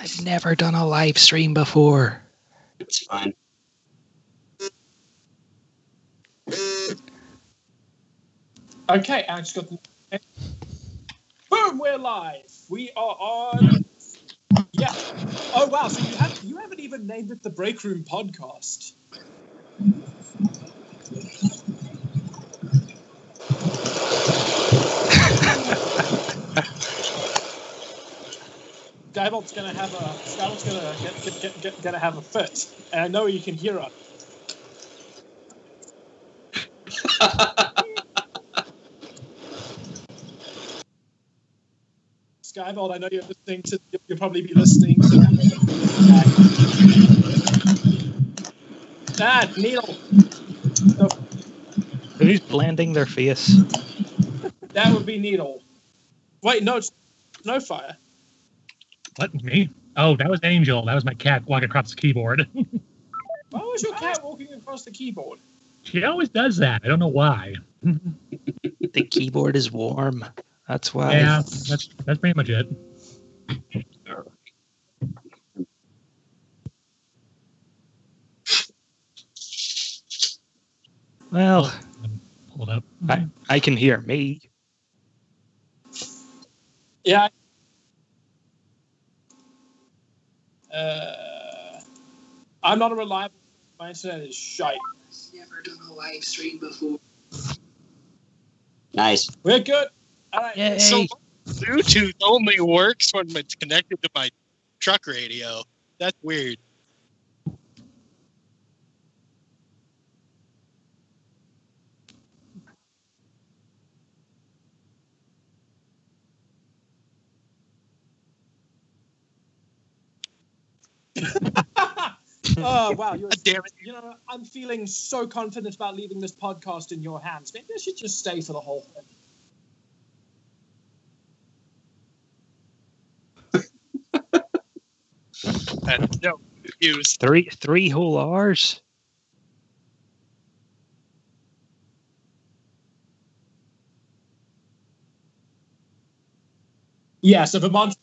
I've never done a live stream before. It's fine. Okay, I just got the... Boom, we're live. We are on... Yeah. Oh, wow, so you haven't even named it the Break Room Podcast. Skybolt's gonna have a fit, and I know you can hear us. Skybolt, I know you're listening to. You'll probably be listening to that needle. Who's blending their face? That would be Needle. Wait, no, it's Snowfire. What, me? Oh, that was Angel. That was my cat walking across the keyboard. Why was your cat walking across the keyboard? She always does that. I don't know why. The keyboard is warm. That's why. Yeah, that's pretty much it. Well, hold up. I can hear me. Yeah. I'm not a reliable. My internet is shite. Never done a live stream before. Nice. We're good. All right. Yay. So Bluetooth only works when it's connected to my truck radio. That's weird. Oh, wow. Damn it. You know, I'm feeling so confident about leaving this podcast in your hands. Maybe I should just stay for the whole thing. No use. Three whole hours. Yeah, so Vermont's...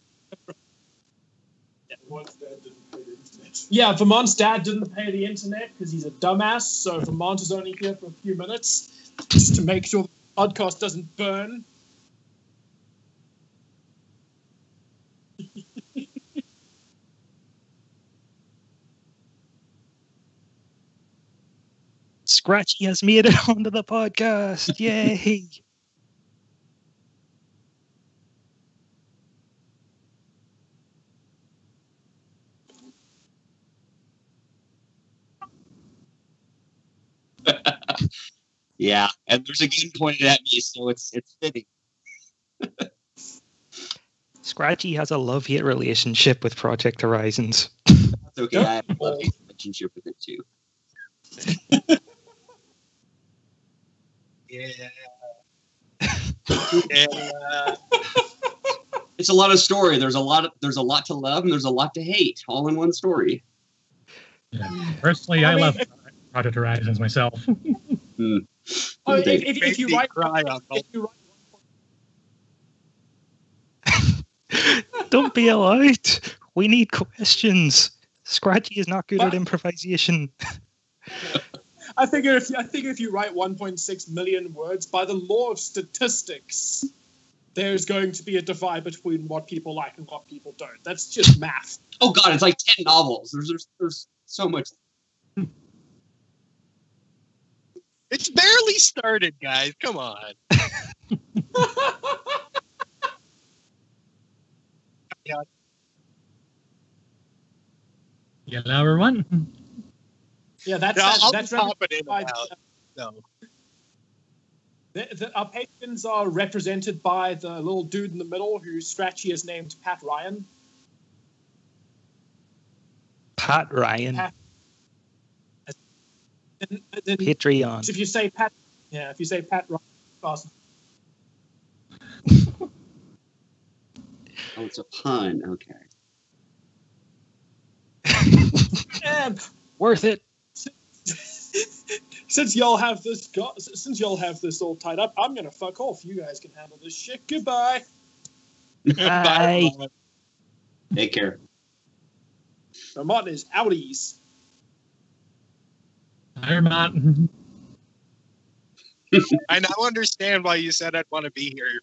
Yeah, Vermont's dad didn't pay the internet because he's a dumbass, so Vermont is only here for a few minutes just to make sure the podcast doesn't burn. Scratchy has made it onto the podcast. Yay! Yeah, and there's a gun pointed at me, so it's fitting. Scratchy has a love-hate relationship with Project Horizons. That's okay. I have a love-hate relationship with it too. Yeah. It's a lot of story. There's a lot to love and there's a lot to hate, all in one story. Yeah. Personally, I love Project Horizons myself. If you write... Don't be allowed. We need questions. Scratchy is not good at improvisation. I figure if you write 1.6 million words, by the law of statistics, there's going to be a divide between what people like and what people don't. That's just math. Oh God, it's like 10 novels. There's so much. It's barely started, guys. Come on. Yeah, everyone. Yeah, that's pop it in and out. No. Our patrons are represented by the little dude in the middle who Scratchy has named Pat Ryan. Pat Ryan. And then, Patreon. So if you say Pat Ryan, awesome. Oh, it's a pun. Okay. And worth it. Since y'all have this all tied up, I'm gonna fuck off. You guys can handle this shit. Goodbye. Bye. Take care. Vermont is outies. Vermont. I now understand why you said I'd want to be here.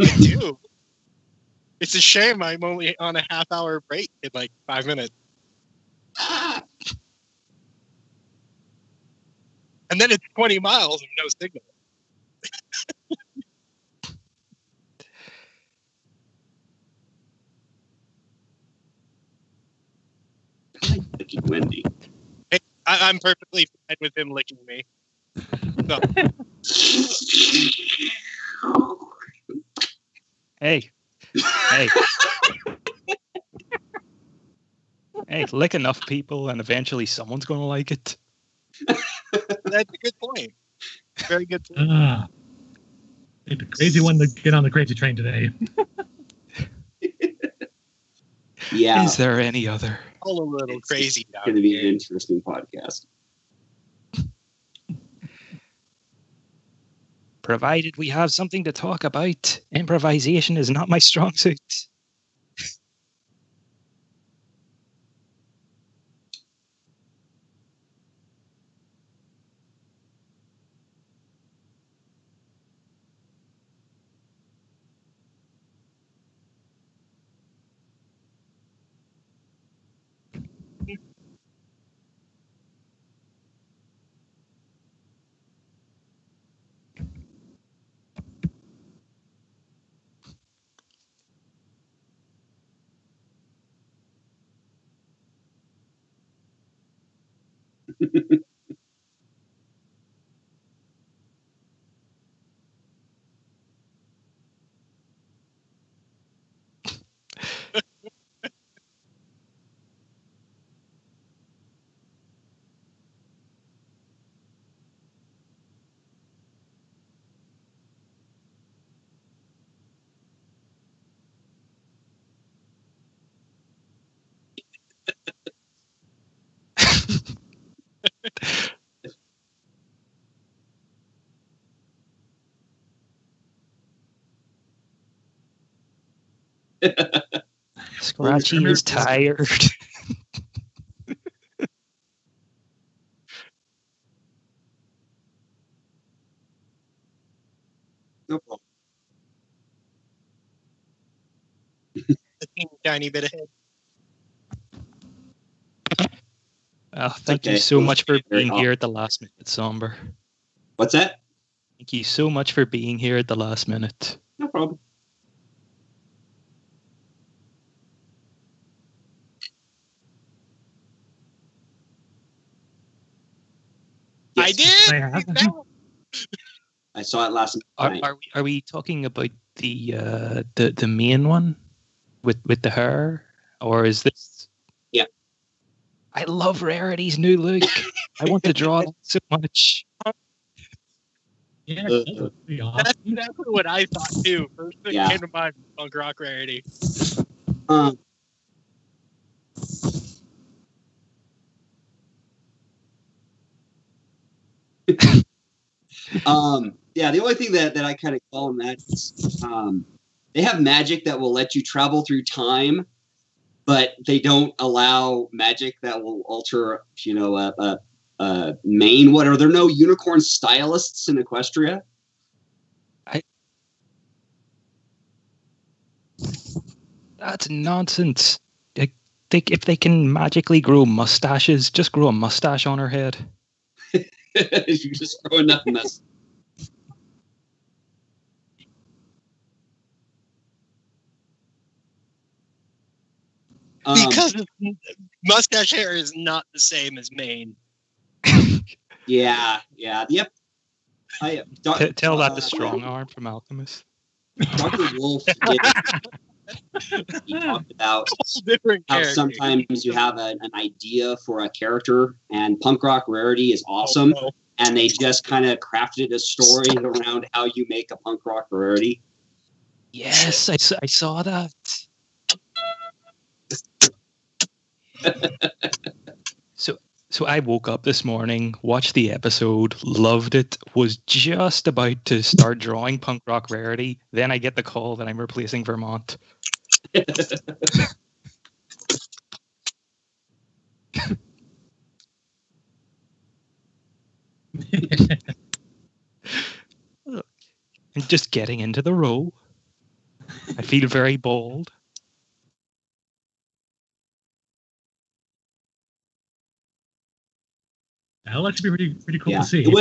I do. It's a shame I'm only on a half-hour break in like 5 minutes. And then it's 20 miles of no signal. Licking Wendy. I'm perfectly fine with him licking me. So, Hey. Hey. Hey, lick enough people and eventually someone's going to like it. that's a good point. Very good point. The crazy one to get on the crazy train today. Yeah. Is there any other? All a little crazy It's down going to be an here. interesting podcast. Provided we have something to talk about. Improvisation is not my strong suit. Scratchy is tired. No problem. A teeny tiny bit ahead. Thank you okay. so much for Very being here at the last minute, Somber. What's that? Thank you so much for being here at the last minute. No problem. I did. I have. I saw it last night. Are we talking about the main one with the hair, or is this? Yeah. I love Rarity's new look. I want to draw that so much. Yeah, Uh, That's exactly what I thought too. First thing Yeah. came to mind was punk rock Rarity. Um, yeah, the only thing that I kind of call them that is they have magic that will let you travel through time, but they don't allow magic that will alter, main whatever. There are no unicorn stylists in Equestria. That's nonsense. If they can magically grow mustaches, just grow a mustache on her head. You just throw enough mess. Because mustache hair is not the same as mane. Yep. Tell that to Strong Arm from Alchemist. Dr. Wolf he talked about Different how character. sometimes you have an idea for a character, and punk rock Rarity is awesome, and they just kind of crafted a story around how you make a punk rock Rarity. Yes, I saw that. So I woke up this morning, watched the episode, loved it, was just about to start drawing punk rock Rarity. Then I get the call that I'm replacing Vermont. I'm just getting into the role. I feel very bold. That'll actually be pretty cool Yeah, to see. it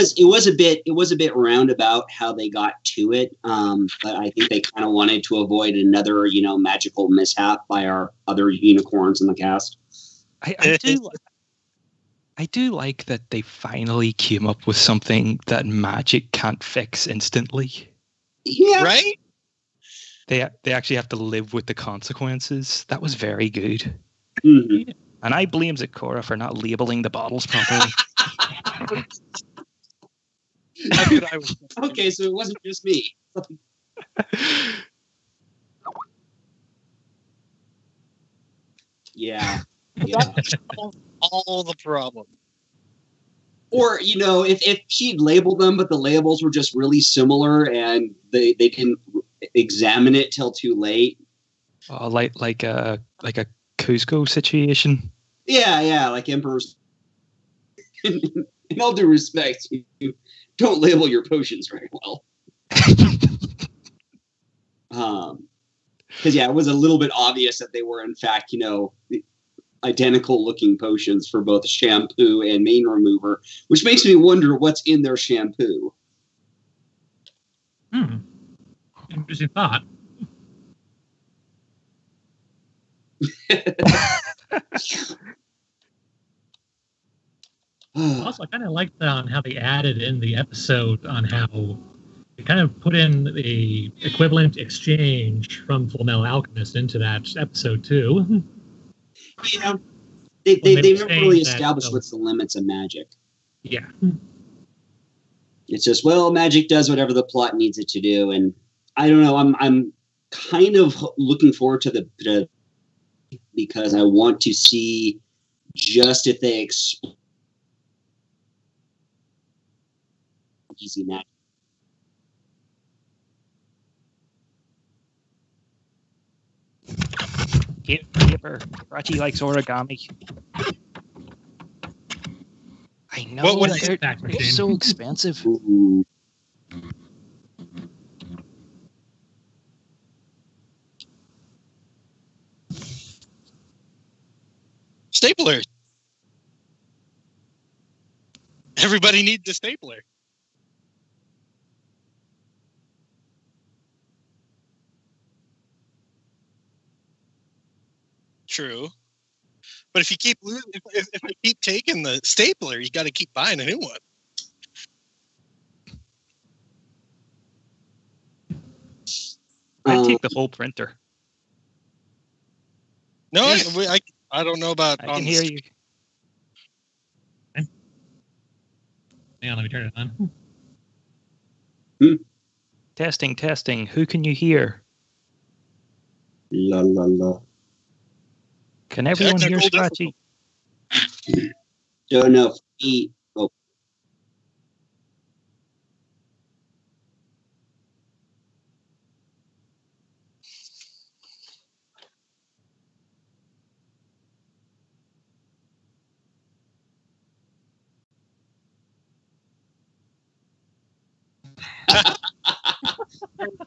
was a bit roundabout how they got to it, but I think they kind of wanted to avoid another magical mishap by our other unicorns in the cast. I do like that they finally came up with something that magic can't fix instantly. Yeah, Right? They actually have to live with the consequences. That was very good. Mm-hmm. And I blame Zakora for not labeling the bottles properly. That's what I was thinking. Okay, so it wasn't just me. Yeah. That solves all the problem. Or, if she'd labeled them, but the labels were just really similar and they didn't examine it till too late. Oh, like a Cusco situation. Yeah, like Emperor's. In all due respect, you don't label your potions very well. Because it was a little bit obvious that they were in fact, identical looking potions for both shampoo and mane remover, which makes me wonder what's in their shampoo. Interesting thought. Also, I kind of liked how they added in the episode on how they kind of put in the equivalent exchange from Full Metal Alchemist into that episode too. They Well, never really that, established what's the limits of magic. Yeah. It's just, magic does whatever the plot needs it to do, and I don't know. I'm kind of looking forward to the because I want to see just if they explore easy magic. Paper. Rachi likes origami. I know. What would they're so expensive. Ooh. Stapler. Everybody needs a stapler. True. But if you keep losing, if I keep taking the stapler, you got to keep buying a new one. I take the whole printer. No, Yes. I don't know about. I can hear you. Hang on, let me turn it on. Testing. Who can you hear? La la la. Can everyone hear Technical Scratchy? Don't know. Oh.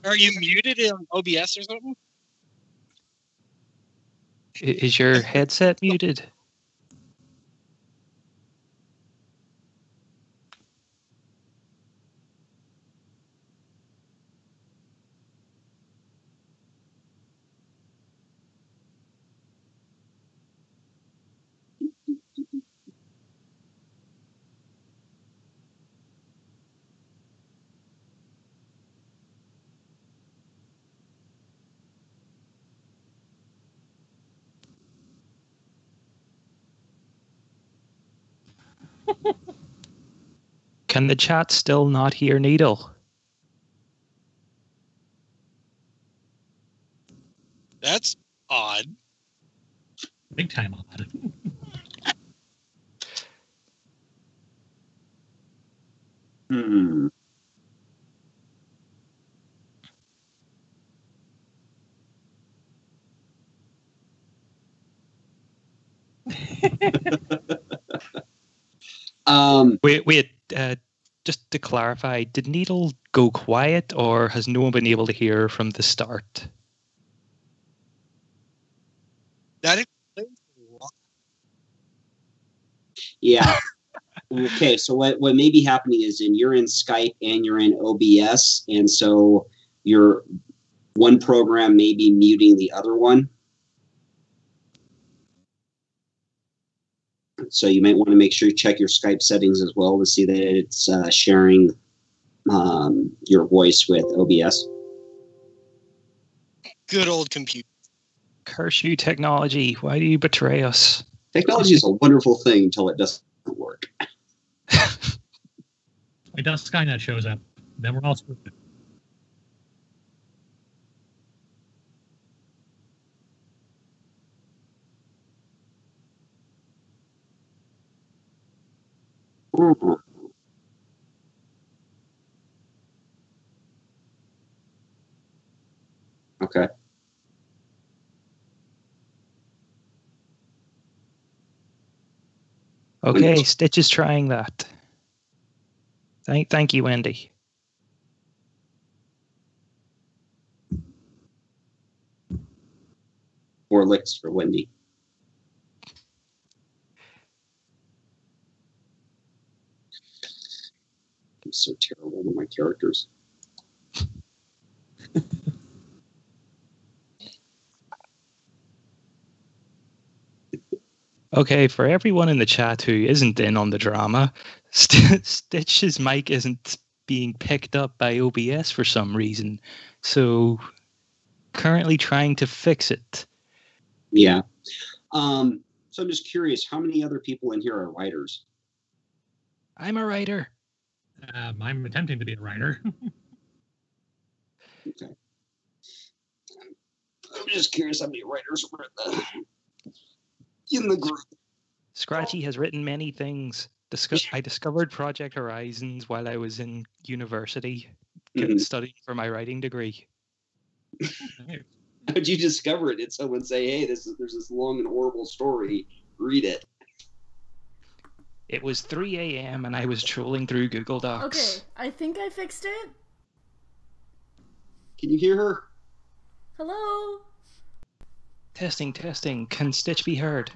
Are you muted on OBS or something? Is your headset muted? Can the chat still not hear Needle? That's odd. Big time odd. Hmm. Wait. Just to clarify, did Needle go quiet, or has no one been able to hear from the start? That explains a lot. Yeah. Okay, so what may be happening is you're in Skype and you're in OBS, and so your one program may be muting the other one. So you might want to make sure you check your Skype settings as well to see that it's sharing your voice with OBS. Good old computer. Curse you, technology. Why do you betray us? Technology is a wonderful thing until it doesn't work. Wait, does Skynet shows up. Then we're all screwed. Mhm. Okay. Okay, Stitch is trying that. Thank you, Wendy. Four licks for Wendy. I'm so terrible with my characters. Okay, for everyone in the chat who isn't in on the drama, Stitch's mic isn't being picked up by OBS for some reason. So currently trying to fix it. Yeah. So I'm just curious, how many other people in here are writers? I'm a writer. I'm attempting to be a writer. Okay. I'm just curious how many writers were in the group. Scratchy has written many things. I discovered Project Horizons while I was in university, studying for my writing degree. How'd you discover it? Did someone say, hey, there's this long and horrible story, read it? It was 3 a.m. and I was trolling through Google Docs. Okay, I think I fixed it. Can you hear her? Hello? Testing. Can Stitch be heard?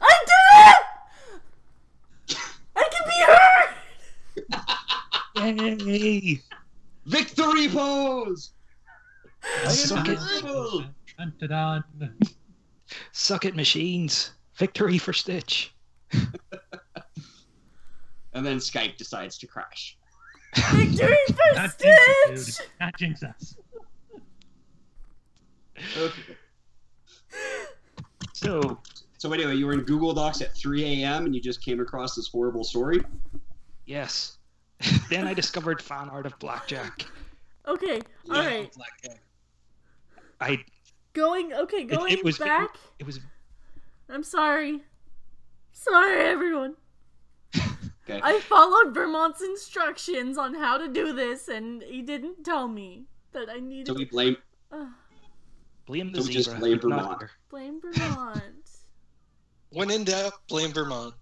I did it! I can be heard! Yay! Victory pose! Suck it. Dun, dun, dun. Suck it, machines. Victory for Stitch. And then Skype decides to crash. Victory for Not jinx us, Stitch! dude. Not jinx us. Okay. So anyway, you were in Google Docs at 3 a.m. and you just came across this horrible story? yes. Then I discovered fan art of Blackjack. Okay, alright. Going back. It was. I'm sorry. Sorry, everyone. Okay. I followed Vermont's instructions on how to do this, and he didn't tell me that I needed. So we blame Blame the So zebra. just blame not Vermont. her. Blame Vermont. When in doubt, blame Vermont.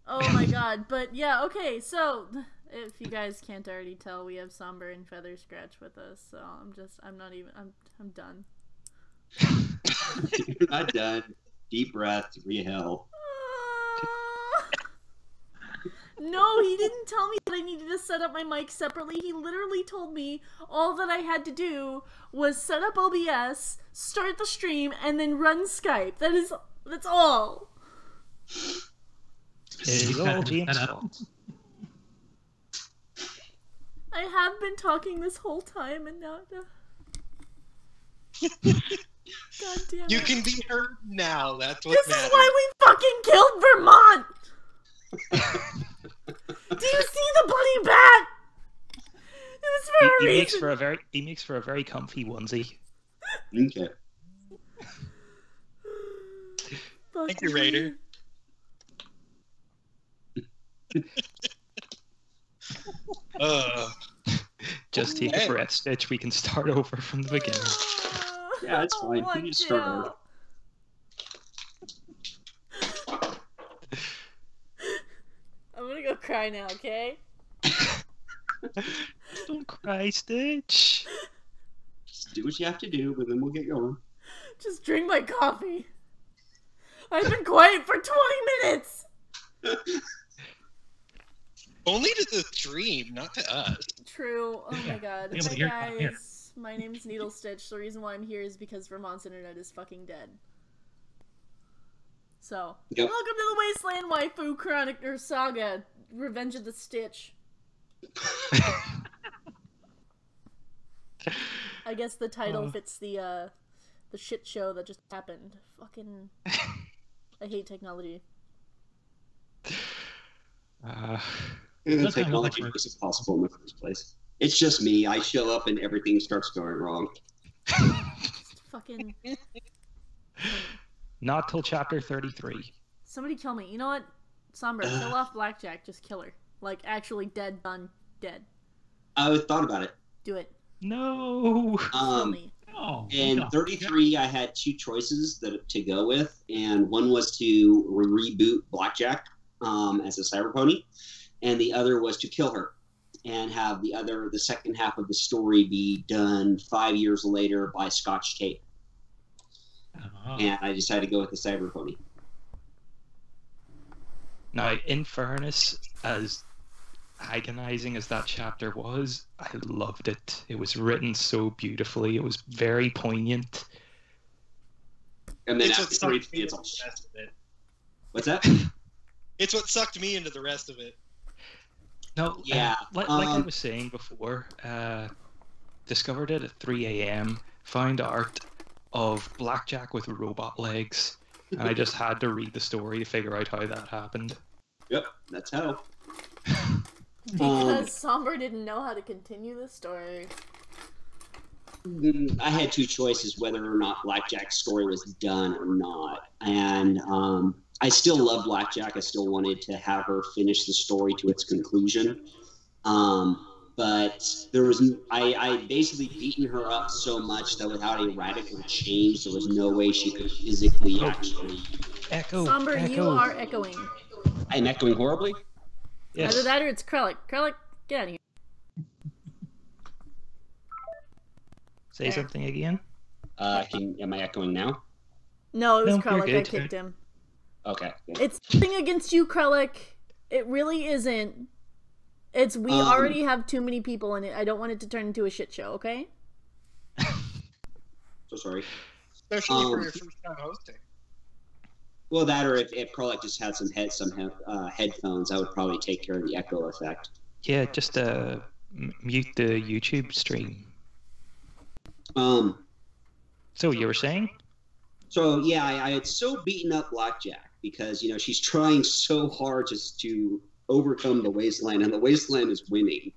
Oh my god, but yeah, okay, so if you guys can't already tell, we have Somber and Feather Scratch with us, so I'm done. You're not done. Deep breath, re-hell. No, he didn't tell me that I needed to set up my mic separately. He literally told me all that I had to do was set up OBS, start the stream, and then run Skype. That's all. It's all James' fault. I have been talking this whole time, and now... God damn it. You can be heard now. That's what This matters. is why we fucking killed Vermont! Do you see the bloody bat? It was for a He reason. makes for a very comfy onesie. Okay. Thank you, Raider. Just take a breath, Stitch. We can start over from the beginning. Yeah, it's fine. You just start over. cry now, okay? Don't cry, Stitch. Just do what you have to do, but then we'll get going. Just drink my coffee. I've been quiet for 20 minutes! Only to the stream, not to us. True. Oh my god. Yeah, but Hi you're not here. guys. My name's Needle Stitch. The reason why I'm here is because Vermont's internet is fucking dead. So, Yep. welcome to the Wasteland Waifu Chronic or Saga, Revenge of the Stitch. I guess the title fits the shit show that just happened. Fucking, I hate technology. The technology makes it possible in the first place. It's just me. I show up and everything starts going wrong. Just fucking. Not till chapter 33. Somebody kill me. You know what? Somber, kill off Blackjack. Just kill her. Like, actually dead, done, dead. I thought about it. Do it. No. Kill me. Oh, In God. 33, I had two choices to go with, and one was to reboot Blackjack as a cyber pony, and the other was to kill her and have the second half of the story be done 5 years later by Scotch tape. Oh. And I decided to go with the cyber pony. Now, in fairness, as agonizing as that chapter was, I loved it. It was written so beautifully. It was very poignant. And then It's after what sucked 33, me it's into all the rest of it. What's that? It's what sucked me into the rest of it. No, Yeah, like I was saying before, discovered it at 3 a.m., found art of Blackjack with robot legs, and I just had to read the story to figure out how that happened. Yep, that's how. Because Somber didn't know how to continue the story. I had two choices whether or not Blackjack's story was done or not. And I still love Blackjack. I still wanted to have her finish the story to its conclusion. But there was, I basically beaten her up so much that without a radical change, there was no way she could physically actually. Echo. Somber, echo. you are echoing. I'm echoing horribly. Yes. Either that or it's Krellick. Krellick, get out of here. Say something again. Am I echoing now? No, it was No, you're Krellick. I good. kicked him. Okay. Good. It's nothing against you, Krellick. It really isn't. It's we already have too many people in it. I don't want it to turn into a shit show, okay? So sorry. Especially for your first time hosting. Well, that or if Krolek just had some headphones, I would probably take care of the echo effect. Yeah, just mute the YouTube stream. So you were saying? So yeah, I had so beaten up Blackjack because she's trying so hard just to overcome the Wasteland, and the Wasteland is winning.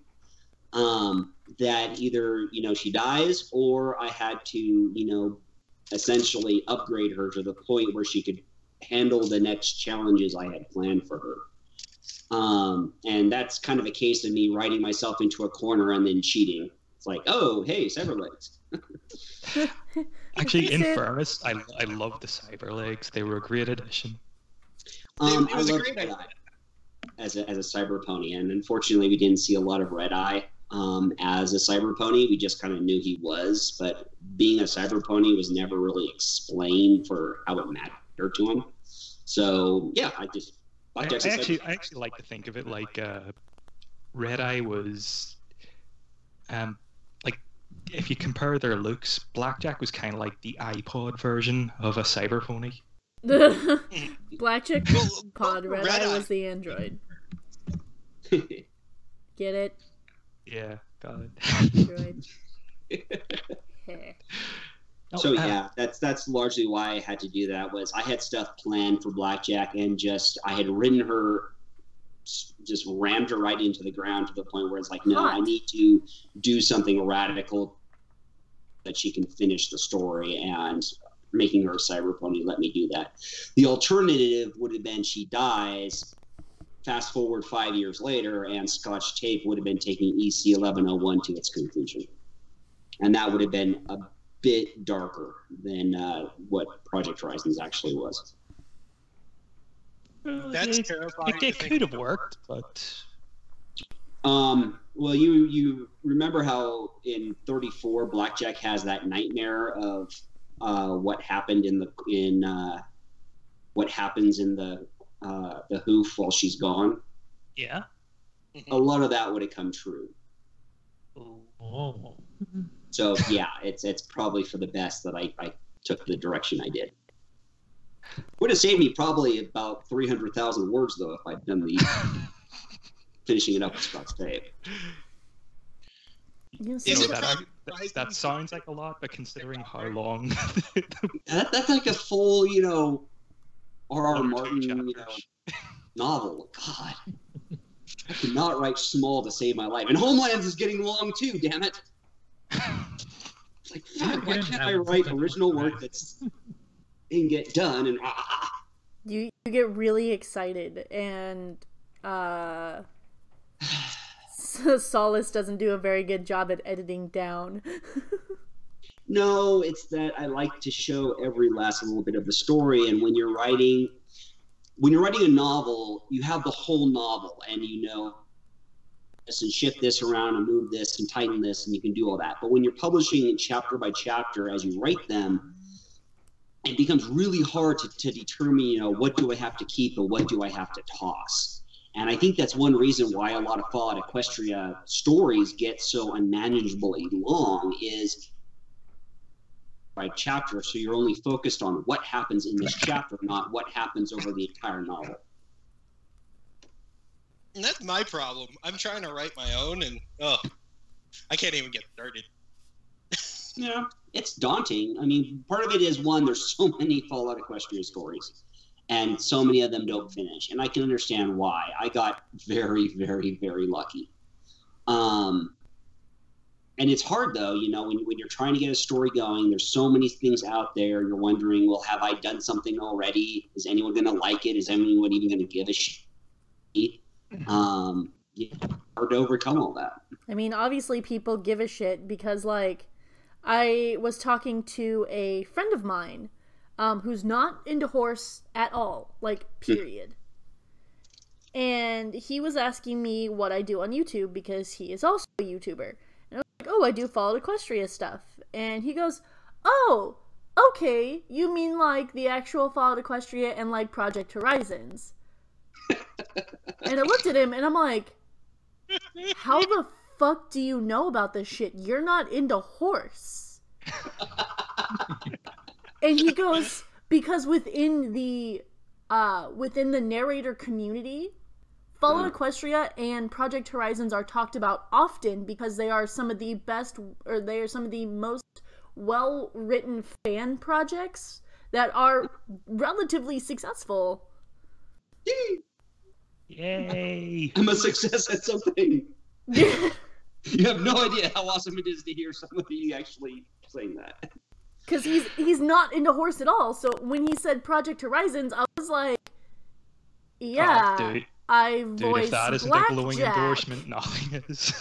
That either she dies, or I had to essentially upgrade her to the point where she could handle the next challenges I had planned for her. And that's kind of a case of me writing myself into a corner and then cheating. It's like, oh, hey, Cyberlegs. Actually, in fairness, I love the cyber legs. They were a great addition. It was I a love great Red idea. Eye as a cyber pony, and unfortunately, we didn't see a lot of Red Eye as a cyber pony. We just kind of knew he was, but being a cyber pony was never really explained for how it mattered to him. So yeah, I actually like to think of it like Red Eye was, like if you compare their looks, Blackjack was kind of like the iPod version of a cyber pony. Blackjack pod, Red Eye was the android. Get it? Yeah, got it. Android. Heh. So yeah, that's largely why I had to do that. Was I had stuff planned for Blackjack, and I had ridden her, just rammed her right into the ground to the point where it's like, no, I need to do something radical that she can finish the story, and making her a cyber pony let me do that. The alternative would have been she dies. Fast forward 5 years later, and Scotch Tape would have been taking EC 1101 to its conclusion, and that would have been a bit darker than what Project Horizons actually was. That's terrifying. It could have worked, but well, you remember how in 34 Blackjack has that nightmare of what happened what happens in the hoof while she's gone. yeah. A lot of that would have come true. Oh. So yeah, it's probably for the best that I took the direction I did. Would have saved me probably about 300,000 words though if I'd done the finishing it up with Scott's tape. Yes. Is it That sounds like a lot, but considering how long That's like a full, R.R. One or two Martin, chapters. novel. God, I could not write small to save my life. And Homelands is getting long too. Damn it! It's like, fuck, why can't I write original work that's didn't get done? And You get really excited, and Solace doesn't do a very good job at editing down. No, it's that I like to show every last little bit of the story. And when you're writing a novel, you have the whole novel, and this and shift this around and move this and tighten this, and you can do all that. But when you're publishing it chapter by chapter as you write them, it becomes really hard to determine, what do I have to keep and what do I have to toss. And I think that's one reason why a lot of Fallout Equestria stories get so unmanageably long is by chapter, so you're only focused on what happens in this chapter, not what happens over the entire novel. And that's my problem. I'm trying to write my own, and I can't even get started. Yeah, it's daunting. I mean, part of it is, one, there's so many Fallout Equestria stories, and so many of them don't finish, and I can understand why. I got very, very, very lucky. And it's hard, though, when you're trying to get a story going, there's so many things out there. You're wondering, well, have I done something already? Is anyone going to like it? Is anyone even going to give a shit? Hard to overcome all that. I mean, obviously people give a shit because, I was talking to a friend of mine who's not into horse at all, period. And he was asking me what I do on YouTube because he is also a YouTuber. And I was like, oh, I do Fallout Equestria stuff. And he goes, oh, okay, you mean the actual Fallout Equestria and Project Horizons. And I looked at him and I'm like, how the fuck do you know about this shit? You're not into horse. And he goes, because within the narrator community, Fallout Equestria and Project Horizons are talked about often because they are some of the best, or they are some of the most well-written fan projects that are relatively successful. Yay! I'm a success at something. You have no idea how awesome it is to hear somebody actually saying that. Because he's not into horse at all. So when he said Project Horizons, I was like, yeah, I voiced if that isn't Blackjack. a glowing endorsement, nothing is.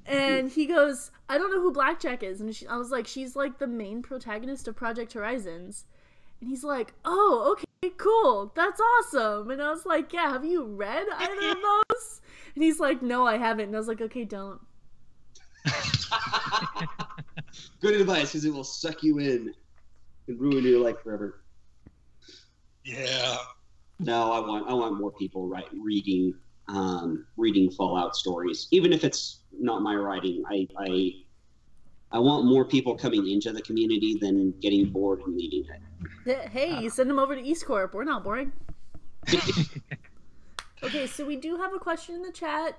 And he goes, I don't know who Blackjack is. And I was like, she's the main protagonist of Project Horizons. And he's like, oh, okay, cool. That's awesome. And I was like, yeah, have you read either of those? And he's like, no, I haven't. And I was like, okay, don't. Good advice, because it will suck you in and ruin your life forever. Yeah. No, I want more people reading Fallout stories, even if it's not my writing. I want more people coming into the community than getting bored and leaving it. Hey, you send them over to EAST Corp. We're not boring. Okay, so we do have a question in the chat.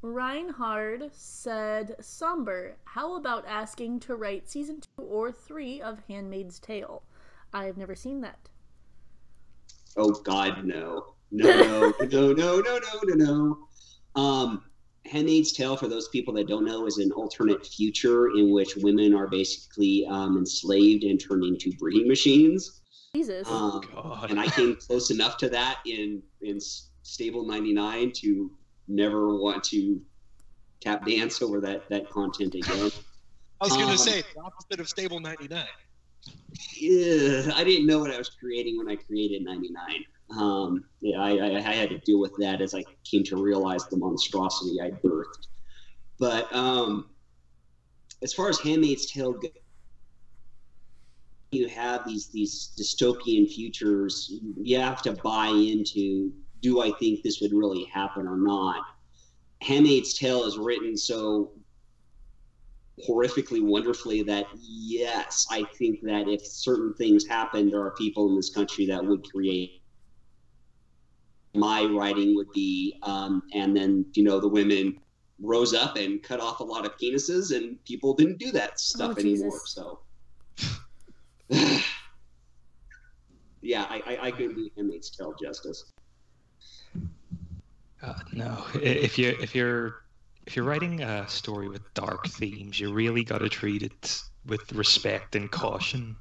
Reinhard said, Somber, how about asking to write season 2 or 3 of Handmaid's Tale? I have never seen that. Oh God, no. No. Handmaid's Tale, for those people that don't know, is an alternate future in which women are basically enslaved and turned into breeding machines. Jesus. And I came close enough to that in Stable 99 to never want to tap dance over that content again. I was going to say, the opposite of Stable 99. Yeah, I didn't know what I was creating when I created 99. Yeah, I had to deal with that as I came to realize the monstrosity I birthed. But as far as Handmaid's Tale goes, you have these dystopian futures. You have to buy into, do I think this would really happen or not? Handmaid's Tale is written so horrifically wonderfully that yes, I think that if certain things happen, there are people in this country that would create. My writing would be, and then the women rose up and cut off a lot of penises, and people didn't do that stuff anymore. So, yeah, I couldn't do Handmaid's Tale justice. No, if you're writing a story with dark themes, you really got to treat it with respect and caution,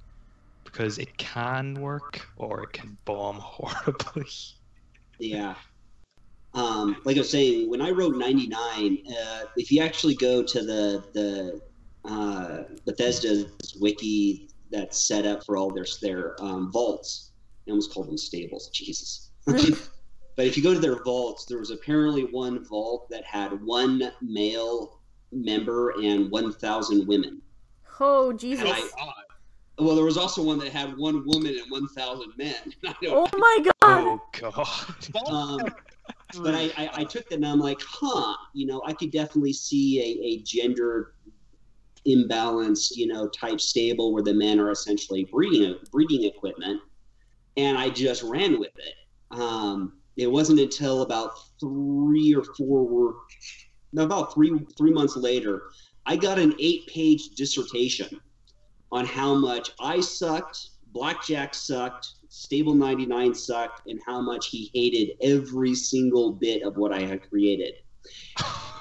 because it can work or it can bomb horribly. Yeah. Like I was saying, when I wrote 99, if you actually go to the Bethesda's wiki that's set up for all their vaults, I almost called them stables, Jesus. But if you go to their vaults, there was apparently one vault that had one male member and 1,000 women. Oh, Jesus. Well, there was also one that had one woman and 1,000 men. Oh my God. Oh God. But I took that and I'm like, I could definitely see a gender imbalanced, type stable where the men are essentially breeding equipment, and I just ran with it. It wasn't until about three months later, I got an 8-page dissertation on how much I sucked, Blackjack sucked, Stable 99 sucked, and how much he hated every single bit of what I had created.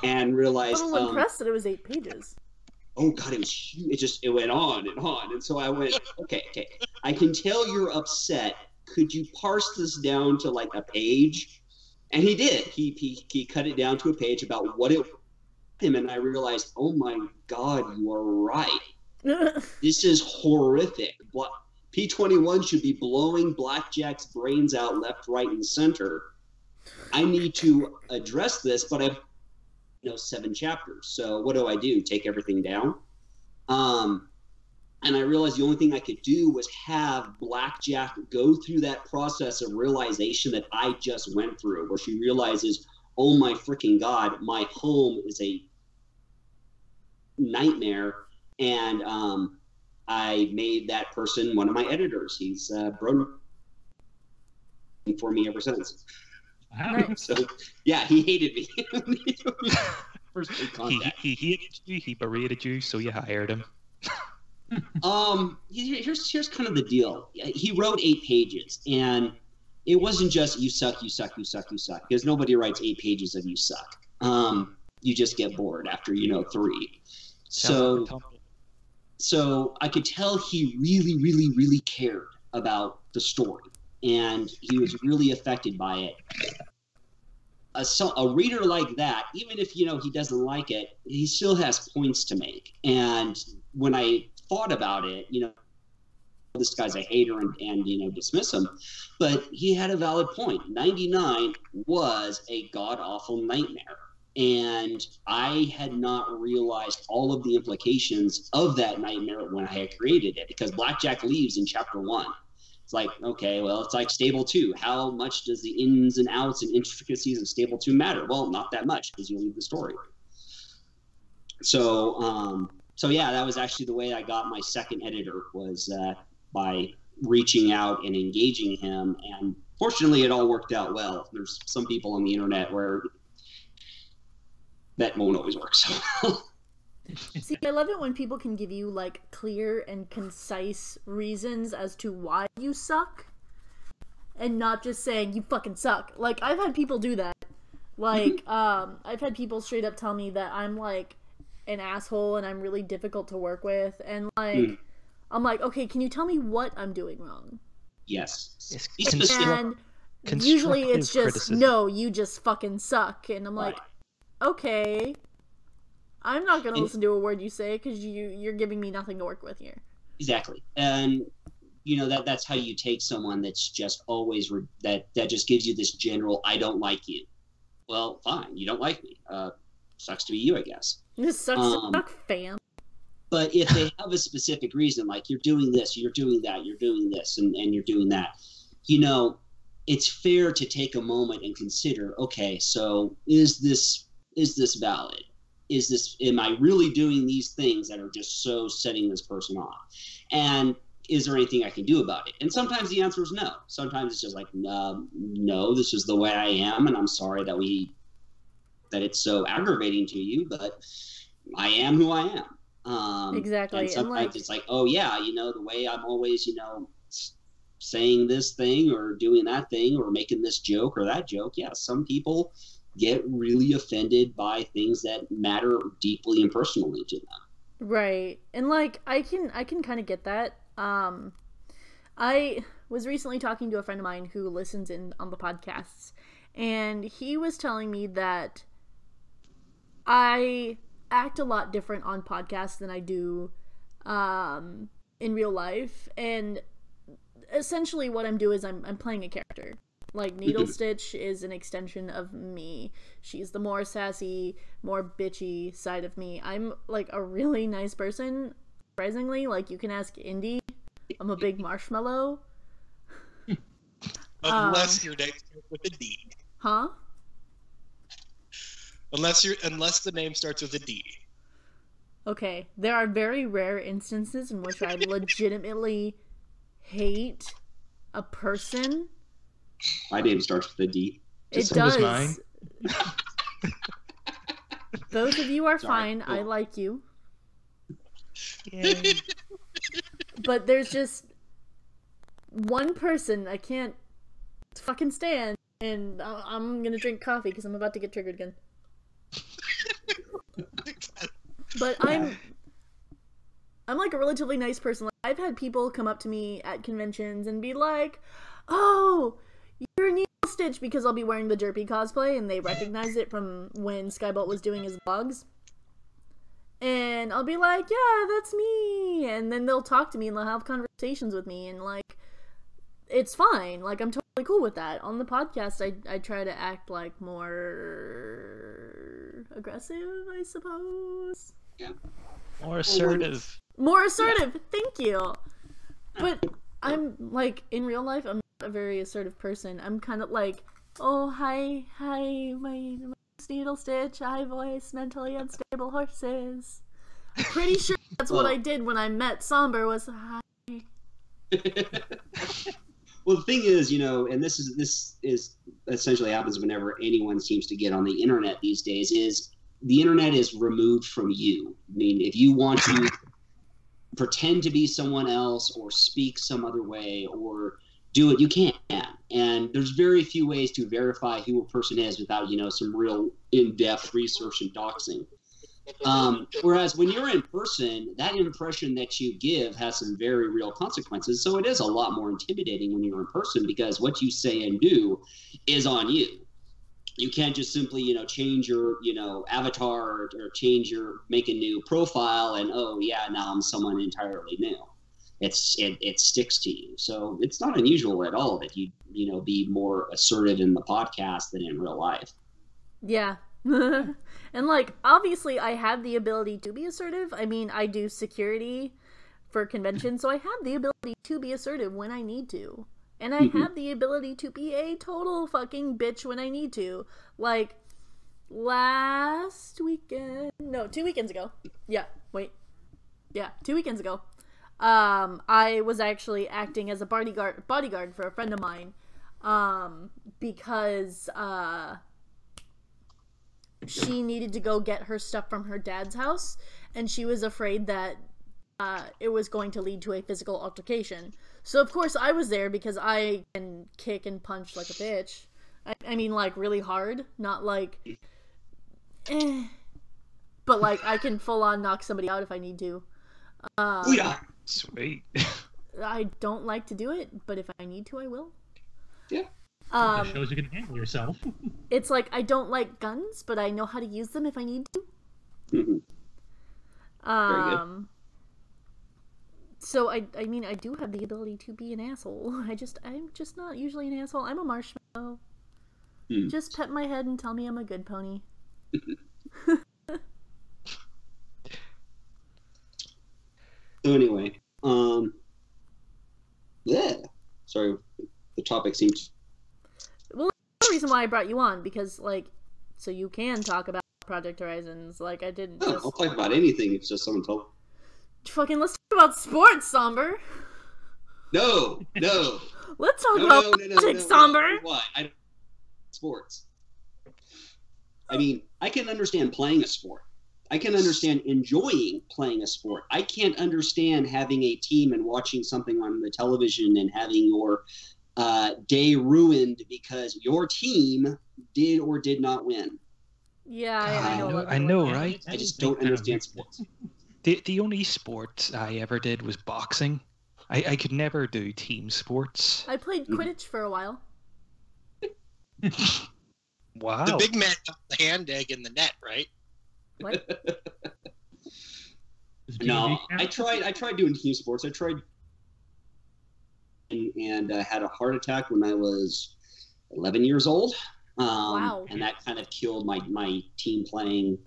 And realized... I'm impressed that it was 8 pages. Oh God, it was huge. It went on and on. And so I went, okay, I can tell you're upset. Could you parse this down to like a page? And he did. He cut it down to a page about what it was. And I realized, oh my God, you are right. This is horrific. P21 should be blowing Blackjack's brains out left, right, and center. I need to address this, but I've 7 chapters. So what do? Take everything down? And I realized the only thing I could do was have Blackjack go through that process of realization that I just went through, where she realizes, oh my freaking God, my home is a nightmare. And I made that person one of my editors. He's grown for me ever since. Wow. So, yeah, he hated me. First contact. He hated you, he berated you, so you hired him. Here's kind of the deal. He wrote 8 pages, and it wasn't just you suck, because nobody writes 8 pages of you suck. You just get bored after 3. So I could tell he really, really, really cared about the story, and he was really affected by it. A reader like that, even if he doesn't like it, he still has points to make. And when I thought about it, this guy's a hater and dismiss him, but he had a valid point. 99 was a god-awful nightmare, and I had not realized all of the implications of that nightmare when I had created it, because Blackjack leaves in chapter 1. It's like, okay, well, it's like Stable 2. How much does the ins and outs and intricacies of Stable 2 matter? Well, not that much, because you leave the story. So yeah, that was actually the way I got my second editor, was by reaching out and engaging him. And fortunately, it all worked out well. There's some people on the internet where that won't always work so well. See, I love it when people can give you like clear and concise reasons as to why you suck, and not just saying you fucking suck. Like, I've had people do that. Like, I've had people straight up tell me that I'm like an asshole and I'm really difficult to work with, and like I'm like, okay, can you tell me what I'm doing wrong? Yes. And usually it's just, no, you just fucking suck, and I'm like, okay, I'm not going to listen to a word you say, because you're giving me nothing to work with here. Exactly. And that's how you take someone that's just always that just gives you this general, I don't like you. Well, fine, you don't like me. Sucks to be you, I guess. This sucks to suck, fam. But if they have a specific reason, like you're doing this, you're doing that, you're doing this, and you're doing that, it's fair to take a moment and consider, okay, so is this valid? Am I really doing these things that are just so setting this person off? And is there anything I can do about it? And sometimes the answer is no. Sometimes it's just like, no, this is the way I am, and I'm sorry that it's so aggravating to you, but I am who I am. Exactly. And sometimes it's like, oh yeah, the way I'm always, saying this thing or doing that thing or making this joke or that joke. Yeah, some people get really offended by things that matter deeply and personally to them. Right. And I can kind of get that. I was recently talking to a friend of mine who listens in on the podcasts, and he was telling me that I act a lot different on podcasts than I do in real life. And essentially what I'm doing is I'm playing a character. Like, Needle Stitch is an extension of me. She's the more sassy, more bitchy side of me. I'm, a really nice person, surprisingly. You can ask Indy. I'm a big marshmallow. Unless your name starts with a D. Huh? Unless the name starts with a D. Okay. There are very rare instances in which I legitimately hate a person. My name starts with a D. It does. Mine. Both of you are Sorry. fine. Cool. I like you. Yay. But there's just one person I can't fucking stand, and I'm gonna drink coffee because I'm about to get triggered again. But I'm a relatively nice person. I've had people come up to me at conventions and be like, "Oh, you're Needle Stitch," because I'll be wearing the Derpy cosplay and they recognize it from when Skybolt was doing his vlogs. And I'll be like, "Yeah, that's me." And then they'll talk to me and they'll have conversations with me, and it's fine. I'm totally cool with that. On the podcast, I try to act more aggressive, I suppose. Yeah. More assertive. More assertive. Yeah. Thank you. But I'm in real life, I'm not a very assertive person. I'm kind of oh, hi, my name's Needle Stitch, high voice, mentally unstable horses. I'm pretty sure that's what I did when I met Somber was hi. Well, the thing is, and this is essentially happens whenever anyone seems to get on the internet these days, is the internet is removed from you. I mean, if you want to pretend to be someone else or speak some other way or do it, you can. And there's very few ways to verify who a person is without, some real in-depth research and doxing. Whereas when you're in person, that impression that you give has some very real consequences. So it is a lot more intimidating when you're in person because what you say and do is on you. You can't just simply, change your, avatar or make a new profile and, oh yeah, now I'm someone entirely new. It sticks to you. So it's not unusual at all that you be more assertive in the podcast than in real life. Yeah. And obviously I have the ability to be assertive. I mean, I do security for conventions, so I have the ability to be assertive when I need to. And I have the ability to be a total fucking bitch when I need to. Last weekend... No, 2 weekends ago. Yeah, wait. Yeah, 2 weekends ago. I was actually acting as a bodyguard for a friend of mine. Because, she needed to go get her stuff from her dad's house. And she was afraid that it was going to lead to a physical altercation. So, of course, I was there because I can kick and punch like a bitch. I mean, really hard. Not But, I can full-on knock somebody out if I need to. Yeah. Sweet. I don't like to do it, but if I need to, I will. Yeah. That shows you can handle yourself. It's I don't like guns, but I know how to use them if I need to. Mm-hmm. Very good. So I mean, I do have the ability to be an asshole. I'm just not usually an asshole. I'm a marshmallow. Just pet my head and tell me I'm a good pony. So anyway, yeah. Sorry, the topic seems. Well, that's the reason why I brought you on, because like, so you can talk about Project Horizons. Like I didn't. Oh, I'll talk about anything. It's just someone told. Fucking let's talk about sports, Somber. No. Let's talk about politics, Somber. Why? Sports. I mean, I can understand playing a sport. I can understand enjoying playing a sport. I can't understand having a team and watching something on the television and having your day ruined because your team did or did not win. Yeah, I know, right? I just don't understand sports. The only sport I ever did was boxing. I could never do team sports. I played Quidditch for a while. Wow. The big man got the hand egg in the net, right? What? No, I tried doing team sports. I tried and had a heart attack when I was 11 years old. Wow. And that kind of killed my team playing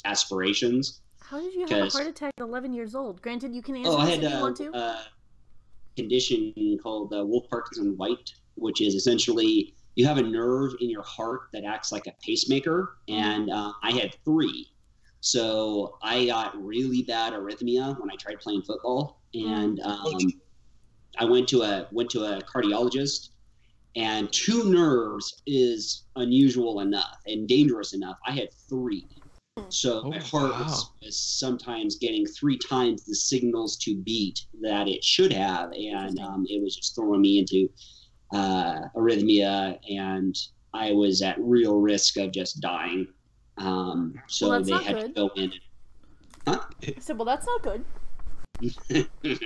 aspirations. How did you have a heart attack at 11 years old? Granted, you can answer I this had if you want to. a condition called Wolff-Parkinson-White, which is essentially you have a nerve in your heart that acts like a pacemaker, and I had 3. So I got really bad arrhythmia when I tried playing football, and I went to a cardiologist, and 2 nerves is unusual enough and dangerous enough. I had 3. So my heart was sometimes getting 3 times the signals to beat that it should have, and it was just throwing me into arrhythmia, and I was at real risk of just dying. So they had to go in. Huh? I said, well, that's not good.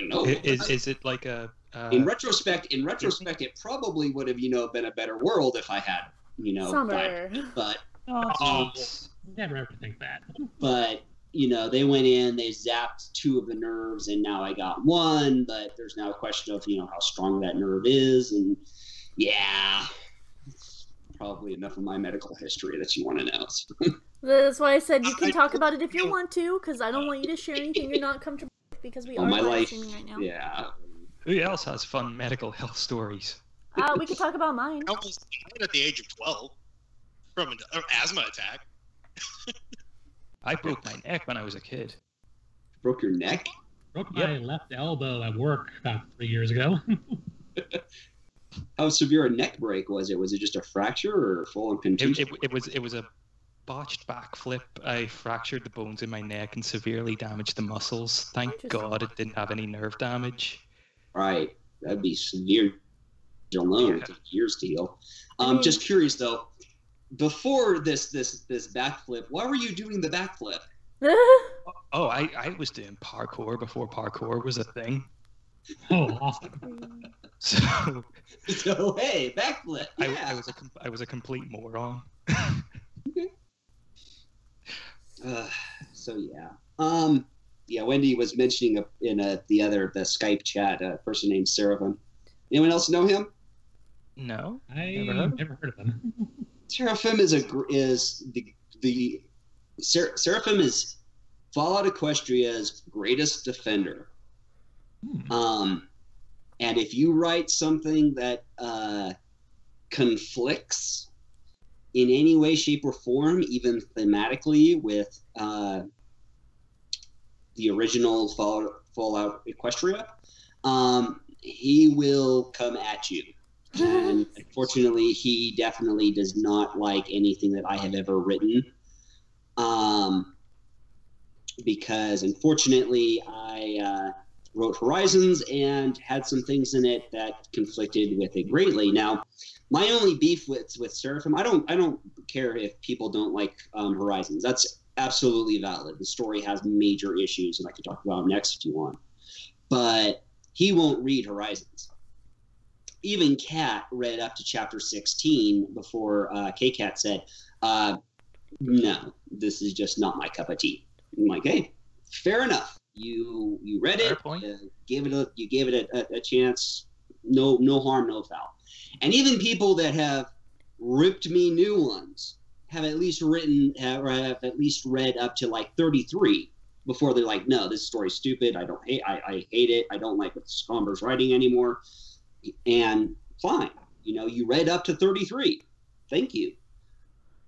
No. Is it like a? In retrospect, it probably would have, been a better world if I had, Summer. But. Never ever think that. But, they went in, they zapped 2 of the nerves, and now I got 1, but there's now a question of, how strong that nerve is, and yeah, it's probably enough of my medical history that you want to know. That's why I said you can talk about it if you want to, because I don't want you to share anything you're not comfortable with, because we are live streaming right now. Yeah. Who else has fun medical health stories? We could talk about mine. I almost died at the age of 12 from an asthma attack. I broke my neck when I was a kid. Broke your neck? Broke my left elbow at work about 3 years ago. How severe a neck break was it? Was it just a fracture or full contusion? It was a botched backflip. I fractured the bones in my neck and severely damaged the muscles. Thank God it didn't have any nerve damage. Right. That'd be severe alone. It took years to heal. Just curious though, before this backflip, why were you doing the backflip? I was doing parkour before parkour was a thing. Oh, awesome. So hey, backflip. Yeah. I was a complete moron. So yeah. Yeah, Wendy was mentioning in the Skype chat a person named Seraphim. Anyone else know him? No, I never heard of him. Seraphim Seraphim is Fallout Equestria's greatest defender. And if you write something that conflicts in any way, shape, or form, even thematically with the original Fallout Equestria, he will come at you. And unfortunately, he definitely does not like anything that I have ever written. Because unfortunately, I wrote Horizons and had some things in it that conflicted with it greatly. Now, my only beef with Seraphim, I don't care if people don't like Horizons. That's absolutely valid. The story has major issues, and I can talk about next if you want. But he won't read Horizons. Even Kat read up to chapter 16 before K-Kat said, no, this is just not my cup of tea. I'm like, hey, fair enough. You you read Fair it, point. you gave it a chance. No harm, no foul. And even people that have ripped me new ones have at least read up to like 33 before they're like, no, this story's stupid. I hate it. I don't like what Scomber's writing anymore. And fine, you read up to 33. Thank you.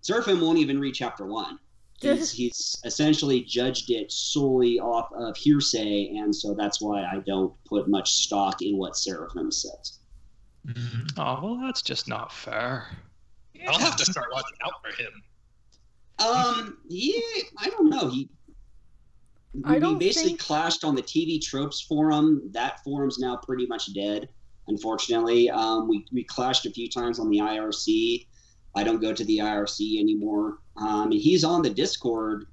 Surfing won't even read chapter 1. He's essentially judged it solely off of hearsay, and so that's why I don't put much stock in what Seraphim says. Oh, well, that's just not fair. I'll have to start watching out for him. Yeah, I don't know. We basically clashed on the TV Tropes forum. That forum's now pretty much dead, unfortunately. We clashed a few times on the IRC. I don't go to the IRC anymore. And he's on the Discord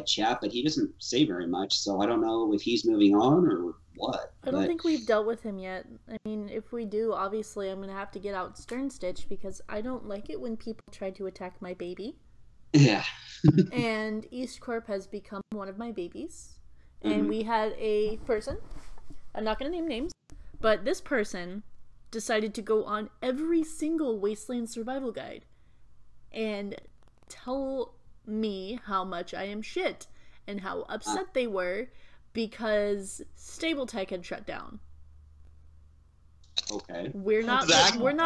chat, but he doesn't say very much, so I don't know if he's moving on or what. I don't think we've dealt with him yet. I mean, if we do, obviously I'm going to have to get out Stern Stitch because I don't like it when people try to attack my baby. Yeah. And EAST Corp has become one of my babies. And we had a person, I'm not going to name names, but this person decided to go on every single Wasteland survival guide and tell me how much I am shit and how upset they were because Stable Tech had shut down. Okay. We're not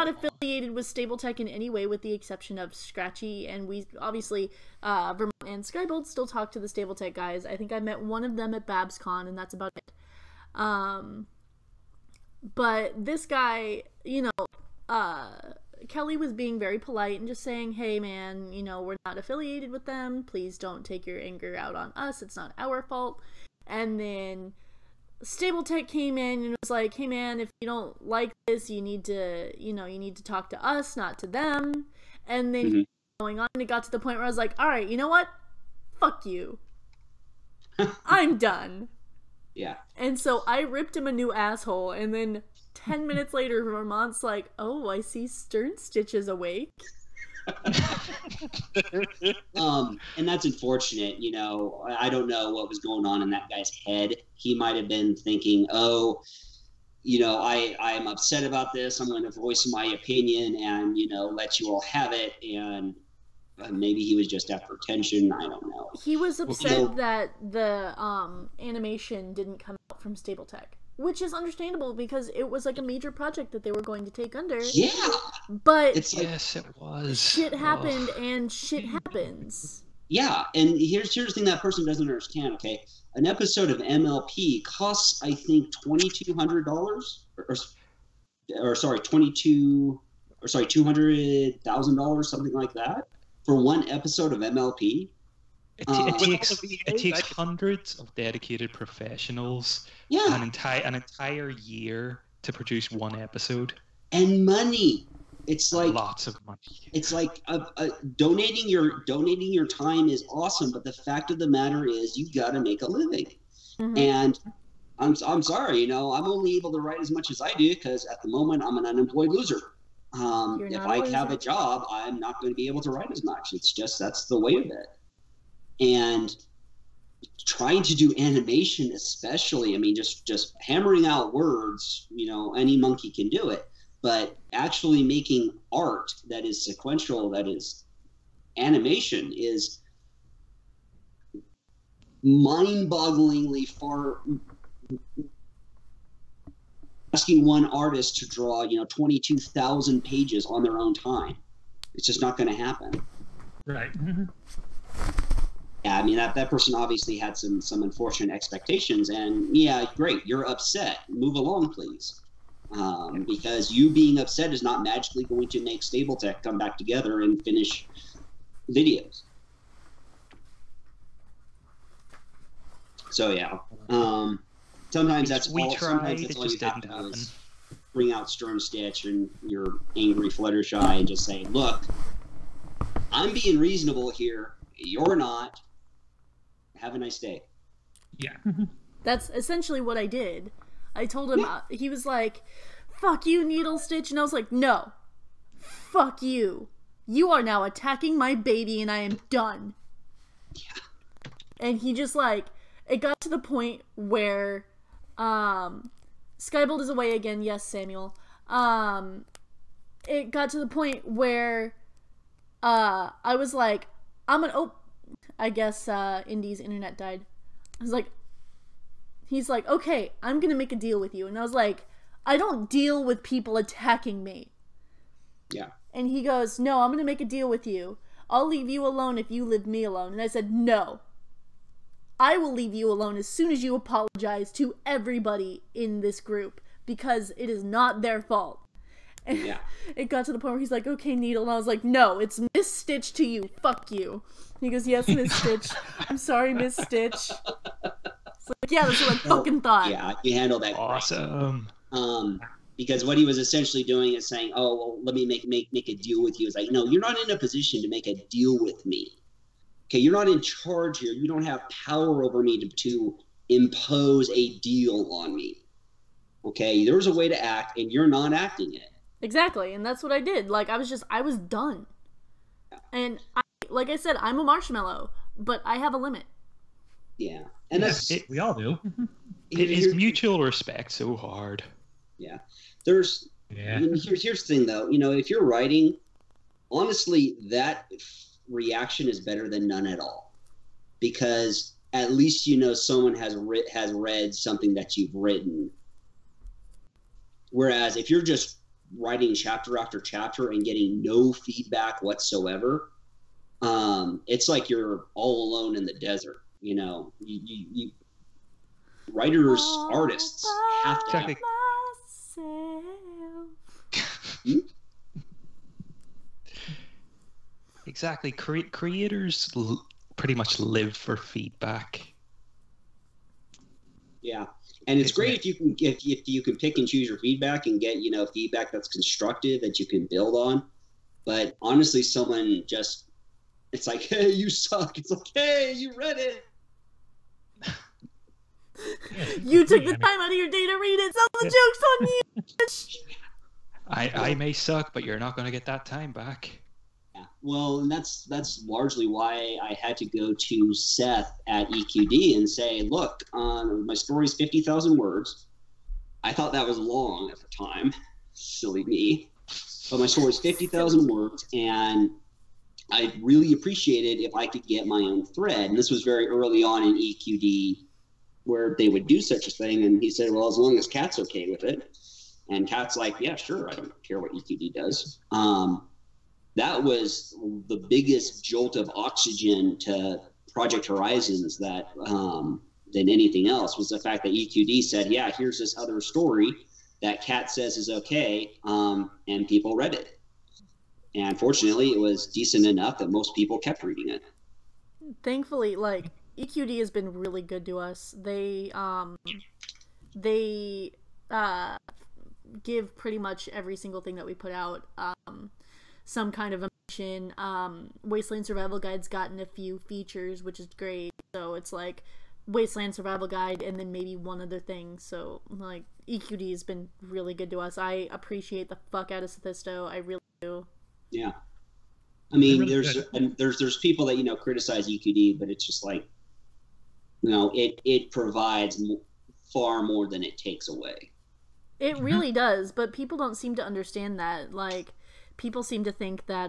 affiliated with Stable Tech in any way, with the exception of Scratchy, and we obviously Vermont and Skybolt still talk to the Stable Tech guys. I think I met one of them at BabsCon, and that's about it. But this guy, Kelly was being very polite and just saying, hey man, we're not affiliated with them. Please don't take your anger out on us. It's not our fault. And then Stable Tech came in and was like, hey man, if you don't like this, you need to talk to us, not to them. And then going on, and it got to the point where I was like, all right, you know what? Fuck you. I'm done. Yeah. And so I ripped him a new asshole, and then 10 minutes later, Vermont's like, oh, I see Stern Stitch is awake. And that's unfortunate. I don't know what was going on in that guy's head. He might have been thinking, I'm upset about this. I'm going to voice my opinion and, let you all have it. And maybe he was just after attention. I don't know. He was upset that the animation didn't come out from Stable Tech, which is understandable because it was like a major project that they were going to take under. Yeah. But yes, it was. Shit happened, and shit happens. Yeah, and here's the thing that person doesn't understand, okay? An episode of MLP costs, I think, $2,200 $200,000, something like that, for one episode of MLP. It takes hundreds of dedicated professionals, an entire year to produce one episode, and money. It's like lots of money. It's like donating your time is awesome, but the fact of the matter is you got to make a living. And I'm sorry, I'm only able to write as much as I do because at the moment I'm an unemployed loser. If I have a job, I'm not going to be able to write as much. It's just that's the way of it. And trying to do animation, especially, I mean, just hammering out words, any monkey can do it. But actually making art that is sequential, that is animation, is mind-bogglingly far. Asking one artist to draw, 22,000 pages on their own time, it's just not going to happen. Right. Yeah, I mean that person obviously had some unfortunate expectations, and yeah, great, you're upset. Move along, please. Because you being upset is not magically going to make Stable Tech come back together and finish videos. So yeah, sometimes that's all you have to do is bring out Stern Stitch and your angry Fluttershy and just say, look, I'm being reasonable here. You're not. Have a nice day. Yeah. That's essentially what I did. I told him, he was like, fuck you, Needle Stitch. And I was like, no, fuck you. You are now attacking my baby and I am done. Yeah. And he just it got to the point where Skybolt is away again. Yes, Samuel. It got to the point where I was like, I guess Indy's internet died. I was like, he's like, okay, I'm gonna make a deal with you. And I was like, I don't deal with people attacking me. Yeah. And he goes, no, I'm gonna make a deal with you. I'll leave you alone if you leave me alone. And I said, no. I will leave you alone as soon as you apologize to everybody in this group, because it is not their fault. And yeah. It got to the point where he's like, okay, Needle. And I was like, no, it's Miss Stitch to you. Fuck you. And he goes, yes, Miss Stitch. I'm sorry, Miss Stitch. It's like, yeah, that's what I fucking thought. Yeah, you handle that. Awesome. Because what he was essentially doing is saying, oh, well, let me make a deal with you. It's like, no, you're not in a position to make a deal with me. Okay, you're not in charge here. You don't have power over me to impose a deal on me. Okay, there's a way to act, and you're not acting it. Exactly, and that's what I did. Like, I was done. Yeah. And like I said, I'm a marshmallow, but I have a limit. Yeah, and we all do. It is mutual respect so hard. Yeah, here's the thing though. You know, if you're writing, honestly, that reaction is better than none at all, because at least you know someone has read something that you've written. Whereas if you're just writing chapter after chapter and getting no feedback whatsoever, it's like you're all alone in the desert. You know, you writers, artists have to have. Exactly. Creators pretty much live for feedback. Yeah, and it's great if you can pick and choose your feedback and get feedback that's constructive that you can build on. But honestly, someone just it's like, hey, you suck. It's like, hey, you read it. You took the time out of your day to read it, so the joke's on you. I may suck, but you're not going to get that time back. Yeah. Well, and that's largely why I had to go to Seth at EQD and say, look, my story's 50,000 words. I thought that was long at the time. Silly me. But my story's 50,000 words, and I'd really appreciate it if I could get my own thread. And this was very early on in EQD where they would do such a thing. And he said, well, as long as Kat's okay with it. And Kat's like, yeah, sure. I don't care what EQD does. That was the biggest jolt of oxygen to Project Horizons that than anything else, was the fact that EQD said, yeah, here's this other story that Kat says is okay, and people read it. And fortunately, it was decent enough that most people kept reading it. Thankfully, like, EQD has been really good to us. They give pretty much every single thing that we put out some kind of a mission. Wasteland Survival Guide's gotten a few features, which is great. So it's like Wasteland Survival Guide and then maybe one other thing. So like EQD has been really good to us. I appreciate the fuck out of Sophisto. I really do. Yeah. I mean, really there's people that criticize EQD, but it's just like, it provides far more than it takes away. It really does, but people don't seem to understand that. Like, people seem to think that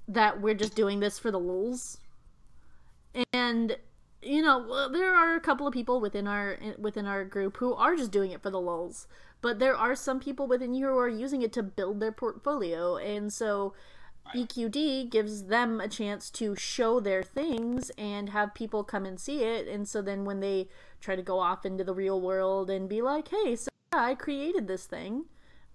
that we're just doing this for the lulz. And there are a couple of people within our group who are just doing it for the lulz, but there are some people within here who are using it to build their portfolio, and so EQD gives them a chance to show their things and have people come and see it. And so then when they try to go off into the real world and be like, hey, so I created this thing,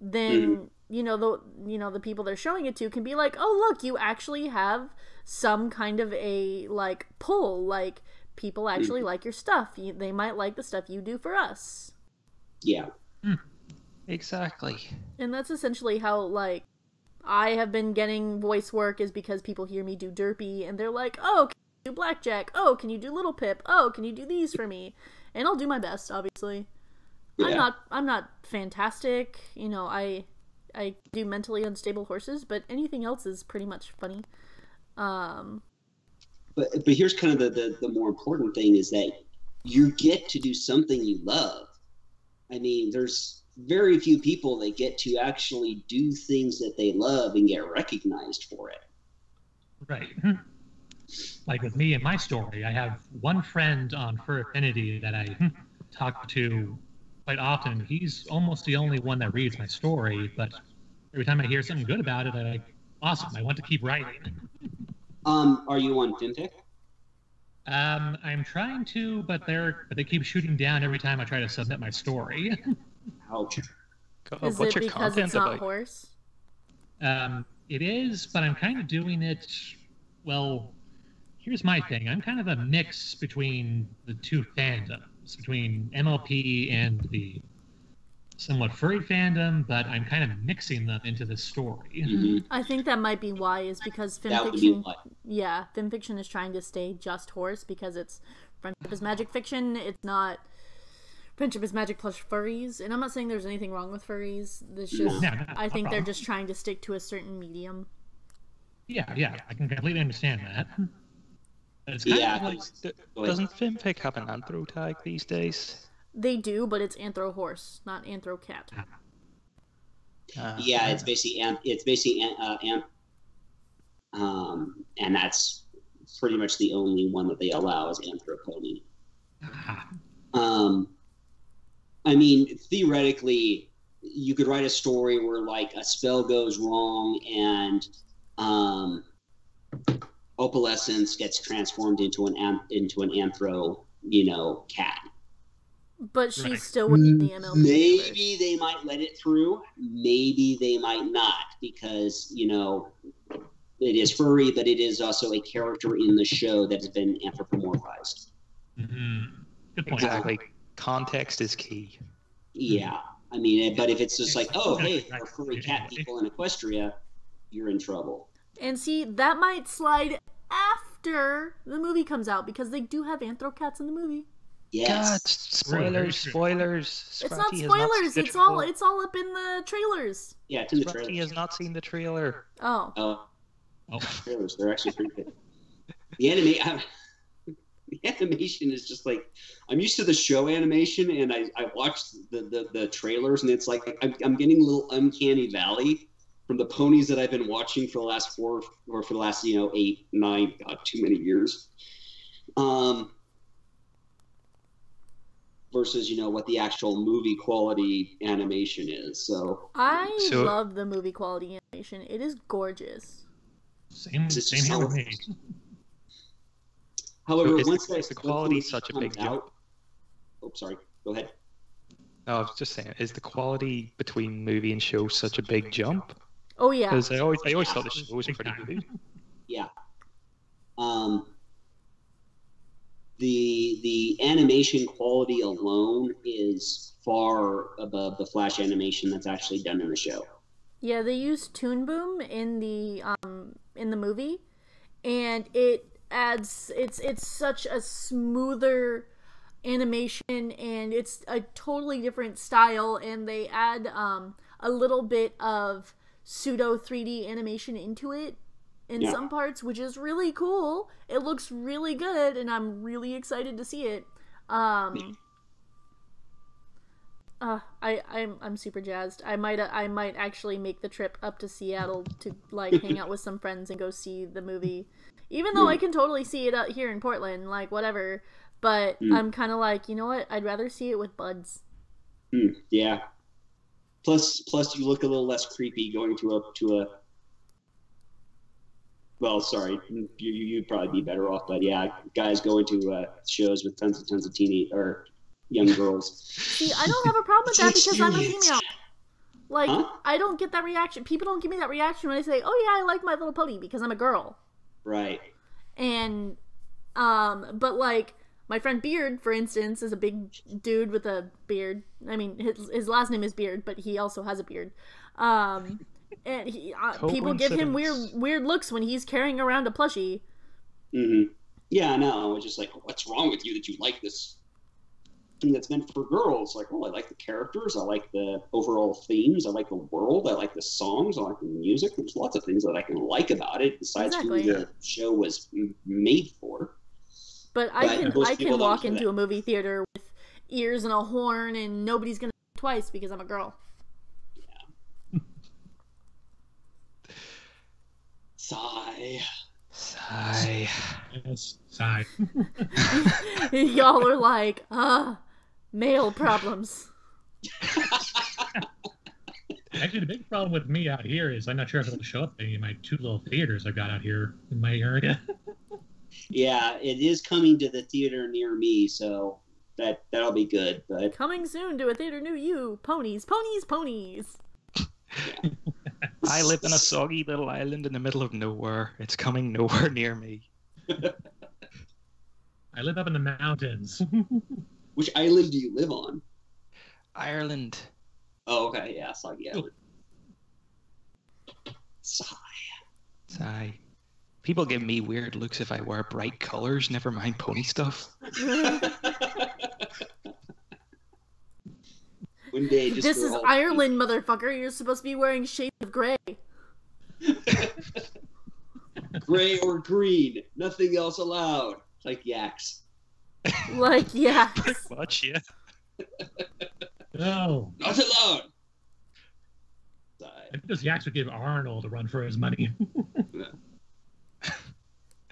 then the people they're showing it to can be like, oh, look, you actually have some kind of a like pull, like people actually like your stuff. They might like the stuff you do for us. Yeah. Exactly. And that's essentially how, like, I have been getting voice work, is because people hear me do Derpy and they're like, oh, can you do Blackjack? Oh, can you do Little Pip? Oh, can you do these for me? And I'll do my best, obviously. Yeah. I'm not fantastic. I do mentally unstable horses, but anything else is pretty much funny. But here's kind of the more important thing, is that you get to do something you love. I mean, there's very few people that get to actually do things that they love and get recognized for it. Right. Like with me and my story, I have one friend on Fur Affinity that I talk to quite often. He's almost the only one that reads my story, but every time I hear something good about it, I'm like, awesome, I want to keep writing. Are you on FinPic? I'm trying to, but they keep shooting down every time I try to submit my story. Ouch. God, Is what's it your because content it's not about? horse? It is, but I'm kind of doing it, well, here's my thing. I'm kind of a mix between the two fandoms, between MLP and the somewhat furry fandom, but I'm kind of mixing them into this story. Mm-hmm. I think that might be why, is because That would be fanfiction. why. Yeah, fanfiction is trying to stay just horse because it's friendship is magic fiction. It's not friendship is magic plus furries. And I'm not saying there's anything wrong with furries. It's just No, I think they're just trying to stick to a certain medium. Yeah, I can completely understand that. But it's kind Yeah. of like, Go ahead. Doesn't FinPic have an anthro tag these days? They do, but it's anthro horse, not anthro cat. Yeah, it's basically and that's pretty much the only one that they allow is Anthropony. I mean, theoretically, you could write a story where like a spell goes wrong and Opalescence gets transformed into an anthro, cat. But she's Right. still within the MLP Maybe universe. they might let it through. Maybe they might not, because it is furry, but it is also a character in the show that has been anthropomorphized. Good point. Exactly. Context is key. Yeah, I mean, but if it's just like, oh, hey, there are furry cat people in Equestria, you're in trouble. And see, that might slide after the movie comes out because they do have anthro cats in the movie. Yes. God, spoilers. It's not Scratchy has spoilers. seen the It's all trailer. it's all up in the trailers. Yeah, it's in the Scratchy trailers. has not seen the trailer. Oh, Oh, Trailers, they're actually pretty good. The animation is just like, I'm used to the show animation, and I watched the trailers, and it's like I'm getting a little uncanny valley from the ponies that I've been watching for the last 4 or for the last 8, 9, God, too many years. Versus what the actual movie quality animation is. So I So- love the movie quality animation. It is gorgeous. same This here is with me. however, So once is the quality such a big comes jump? out, oh, sorry, go ahead. No, I was just saying, is the quality between movie and show such a big jump? Oh yeah. Because I always thought the show was Big pretty time. good. Yeah. The animation quality alone is far above the Flash animation that's actually done in the show. Yeah, they use Toon Boom in the movie, and it adds it's such a smoother animation, and it's a totally different style, and they add a little bit of pseudo 3D animation into it in Yeah. some parts, which is really cool. It looks really good, and I'm really excited to see it. I'm super jazzed. I might actually make the trip up to Seattle to like hang out with some friends and go see the movie, even though I can totally see it out here in Portland, like whatever. But I'm kind of like, you know what? I'd rather see it with buds. Yeah. Plus, you look a little less creepy going to a. Well, sorry, you'd probably be better off, but yeah, guys going to shows with tons of teenage or young girls. See, I don't have a problem with that because I'm a female. Like, Huh? I don't get that reaction. People don't give me that reaction when I say, "Oh yeah, I like My Little Pony" because I'm a girl. Right. And, but like my friend Beard, for instance, is a big dude with a beard. I mean, his last name is Beard, but he also has a beard. And people give him weird looks when he's carrying around a plushie. Mm-hmm. Yeah, I know. It's just like, what's wrong with you that you like this thing that's meant for girls? Like, well, I like the characters, I like the overall themes, I like the world, I like the songs, I like the music. There's lots of things that I can like about it besides Exactly. who the show was made for. But I But can most I people can don't walk do into that. a movie theater with ears and a horn, and nobody's gonna think twice because I'm a girl. Sigh. Sigh. Yes, sigh. Y'all are like, male problems. Actually, the big problem with me out here is I'm not sure if it'll show up in any of my 2 little theaters I've got out here in my area. Yeah, it is coming to the theater near me, so that'll be good. But Coming soon to a theater near you. Ponies, ponies, ponies. I live in a soggy little island in the middle of nowhere. It's coming nowhere near me. I live up in the mountains. Which island do you live on? Ireland. Oh, okay, yeah, Soggy Island. Sigh. Sigh. People give me weird looks if I wear bright colors, never mind pony stuff. One day, just This for is all- Ireland, motherfucker. You're supposed to be wearing shades of gray. Gray or green, nothing else allowed. Like yaks. Like, yeah. Pretty much, yeah. No. Not allowed. Sigh. I think those yaks would give Arnold a run for his money.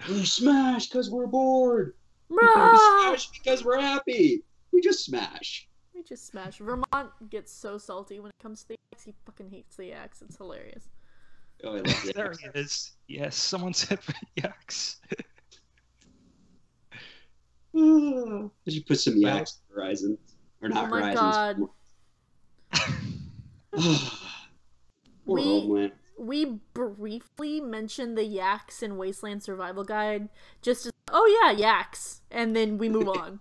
We smash because we're bored. We Rah! smash because we're happy. We just smash. We just smash. Vermont gets so salty when it comes to the axe. He fucking hates the axe. It's hilarious. Oh, I love There that. he is. Yes, someone said yaks. I should put some yaks on Horizon. Or not Oh my Horizons. Poor We- Homeland. We briefly mentioned the yaks in Wasteland Survival Guide, just as, oh yeah, yaks, and then we move on.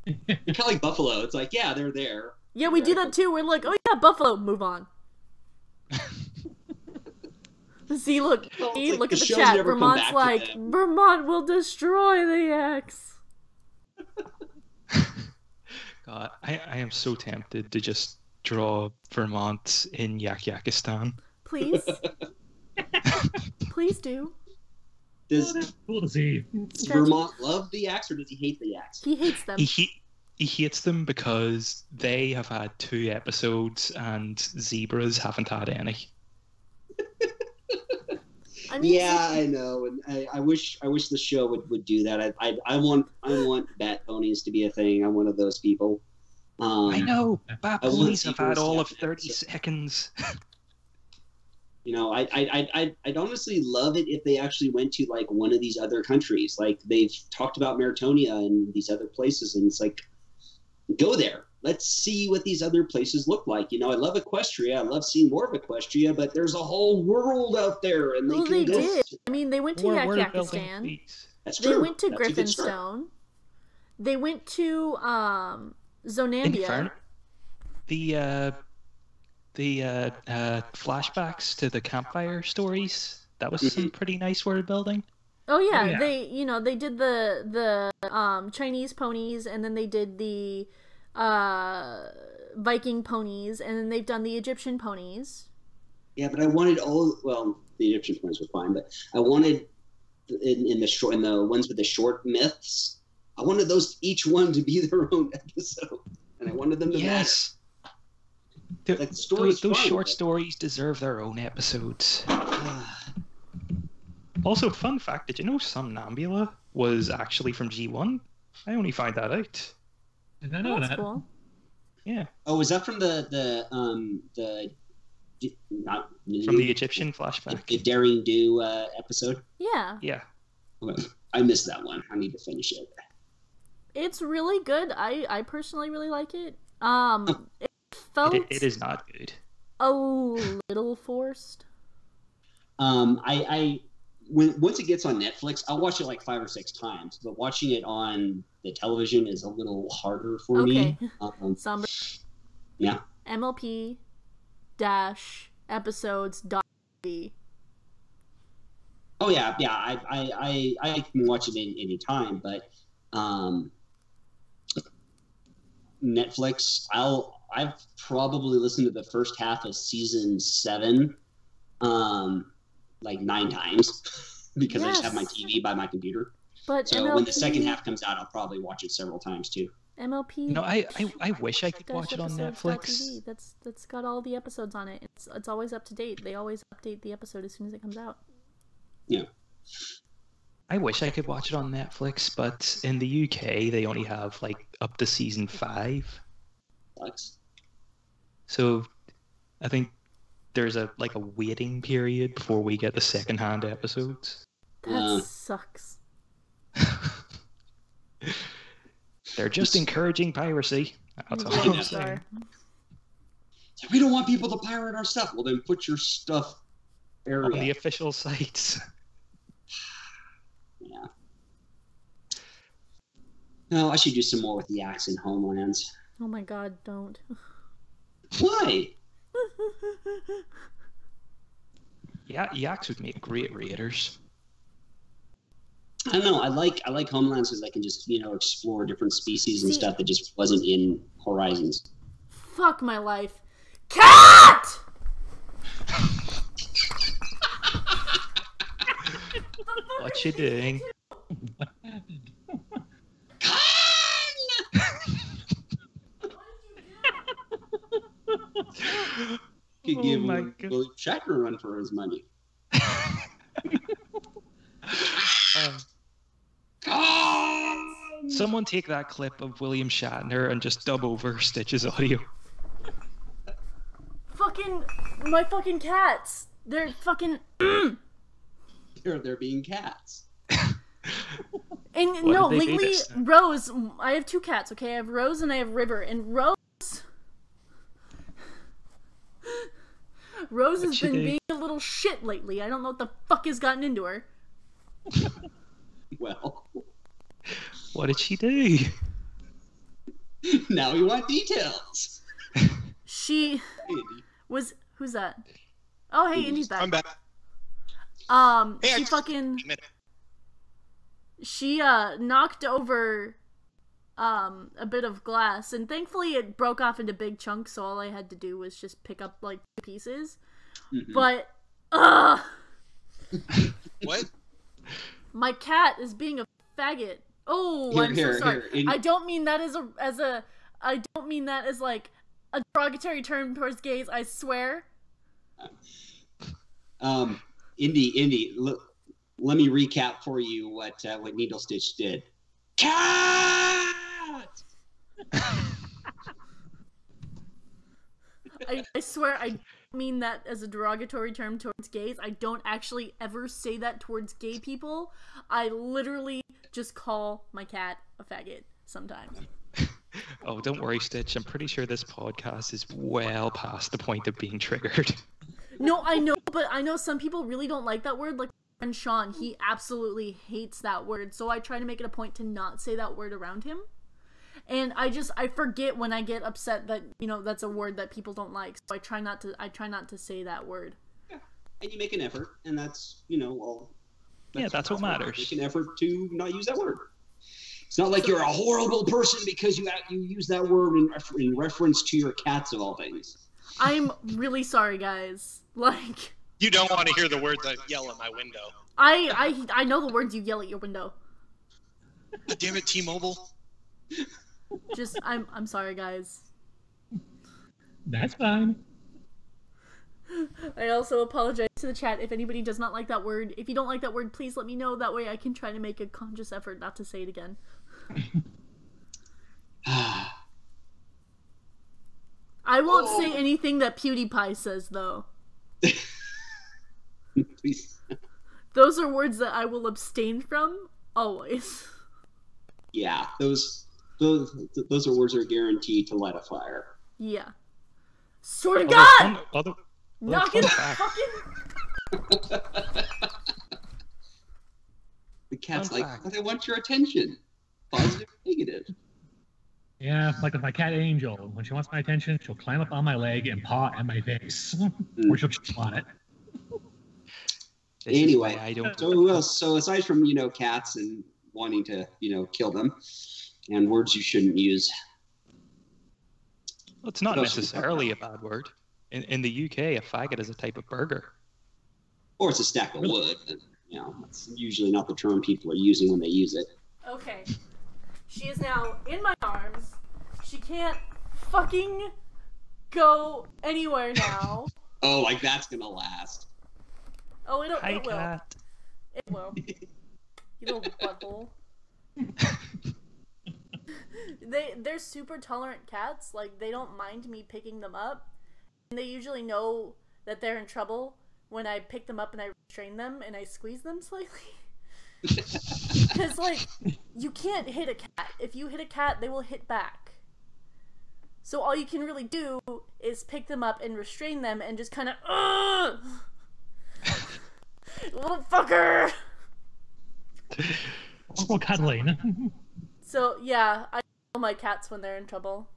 Kind of like Buffalo. It's like, yeah, they're there. Yeah, we do that too. We're like, oh yeah, buffalo, move on. See, look, Well, it's see, like look the at the show's chat. never come Vermont's back to like, them. Vermont will destroy the yaks. God, I am so tempted to just draw Vermont in Yakistan. Please, please do. Does Cool to see. Vermont love the yaks or does he hate the yaks? He hates them. He hates them because they have had 2 episodes and zebras haven't had any. I mean, Yeah, I know, and I wish the show would do that. I want bat ponies to be a thing. I'm one of those people. I know, bat I want ponies have had zebras all to of have 30 episodes. seconds. You know, I'd honestly love it if they actually went to like one of these other countries. Like they've talked about Maritonia and these other places, and it's like, go there. Let's see what these other places look like. You know, I love Equestria. I love seeing more of Equestria, but there's a whole world out there, and well, can they go. did. I mean, they went to More world building, Yakistan. please. That's They true. went to That's a good start. Griffinstone. They went to Zonambia. Infern- the flashbacks to the campfire stories. That was some pretty nice world building. Oh yeah, Oh, yeah. they did the Chinese ponies, and then they did the Viking ponies, and then they've done the Egyptian ponies. Yeah, but I wanted well, the Egyptian ones were fine, but I wanted in the ones with the short myths, I wanted each one to be their own episode, and I wanted them to Yes. matter. Like, the story's Those fun, short but- stories deserve their own episodes. matter. Also, fun fact, did you know Somnambula was actually from G1? I only found that out. Did I know Oh, that's that? cool. Yeah, Oh, is that from not from the Egyptian flashback. the Daring Do episode? Yeah, Yeah. Okay. I missed that one. I need to finish it. it's really good. I personally really like it. It felt It is not good. a little forced. Once it gets on Netflix, I'll watch it like 5 or 6 times. But watching it on the television is a little harder for me. Okay. Somber. Yeah. MLP episodes.b. Oh yeah. I can watch it any time, but Netflix. I've probably listened to the first half of season 7, like 9 times because I just have my Yes. TV by my computer. But So MLP, when the second half comes out, I'll probably watch it several times too. MLP. You know, I wish I could watch it on Episodes.tv. Netflix. That's got all the episodes on it. It's always up to date. They always update the episode as soon as it comes out. Yeah. I wish I could watch it on Netflix, but in the UK they only have like up to season 5. Sucks. So I think there's a waiting period before we get the second-hand episodes. That sucks. They're just encouraging piracy. That's all I'm saying. We don't want people to pirate our stuff. Well, then put your stuff On the official sites. Yeah. No, I should do some more with the Axe and Homelands. Oh my god, don't. Why? Yeah, Yaks would make great raiders. I don't know. I like Homelands because I can just explore different species and stuff that just wasn't in Horizons. Fuck my life. Cat! What you doing? What happened? Could give my William Shatner a run for his money. Someone take that clip of William Shatner and just dub over Stitch's audio. My fucking cats. They're fucking. They're being cats. And no, lately, Rose. I have 2 cats. Okay, I have Rose and I have River. And Rose has been being a little shit lately. I don't know what the fuck has gotten into her. Well, what did she do? Now we want details. She was. Who's that? Oh, hey, Indy's back. I'm back. She knocked over a bit of glass, and thankfully it broke off into big chunks, so all I had to do was just pick up like pieces. Mm-hmm. But What? My cat is being a faggot. Oh, I'm so sorry. I don't mean that I don't mean that as like a derogatory term towards gays, I swear. Indy, look, let me recap for you what Needle Stitch did. Cat! I swear I don't mean that as a derogatory term towards gays. I don't actually ever say that towards gay people. I literally just call my cat a faggot sometimes. Oh, don't worry, Stitch. I'm pretty sure this podcast is well past the point of being triggered. No, I know, but I know some people really don't like that word. Like my friend Sean, he absolutely hates that word. So I try to make it a point to not say that word around him. And I forget when I get upset that, that's a word that people don't like. So I try not to say that word. Yeah. And you make an effort, and that's, that's what matters. Make an effort to not use that word. It's not like you're a horrible person because you use that word in reference to your cats of all things. I'm really sorry, guys. Like, you don't want to hear the words I yell at my window. I know the words you yell at your window. God damn it, T-Mobile. Just I'm sorry, guys. That's fine. I also apologize to the chat if anybody does not like that word. If you don't like that word, please let me know. That way I can try to make a conscious effort not to say it again. I won't say anything that PewDiePie says, though. Please. Those are words that I will abstain from, always. Yeah, those are words that are guaranteed to light a fire. Yeah. Swear to God! Knock it fucking... The cat's but I want your attention. Positive, negative. Yeah, like with my cat Angel. When she wants my attention, she'll climb up on my leg and paw at my face. Or she'll just on it. Anyway, so who else? So aside from, cats and wanting to, kill them, and words you shouldn't use. Well, it's not necessarily a bad word. In the UK, a faggot is a type of burger. Or it's a stack of wood. You know, that's usually not the term people are using when they use it. Okay. She is now in my arms. She can't fucking go anywhere now. Oh, like that's gonna last. Oh, it will. Cat. It will. You little butthole. They're super tolerant cats. Like, they don't mind me picking them up. And they usually know that they're in trouble when I pick them up and I restrain them and I squeeze them slightly. Because, like, you can't hit a cat. If you hit a cat, they will hit back. So all you can really do is pick them up and restrain them and just kind of, little fucker! Oh, cuddling. So, yeah, I kill my cats when they're in trouble.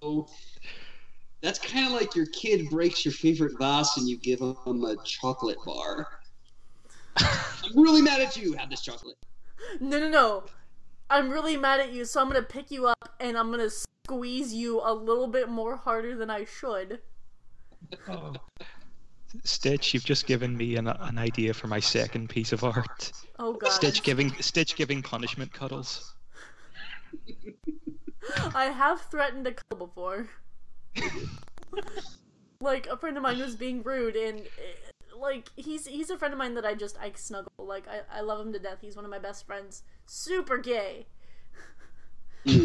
Oh, that's kind of like your kid breaks your favorite vase and you give them a chocolate bar. I'm really mad at you. Have this chocolate. No. I'm really mad at you, so I'm gonna pick you up and I'm gonna squeeze you a little bit more harder than I should. Oh. Stitch, you've just given me an idea for my second piece of art. Oh god. Stitch giving punishment cuddles. I have threatened a cuddle before. Like, a friend of mine was being rude, and like, he's a friend of mine that I snuggle. Like, I love him to death. He's one of my best friends. Super gay.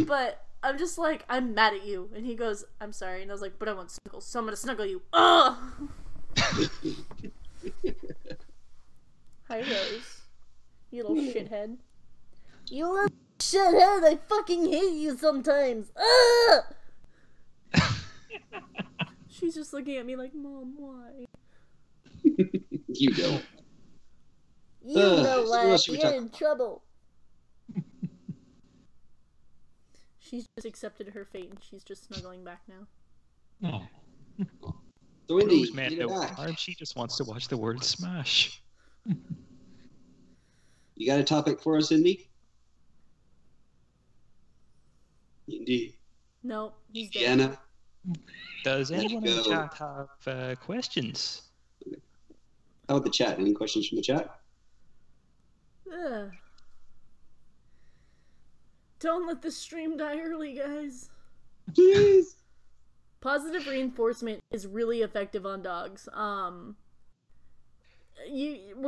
But I'm just like, I'm mad at you. And he goes, I'm sorry. And I was like, but I want snuggles, so I'm gonna snuggle you. Ugh! Hi, Rose. You little shithead. You little shithead, I fucking hate you sometimes. Ugh! She's just looking at me like, Mom, why? You know. You know why. You're in trouble. She's just accepted her fate and she's just snuggling back now. Oh. So Indy, Rose meant no harm. She just wants to watch the world smash. You got a topic for us, Indy? Indy. No, he's dead. Indiana. Does anyone in the chat have questions? How about the chat? Any questions from the chat? Ugh. Don't let the stream die early, guys. Please. Positive reinforcement is really effective on dogs. When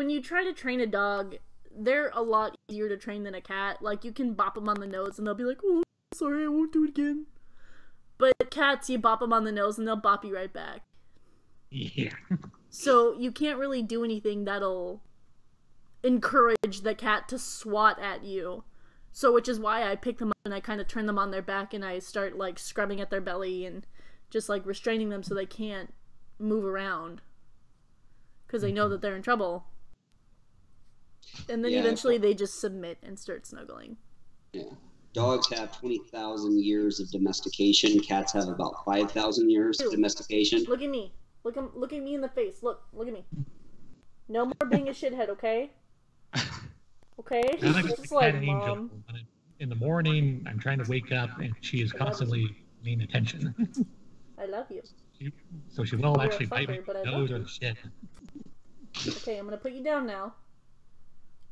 you try to train a dog, they're a lot easier to train than a cat. Like, you can bop them on the nose and they'll be like, oh, sorry, I won't do it again. But cats, you bop them on the nose and they'll bop you right back. Yeah. So you can't really do anything that'll encourage the cat to swat at you. So, which is why I pick them up and I kind of turn them on their back and I start, like, scrubbing at their belly and just, like, restraining them so they can't move around. Because they know that they're in trouble. And then eventually they just submit and start snuggling. Yeah. Dogs have 20,000 years of domestication. Cats have about 5,000 years of domestication. Look at me. Look at me in the face. Look at me. No more being a shithead, okay? Okay? Just like, Mom. In the morning, I'm trying to wake up, and she is constantly paying attention. I love you. So she will You're actually a bite me fucker, but I nose love or you. the shit. Okay, I'm gonna put you down now.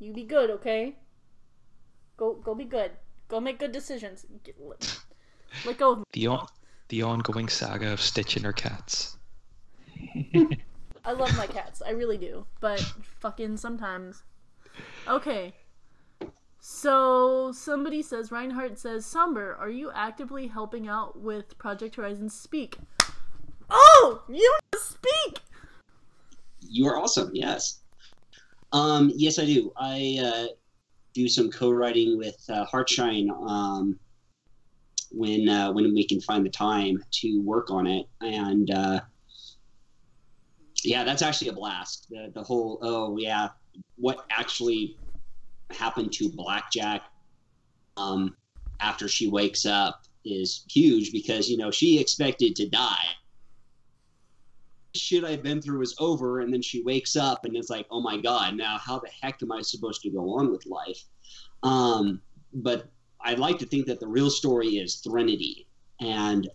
You be good, okay? Go be good. Go make good decisions. Let go of me. The ongoing saga of Stitch and her cats. I love my cats. I really do. But fucking sometimes. Okay. So, somebody says, Reinhardt says, Somber, are you actively helping out with Project Horizon Speak? Oh! You speak! You are awesome, yes. Yes, I do. I do some co-writing with Heartshine when we can find the time to work on it. And yeah, that's actually a blast. The whole, what actually happened to Blackjack after she wakes up is huge because, you know, she expected to die. Shit I've been through is over, and then she wakes up and it's like, oh my god, now how the heck am I supposed to go on with life? But I'd like to think that the real story is Threnody, and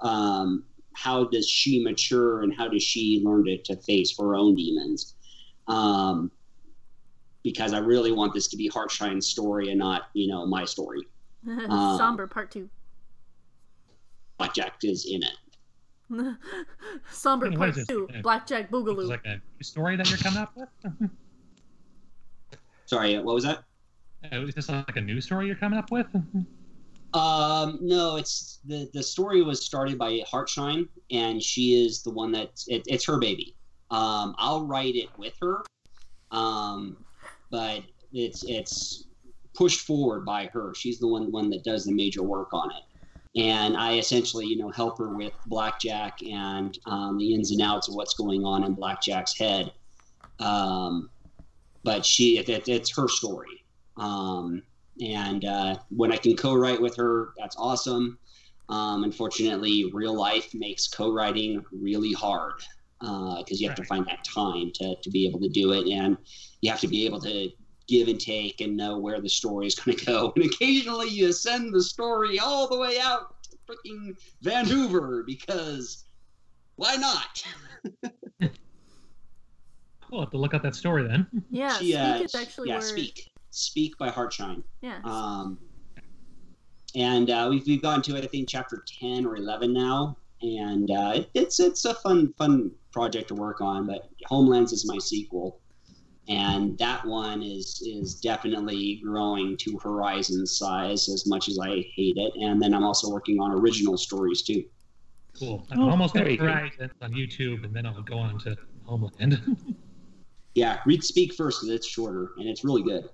how does she mature and how does she learn to face her own demons? because I really want this to be Heartshine's story and not, my story. Somber Part 2. Blackjack is in it. Somber What Part is this? 2. Blackjack Is Boogaloo. this like a new story that you're coming up with? Sorry, what was that? Is this like a new story you're coming up with? No, it's the story was started by Heartshine, and she is the one it's her baby. I'll write it with her, but it's pushed forward by her. She's the one that does the major work on it, and I essentially help her with Blackjack and the ins and outs of what's going on in Blackjack's head. But it's her story. And when I can co-write with her, that's awesome. Unfortunately, real life makes co-writing really hard because you have to find that time to be able to do it, and you have to be able to give and take and know where the story is going to go. And occasionally you send the story all the way out to freaking Vancouver because why not? We'll have to look up that story then. Yeah, Speak is actually where... Speak by Heartshine. Yeah. And we've gone to, I think, chapter 10 or 11 now, and it's a fun project to work on. But Homelands is my sequel, and that one is definitely growing to Horizon's size as much as I hate it. And then I'm also working on original stories too. Cool. I'm almost at Horizon on YouTube, and then I'll go on to Homeland. Yeah, read Speak first because it's shorter and it's really good.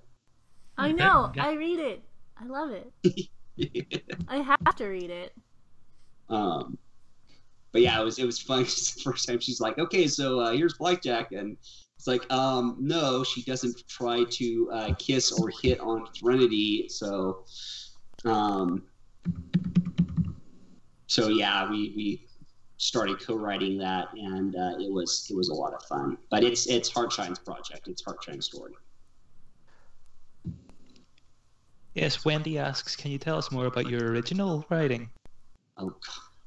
I know. I read it. I love it. I have to read it. But yeah, it was fun. The first time she's like, "Okay, so here's Blackjack," and it's like, no, she doesn't try to kiss or hit on Threnody. So yeah, we started co-writing that, and it was a lot of fun. But it's Heartshine's project. It's Heartshine's story. Yes, Wendy asks, can you tell us more about your original writing? Oh.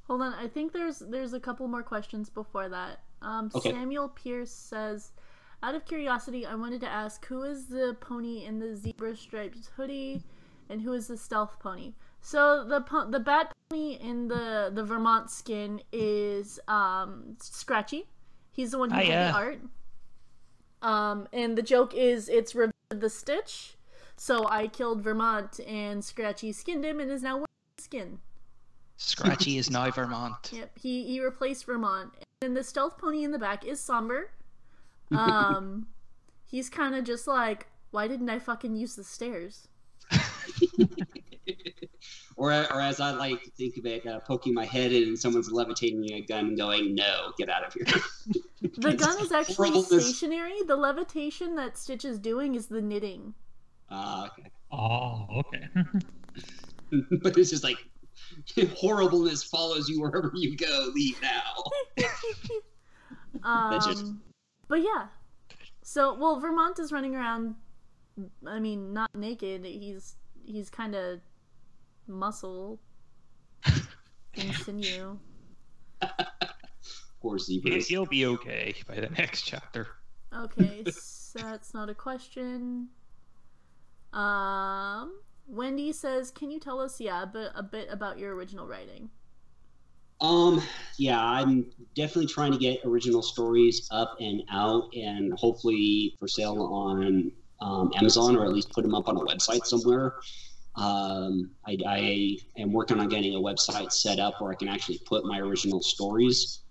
Hold on, I think there's a couple more questions before that. Okay. Samuel Pierce says, out of curiosity, I wanted to ask, who is the pony in the zebra striped hoodie, and who is the stealth pony? So the bad pony in the Vermont skin is Scratchy. He's the one who did the art. And the joke is it's Revenge of the Stitch. So I killed Vermont, and Scratchy skinned him and is now wearing skin. Scratchy is now Vermont. Yep, he replaced Vermont. And the stealth pony in the back is Somber. He's kind of just like, why didn't I fucking use the stairs? or as I like to think of it, poking my head in and someone's levitating a gun and going, "No, get out of here." The gun is actually stationary. The levitation that Stitch is doing is the knitting. Okay. Oh, okay. But it's just like, horribleness follows you wherever you go. Leave now. But yeah. So, well, Vermont is running around, I mean, not naked. He's kind of muscle and sinew. Poor zebras. He'll be okay by the next chapter. Okay, so that's not a question. Wendy says, can you tell us, a bit about your original writing? Yeah, I'm definitely trying to get original stories up and out, and hopefully for sale on Amazon, or at least put them up on a website somewhere. I am working on getting a website set up where I can actually put my original stories.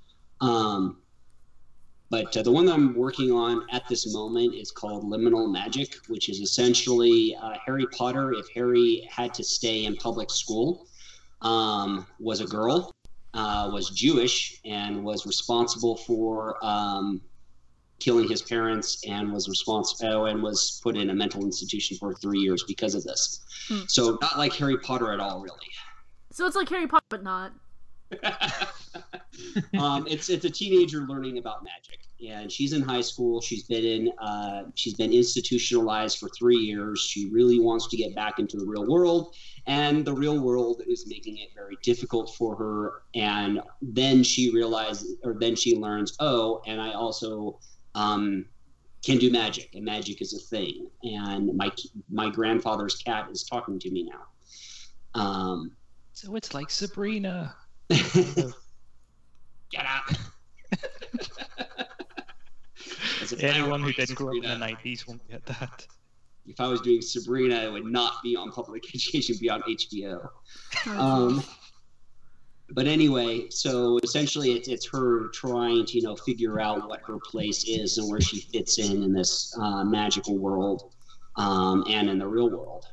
But the one that I'm working on at this moment is called Liminal Magic, which is essentially Harry Potter if Harry had to stay in public school, was a girl, was Jewish, and was responsible for killing his parents, and was put in a mental institution for 3 years because of this. So not like Harry Potter at all, really. So it's like Harry Potter, but not. It's a teenager learning about magic, and she's in high school. She's been institutionalized for 3 years. She really wants to get back into the real world, and the real world is making it very difficult for her. And then she learns, and I also can do magic, and magic is a thing. And my grandfather's cat is talking to me now. So it's like Sabrina. Get out. Anyone who didn't grow up in the 90s won't get that. If I was doing Sabrina, it would not be on public education, be on HBO. But anyway, so essentially it's her trying to, figure out what her place is and where she fits in this magical world and in the real world.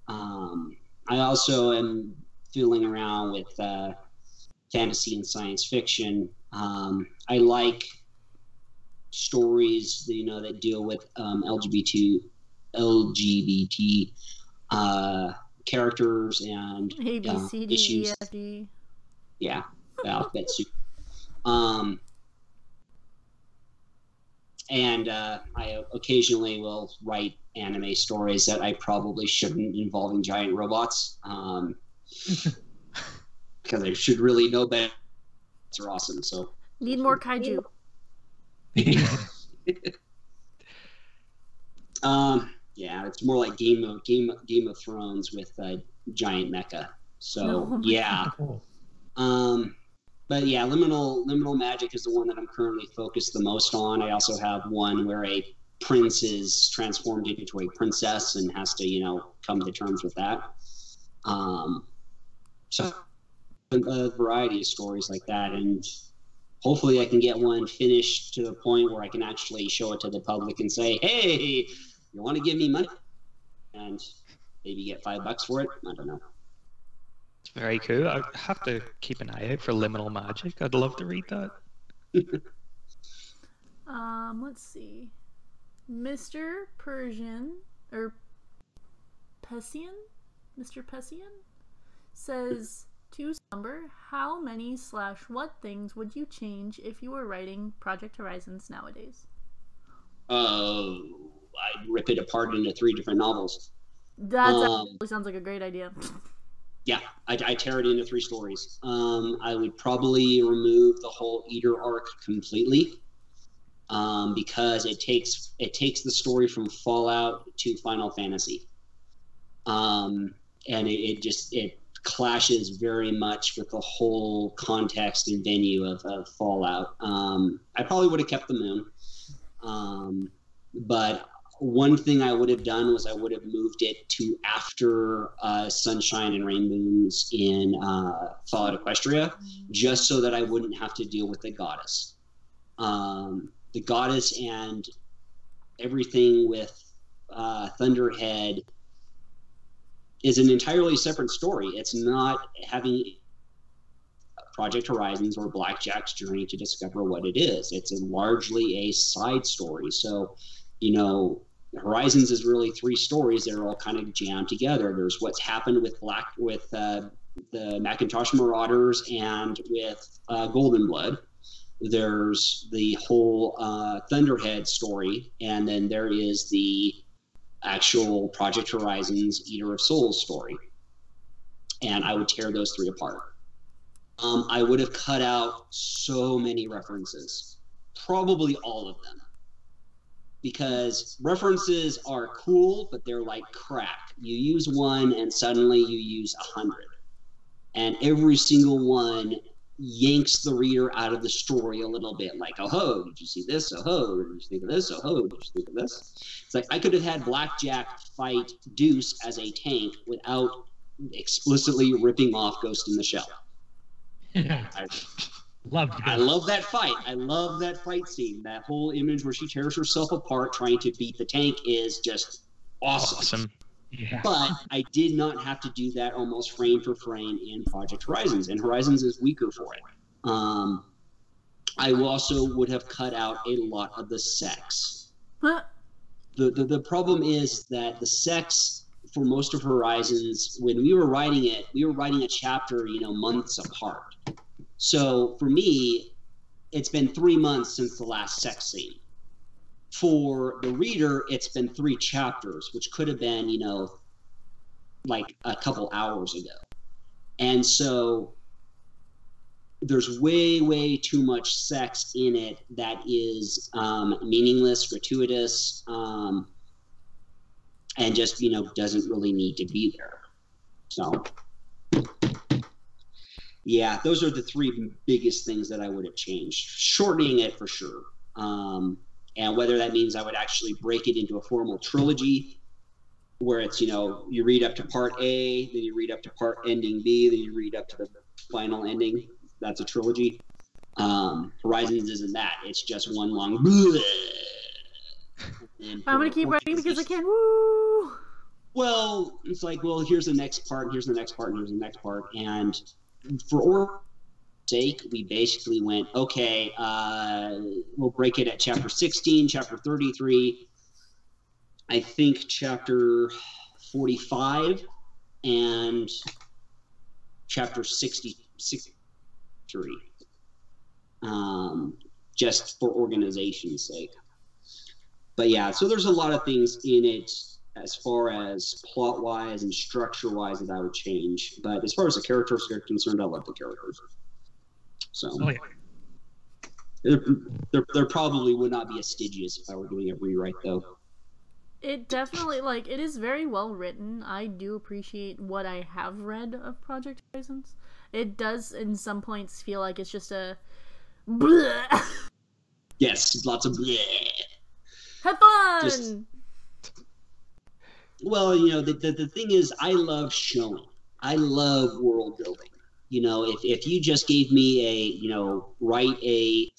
I also am fiddling around with fantasy and science fiction. I like stories that deal with LGBT characters and A, B, C, D, issues. E, F, G. Yeah, the alphabet soup. And I occasionally will write anime stories that I probably shouldn't, involving giant robots, because I should really know better. They're awesome. So Need more kaiju. Yeah, it's more like Game of Thrones with giant mecha. So yeah. But yeah, liminal magic is the one that I'm currently focused the most on. I also have one where a prince is transformed into a princess and has to, come to terms with that. So a variety of stories like that, and hopefully I can get one finished to the point where I can actually show it to the public and say, hey, you want to give me money? And maybe get $5 for it? I don't know. It's very cool. I have to keep an eye out for liminal magic. I'd love to read that. Let's see. Mr. Persian, or Pessian? Mr. Pessian says, to number, how many / what things would you change if you were writing Project Horizons nowadays? I'd rip it apart into 3 different novels. That actually sounds like a great idea. Yeah, I tear it into 3 stories. I would probably remove the whole Eater arc completely, because it takes the story from Fallout to Final Fantasy, and it clashes very much with the whole context and venue of Fallout. I probably would have kept the moon, but one thing I would have done was I would have moved it to after Sunshine and Rainbows in Fallout Equestria, just so that I wouldn't have to deal with the goddess. The goddess and everything with Thunderhead is an entirely separate story. It's not having Project Horizons or Blackjack's journey to discover what it is. It's largely a side story. So, Horizons is really 3 stories that are all kind of jammed together. There's what's happened with the Macintosh Marauders and with Golden Blood. There's the whole Thunderhead story, and then there is the actual Project Horizons Eater of Souls story. And I would tear those 3 apart. I would have cut out so many references, probably all of them. Because references are cool, but they're like crack. You use one and suddenly you use 100. And every single one yanks the reader out of the story a little bit. Like, oh ho, did you see this? Oh ho, did you think of this? Oh ho, did you think of this? It's like I could have had Blackjack fight Deuce as a tank without explicitly ripping off Ghost in the Shell. I love that fight. I love that fight scene. That whole image where she tears herself apart trying to beat the tank is just awesome. Yeah. But I did not have to do that almost frame for frame in Project Horizons, and Horizons is weaker for it. I also would have cut out a lot of the sex. The problem is that the sex for most of Horizons, when we were writing it, we were writing a chapter, months apart. So for me, it's been 3 months since the last sex scene. For the reader, it's been 3 chapters, which could have been, like a couple hours ago. And so there's way too much sex in it that is meaningless, gratuitous, and just, you know, doesn't really need to be there. So, yeah, those are the three biggest things that I would have changed. Shortening it for sure. And whether that means I would actually break it into a formal trilogy where it's, you know, you read up to part A, then you read up to part ending B, then you read up to the final ending. That's a trilogy. Horizons isn't that. It's just one long. I'm going to keep writing because I can. Woo! Well, it's like, well, here's the next part, here's the next part, and here's the next part. And for sake, we basically went, okay, we'll break it at chapter 16, chapter 33, I think chapter 45, and chapter 63. Just for organization's sake. But yeah, so there's a lot of things in it as far as plot-wise and structure-wise that I would change. But as far as the characters are concerned, I love the characters. So there probably would not be a Stygius if I were doing a rewrite, though. It definitely, like, it is very well written. I do appreciate what I have read of Project Horizons. It does, in some points, feel like it's just a bleh. Yes, lots of bleh. Have fun! Well, you know, the thing is, I love showing. I love world building. You know, if you just gave me a, you know, write a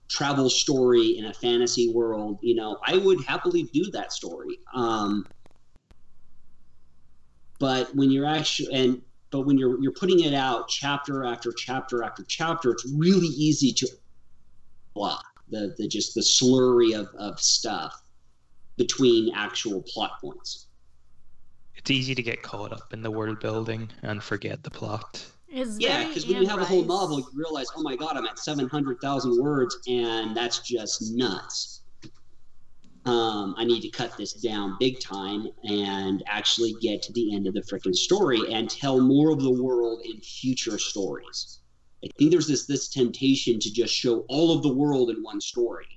travel story in a fantasy world, you know, I would happily do that story. But when you're actually, but when you're putting it out chapter after chapter after chapter, it's really easy to block the slurry of stuff between actual plot points. It's easy to get caught up in the world building and forget the plot. Yeah, because when you have a whole novel, you realize, oh my god, I'm at 700,000 words, and that's just nuts. I need to cut this down big time and actually get to the end of the frickin' story and tell more of the world in future stories. I think there's this temptation to just show all of the world in one story.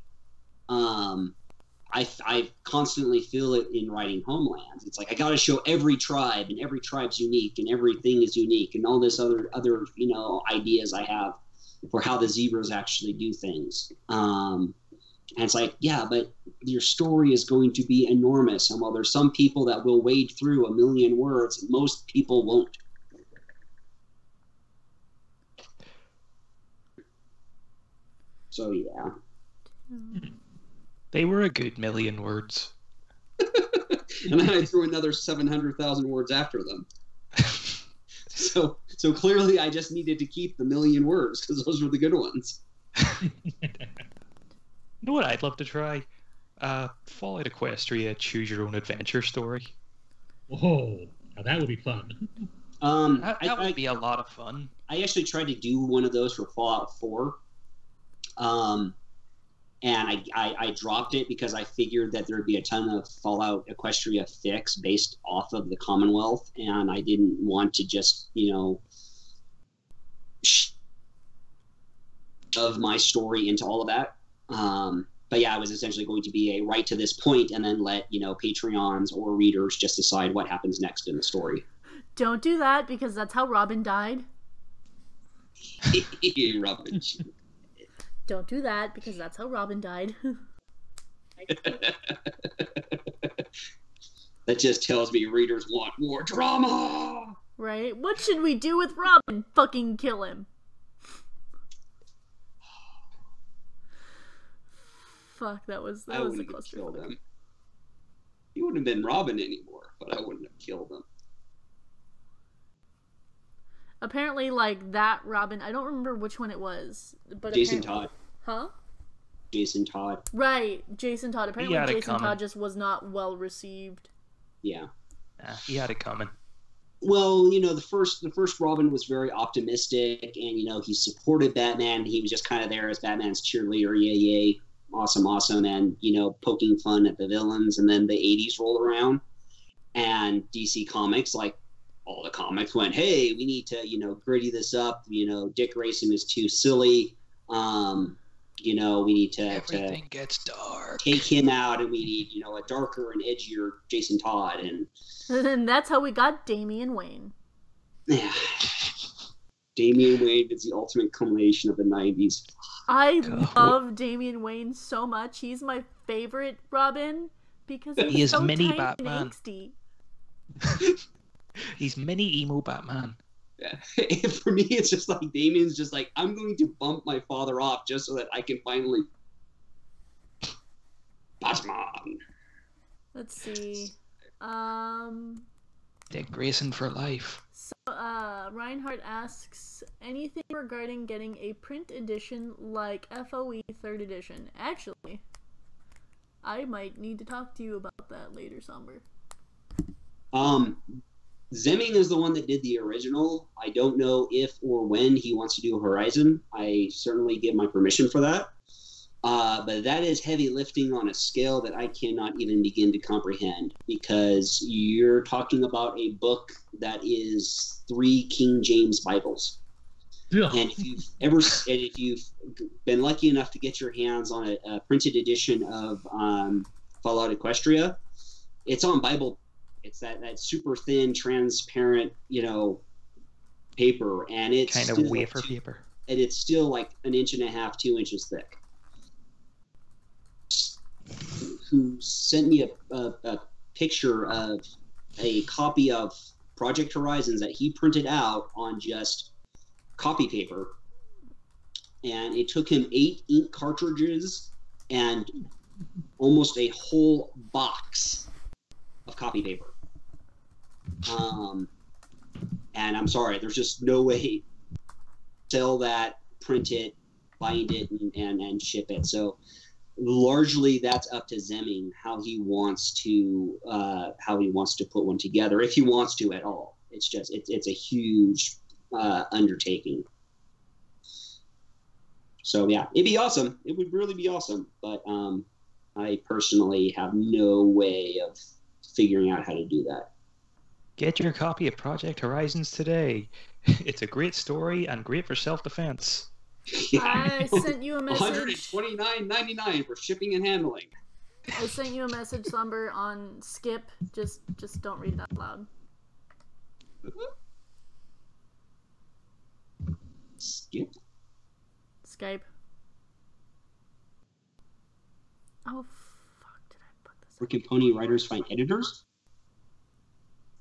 I constantly feel it in writing Homelands. It's like I got to show every tribe, and every tribe's unique, and everything is unique, and all this other you know, ideas I have for how the zebras actually do things. And it's like, yeah, but your story is going to be enormous, and while there's some people that will wade through 1,000,000 words, most people won't. So yeah. They were a good 1,000,000 words. And then I threw another 700,000 words after them. So clearly I just needed to keep the 1,000,000 words because those were the good ones. You know what I'd love to try? Fallout Equestria Choose Your Own Adventure story. Whoa, now that would be fun. That would be a lot of fun. I actually tried to do one of those for Fallout 4. And I dropped it because I figured that there would be a ton of Fallout Equestria fics based off of the Commonwealth, and I didn't want to just, you know, of my story into all of that. But yeah, it was essentially going to be a right to this point and then let, you know, Patreons or readers just decide what happens next in the story. Don't do that, because that's how Robin died. Robin. Don't do that, because that's how Robin died. That just tells me readers want more drama! Right? What should we do with Robin? Fucking kill him. Fuck, that was a cluster. He wouldn't have been Robin anymore, but I wouldn't have killed him. Apparently, like, that Robin, I don't remember which one it was, but Jason Todd. Huh? Jason Todd. Right, Jason Todd. Apparently, Jason Todd just was not well received. Yeah. He had it coming. Well, you know, the first Robin was very optimistic, and, you know, he supported Batman. He was just kind of there as Batman's cheerleader, yay, awesome, and, you know, poking fun at the villains. And then the 80s rolled around, and DC Comics, like all the comics went, hey, we need to, gritty this up. Dick Grayson is too silly. We need to Everything gets dark. take him out, and we need, a darker and edgier Jason Todd. And that's how we got Damian Wayne. Yeah. Damian Wayne is the ultimate culmination of the 90s. I love Damian Wayne so much. He's my favorite Robin because he's He is so mini tiny Batman. and angsty. He's mini emo Batman. Yeah. For me, it's just like Damian's just like, I'm going to bump my father off just so that I can finally Batman. Let's see. Dick Grayson for life. So, Reinhardt asks, anything regarding getting a print edition like FOE 3rd edition? Actually, I might need to talk to you about that later, Somber. Zemming is the one that did the original. I don't know if or when he wants to do Horizon. I certainly give my permission for that. But that is heavy lifting on a scale that I cannot even begin to comprehend, because you're talking about a book that is 3 King James Bibles. Yeah. And if you've been lucky enough to get your hands on a printed edition of Fallout Equestria, it's on Bible. It's that super thin, transparent, paper, and it's Kind of wafer paper. And it's still like 1.5 inches, 2 inches thick. Who sent me a picture of a copy of Project Horizons that he printed out on just copy paper, and it took him 8 ink cartridges and almost a whole box of copy paper. And I'm sorry, there's just no way to sell that, print it, bind it, and ship it. So largely that's up to Zemming how he wants to put one together, if he wants to at all. It's just it's a huge undertaking. So yeah, it'd be awesome. It would really be awesome, but I personally have no way of figuring out how to do that. Get your copy of Project Horizons today. It's a great story and great for self-defense. I sent you a message. $129.99 for shipping and handling. I sent you a message, Slumber, on Skip. Just don't read it out loud. Skip? Skype. Oh, fuck, did I put this? Where can Pony writers find editors?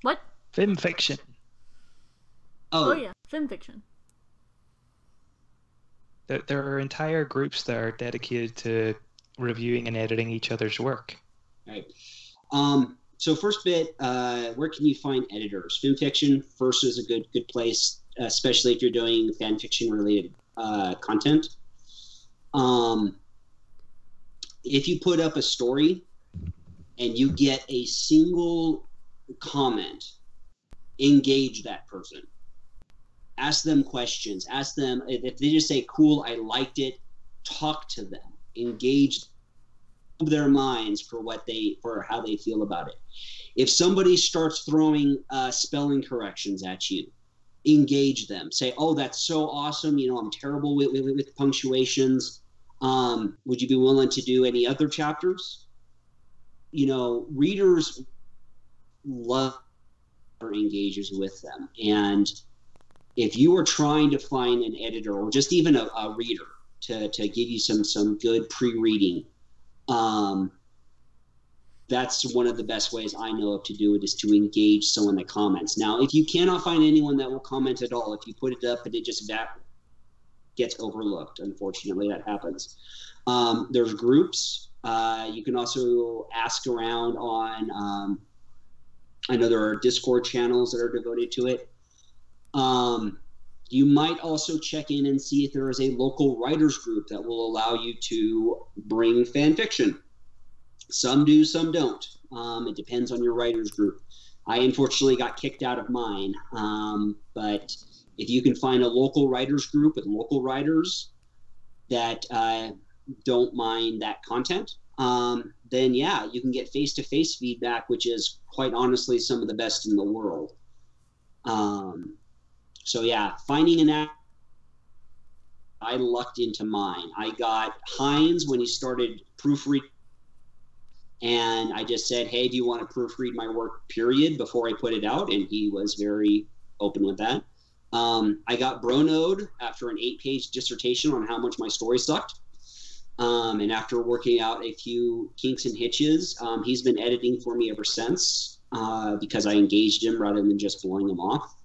What? Film fiction. Oh yeah, film fiction. There are entire groups that are dedicated to reviewing and editing each other's work. Right. So first bit, where can you find editors? Film fiction first is a good place, especially if you're doing fan fiction related content. If you put up a story and you get a single comment, engage that person. Ask them questions. Ask them if they just say, cool, I liked it, talk to them. Engage their minds for how they feel about it. If somebody starts throwing spelling corrections at you, engage them. Say, oh, that's so awesome. I'm terrible with punctuations. Would you be willing to do any other chapters? Readers love or engages with them. And if you are trying to find an editor or just even a reader to give you some good pre-reading, that's one of the best ways I know of to do it, is to engage someone that comments. Now, if you cannot find anyone that will comment at all, if you put it up and it just gets overlooked, unfortunately, that happens. There's groups. You can also ask around on, I know there are Discord channels that are devoted to it. You might also check in and see if there is a local writers group that will allow you to bring fan fiction. Some do, some don't. It depends on your writers group. I unfortunately got kicked out of mine. But if you can find a local writers group with local writers that don't mind that content, then yeah, you can get face-to-face feedback, which is quite honestly some of the best in the world. So yeah, finding an actor, I lucked into mine. I got Hines when he started proofreading, and I just said, hey, do you want to proofread my work, period, before I put it out? And he was very open with that. I got Bronode after an 8-page dissertation on how much my story sucked. And after working out a few kinks and hitches, he's been editing for me ever since, because I engaged him rather than just blowing him off.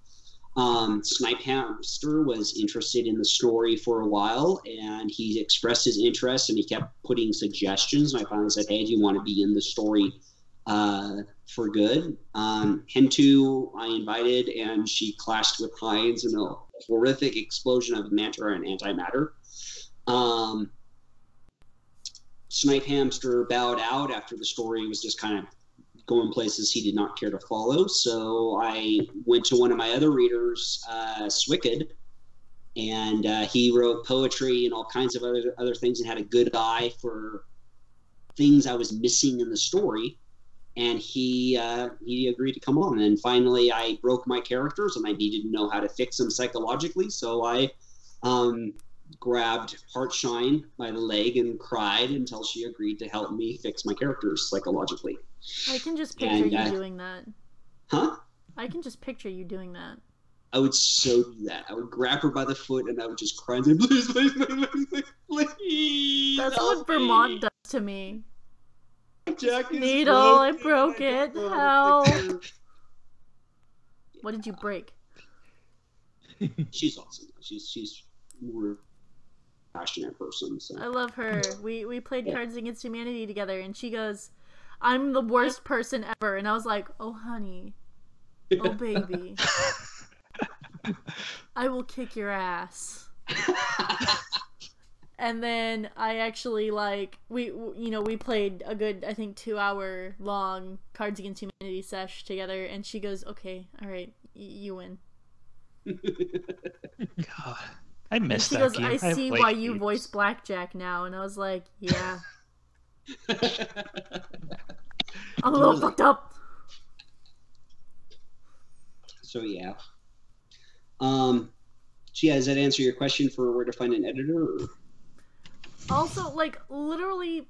Snipe Hamster was interested in the story for a while, and he expressed his interest, and he kept putting suggestions, and I finally said, hey, do you want to be in the story for good? Hentu I invited, and she clashed with Hines in a horrific explosion of matter and antimatter. Snipe Hamster bowed out after the story was just kind of going places he did not care to follow. So I went to one of my other readers, Swicked, and he wrote poetry and all kinds of other things and had a good eye for things I was missing in the story. And he agreed to come on. And finally, I broke my characters, and I needed to know how to fix them psychologically. So I grabbed Heartshine by the leg and cried until she agreed to help me fix my characters psychologically. I can just picture you doing that. Huh? I can just picture you doing that. I would so do that. I would grab her by the foot and I would just cry and say, please, please, please, please, please. That's what Vermont does to me. Jack is Needle, I broke it. Help. What did you break? She's awesome. She's more passionate person. So. I love her. We played Cards Against Humanity together, and she goes, I'm the worst person ever. And I was like, oh, honey. Oh, baby. I will kick your ass. And then I actually, we played a good, I think, 2-hour long Cards Against Humanity sesh together, and she goes, okay, all right, you win. God, I missed that game. She goes, I see why you voice Blackjack now. And I was like, yeah. I'm a little fucked up. So, yeah. So, yeah, does that answer your question for where to find an editor? Or? Also, literally,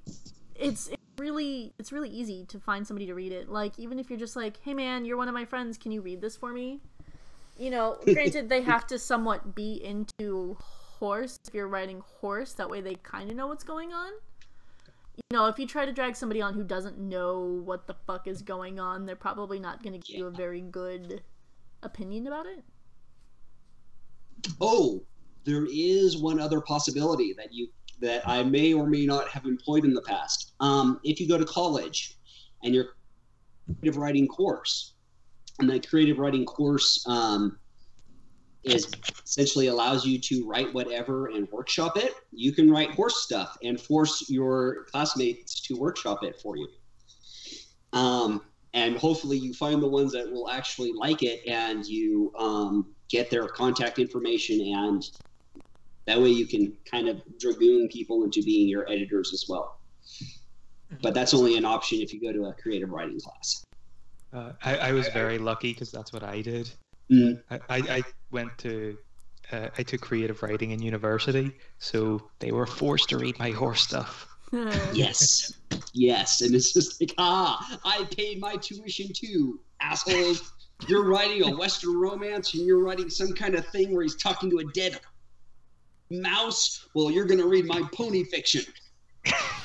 it's really easy to find somebody to read it. Even if you're just like, hey man, you're one of my friends, can you read this for me? Granted, they have to somewhat be into horse if you're writing horse. That way they kind of know what's going on. If you try to drag somebody on who doesn't know what the fuck is going on, they're probably not going to give you a very good opinion about it. Oh, there is one other possibility that I may or may not have employed in the past. If you go to college and you're creative writing course, and that creative writing course is essentially allows you to write whatever and workshop it, you can write horse stuff and force your classmates to workshop it for you. And hopefully you find the ones that will actually like it, and you get their contact information, and that way you can kind of dragoon people into being your editors as well. But that's only an option if you go to a creative writing class. I was very lucky because that's what I did. I went to I took creative writing in university, so they were forced to read my horse stuff. Yes, and it's just like, I paid my tuition too, assholes. You're writing a Western romance, and you're writing some kind of thing where he's talking to a dead mouse. Well, you're gonna read my pony fiction.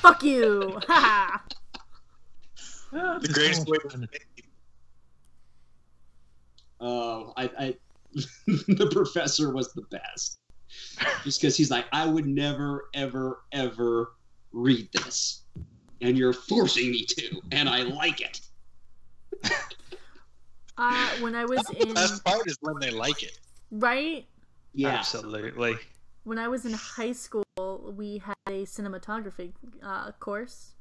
Fuck you! Ha! The greatest way to the professor was the best. Just because he's like, I would never, ever, ever read this. And you're forcing me to, and I like it. When I was in... The best part is when they like it. Right? Yeah. Absolutely. When I was in high school, we had a cinematography course.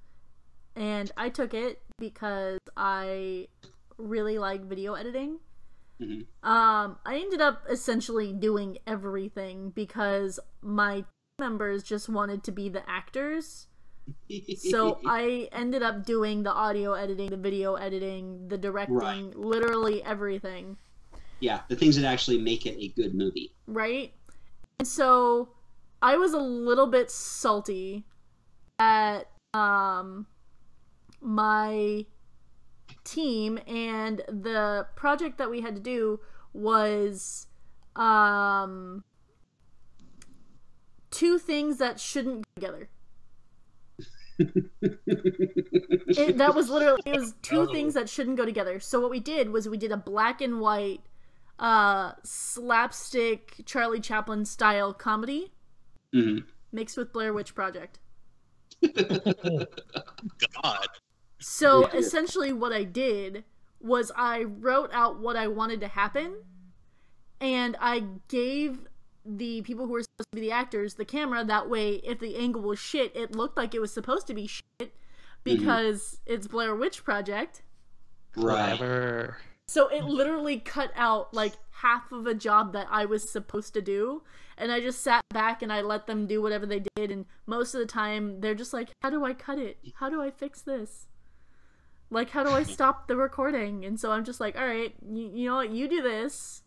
And I took it because I really like video editing. Mm-hmm. I ended up essentially doing everything because my team members just wanted to be the actors. So I ended up doing the audio editing, the video editing, the directing, literally everything. Yeah, the things that actually make it a good movie. Right? And so I was a little bit salty at my team, and the project that we had to do was two things that shouldn't go together. That was literally, it was two things that shouldn't go together. So what we did was we did a black and white slapstick Charlie Chaplin style comedy mixed with Blair Witch Project. God. So essentially what I did was I wrote out what I wanted to happen, and I gave the people who were supposed to be the actors the camera. That way, if the angle was shit, it looked like it was supposed to be shit because it's Blair Witch Project. Right. So it literally cut out like half of a job that I was supposed to do, and I just sat back and I let them do whatever they did, and most of the time they're just like, how do I cut it? How do I fix this? Like, how do I stop the recording? And so I'm just like, all right, you know what, you do this,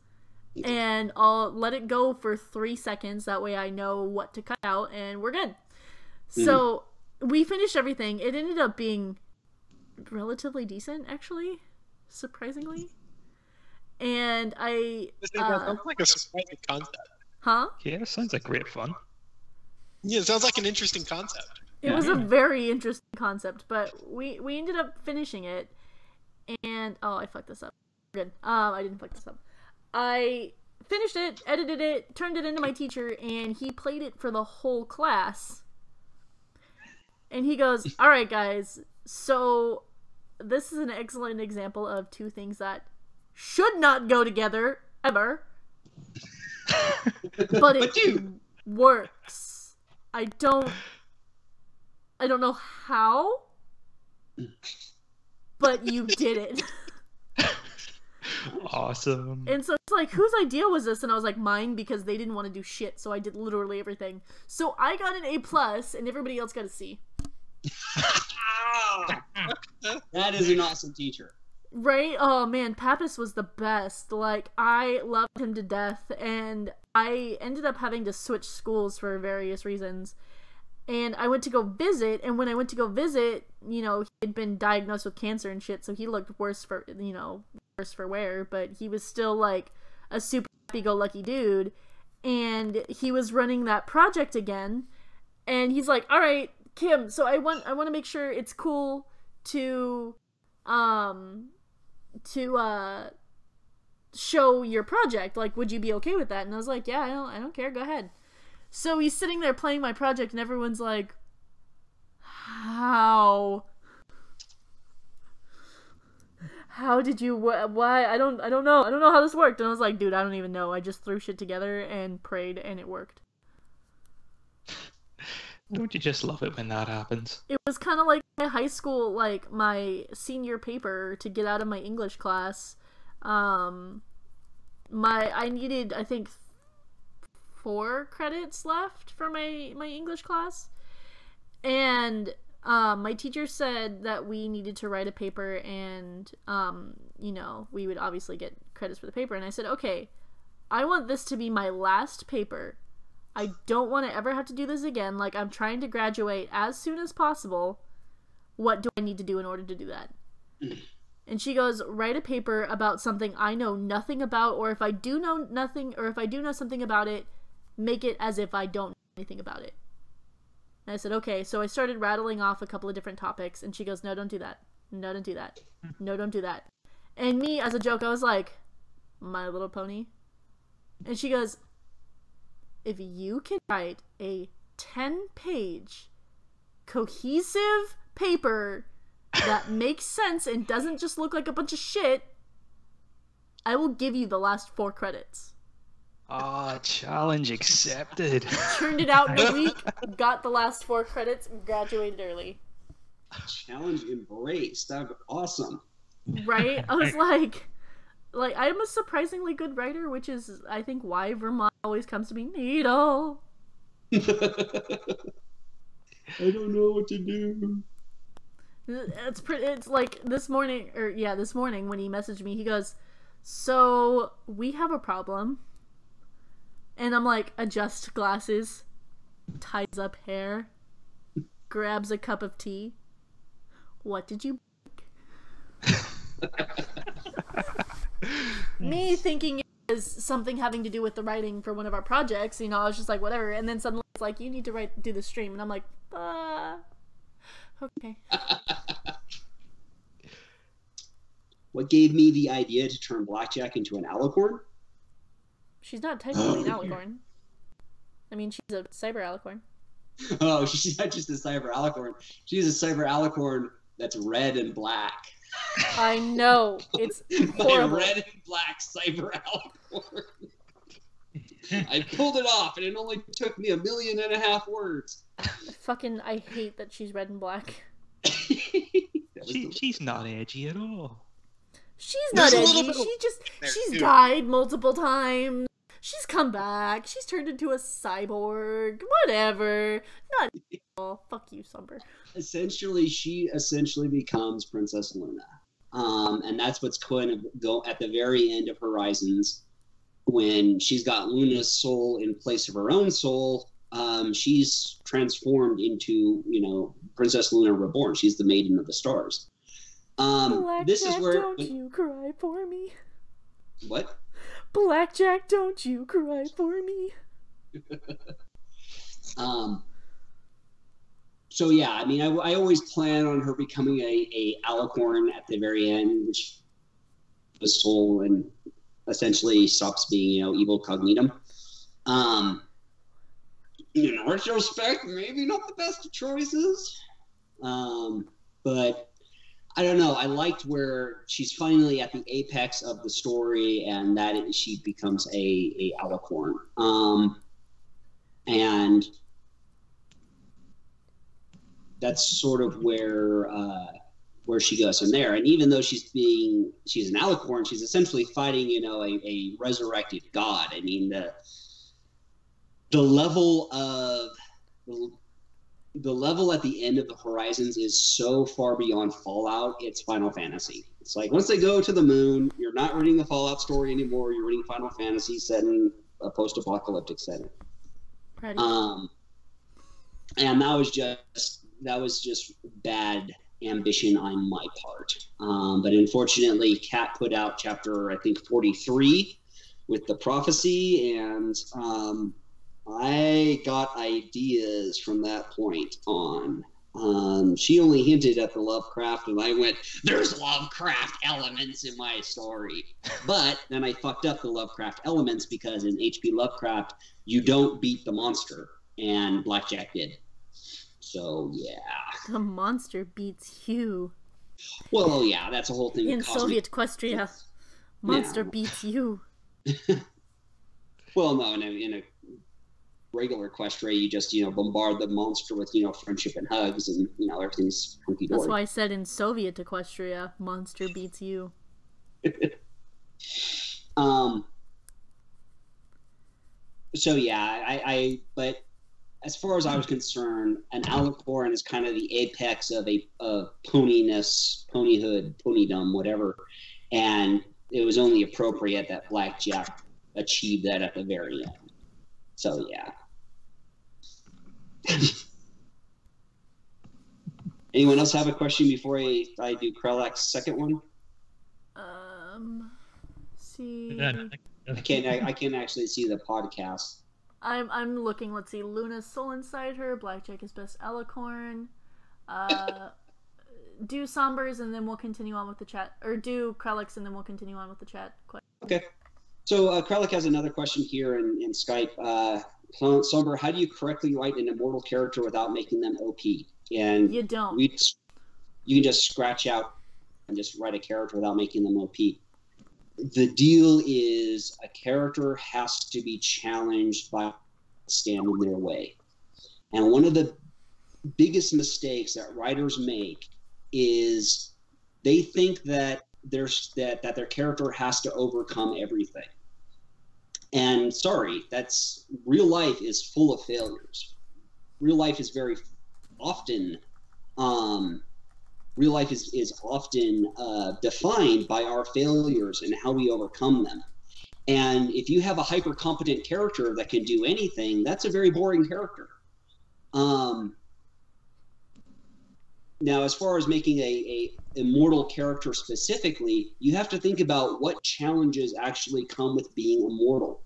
and I'll let it go for 3 seconds. That way I know what to cut out, and we're good. So we finished everything. It ended up being relatively decent, actually, surprisingly. And I... sounds like a surprising concept. Huh? Yeah, sounds like great fun. Yeah, it sounds like an interesting concept. It was a very interesting concept, but we ended up finishing it, and I fucked this up. Good. I didn't fuck this up. I finished it, edited it, turned it into my teacher, and he played it for the whole class. And he goes, "All right, guys, so this is an excellent example of two things that should not go together ever, but it works. I don't know how, but you did it." Awesome. And so it's like, whose idea was this? And I was like, mine, because they didn't want to do shit, so I did literally everything. So I got an A+, and everybody else got a C. That is an awesome teacher. Right? Oh man, Pappas was the best. Like, I loved him to death, and I ended up having to switch schools for various reasons. And I went to go visit, and when I went to go visit, you know, he had been diagnosed with cancer and shit, so he looked worse for wear, but he was still, like, a super happy-go-lucky dude, and he was running that project again, and he's like, all right, Kim, so I want to make sure it's cool to show your project, like, would you be okay with that? And I was like, yeah, I don't care, go ahead. So he's sitting there playing my project, and everyone's like, how did you, why, I don't know how this worked. And I was like, dude, I don't even know. I just threw shit together and prayed, and it worked. Don't you just love it when that happens? It was kind of like my high school, like my senior paper to get out of my English class. I needed, I think, 4 credits left for my English class, and my teacher said that we needed to write a paper, and you know, we would obviously get credits for the paper. And I said, okay, I want this to be my last paper. I don't want to ever have to do this again. Like, I'm trying to graduate as soon as possible. What do I need to do in order to do that? And she goes, write a paper about something I know nothing about, or if I do know nothing, or if I do know something about it, make it as if I don't know anything about it. And I said, okay. So I started rattling off a couple of different topics, and she goes, no, don't do that. No, don't do that. No, don't do that. And me, as a joke, I was like, My Little Pony. And she goes, if you can write a 10-page cohesive paper that makes sense and doesn't just look like a bunch of shit, I will give you the last 4 credits. Challenge accepted. Turned it out in a week, got the last 4 credits, and graduated early. Challenge embraced. That's awesome. Right? I was like, I'm a surprisingly good writer, which is, I think, why Vermont always comes to me. Needle. I don't know what to do. It's like this morning when he messaged me, he goes, So we have a problem. And I'm like, adjust glasses, ties up hair, grabs a cup of tea. What did you Me thinking it was something having to do with the writing for one of our projects, I was just like, whatever. And then suddenly it's like, you need to do the stream. And I'm like, okay. What gave me the idea to turn Blackjack into an alicorn? She's not technically an alicorn. I mean, she's a cyber alicorn. Oh, she's not just a cyber alicorn. She's a cyber alicorn that's red and black. I know. It's horrible. My red and black cyber alicorn. I pulled it off, and it only took me 1.5 million words. I hate that she's red and black. She's not edgy at all. She's not edgy. She's died multiple times. She's come back. She's turned into a cyborg. Whatever. Not all. Fuck you, Somber. She becomes Princess Luna. And that's what's going to go at the very end of Horizons. When she's got Luna's soul in place of her own soul, she's transformed into, Princess Luna Reborn. She's the Maiden of the Stars. This is where. Don't you cry for me. What? Blackjack, don't you cry for me. So yeah, I mean, I always plan on her becoming a alicorn at the very end, which the soul and essentially stops being, evil cognitum. In retrospect, maybe not the best of choices, but I don't know. I liked where she's finally at the apex of the story, and that she becomes a alicorn. And that's sort of where she goes from there. And even though she's an alicorn, she's essentially fighting, a resurrected god. I mean, the level at the end of the Horizons is so far beyond Fallout, it's Final Fantasy. It's like, once they go to the moon, you're not reading the Fallout story anymore. You're reading Final Fantasy set in a post-apocalyptic setting. Right. And that was just bad ambition on my part. But unfortunately, Kat put out chapter, I think, 43 with the prophecy, and I got ideas from that point on. She only hinted at the Lovecraft, and I went, there's Lovecraft elements in my story. But then I fucked up the Lovecraft elements, because in H.P. Lovecraft, you don't beat the monster, and Blackjack did. So, yeah. The monster beats you. Well, yeah, that's a whole thing. In Soviet Equestria, monster beats you. Well, no, in a regular Equestria, you just, bombard the monster with, friendship and hugs, and, everything's hunky-dory. That's why I said in Soviet Equestria, monster beats you. So, yeah, but as far as I was concerned, an alicorn is kind of the apex of poniness, ponyhood, ponydom, whatever. And it was only appropriate that Blackjack achieved that at the very end. So, yeah. Anyone else have a question before I do Krellak's second one? See. I can't actually see the podcast. I'm looking. Let's see. Luna's soul inside her. Blackjack is best alicorn. Do Sombers, and then we'll continue on with the chat. Or do Krellak's, and then we'll continue on with the chat. Okay. So Krellak has another question here in Skype. Somber, how do you correctly write an immortal character without making them OP? And you don't. You can just scratch out and just write a character without making them OP. The deal is a character has to be challenged by stand in their way. And one of the biggest mistakes that writers make is they think that their character has to overcome everything. And sorry, that's real life is full of failures. Real life is very often real life is often defined by our failures and how we overcome them. And if you have a hyper competent character that can do anything, that's a very boring character. Now, as far as making a immortal character specifically, you have to think about what challenges actually come with being immortal.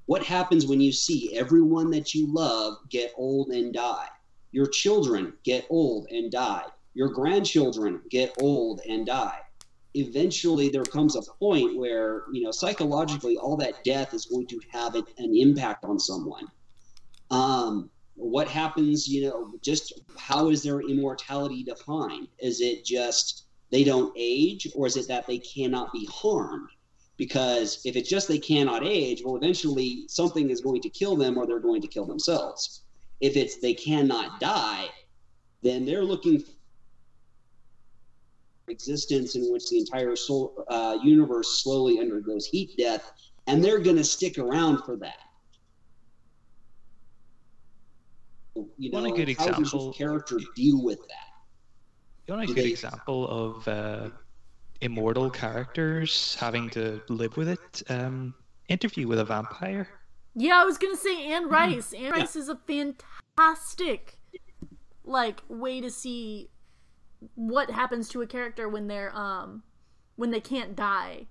What happens when you see everyone that you love get old and die? Your children get old and die. Your grandchildren get old and die. Eventually, there comes a point where, psychologically, all that death is going to have an impact on someone. What happens, just how is their immortality defined? Is it just they don't age, or is it that they cannot be harmed? Because if it's just they cannot age, well, eventually something is going to kill them, or they're going to kill themselves. If it's they cannot die, then they're looking for existence in which the entire universe slowly undergoes heat death, and they're going to stick around for that. Want a good how does this character deal with that? You want a good example of immortal characters having to live with it? Interview with a Vampire. Yeah, I was gonna say Anne Rice. Anne Rice is a fantastic, way to see what happens to a character when they can't die.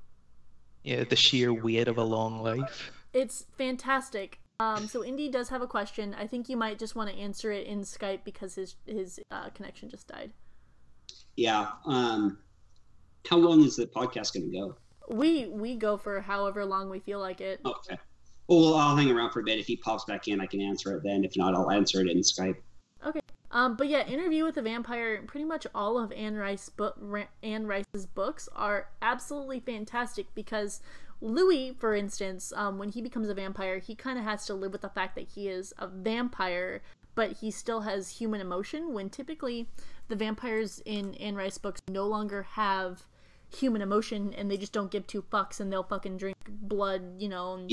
Yeah, the sheer weight of a long life. It's fantastic. So Indy does have a question. I think you might just want to answer it in Skype because his connection just died. Yeah. How long is the podcast going to go? We go for however long we feel like it. Okay. Well, I'll hang around for a bit. If he pops back in, I can answer it then. If not, I'll answer it in Skype. Okay. But yeah, Interview with a Vampire, pretty much all of Anne Rice's books are absolutely fantastic because Louis, for instance, when he becomes a vampire, he kind of has to live with the fact that he is a vampire, but he still has human emotion, when typically the vampires in Anne Rice books no longer have human emotion, and they just don't give two fucks, and they'll fucking drink blood, and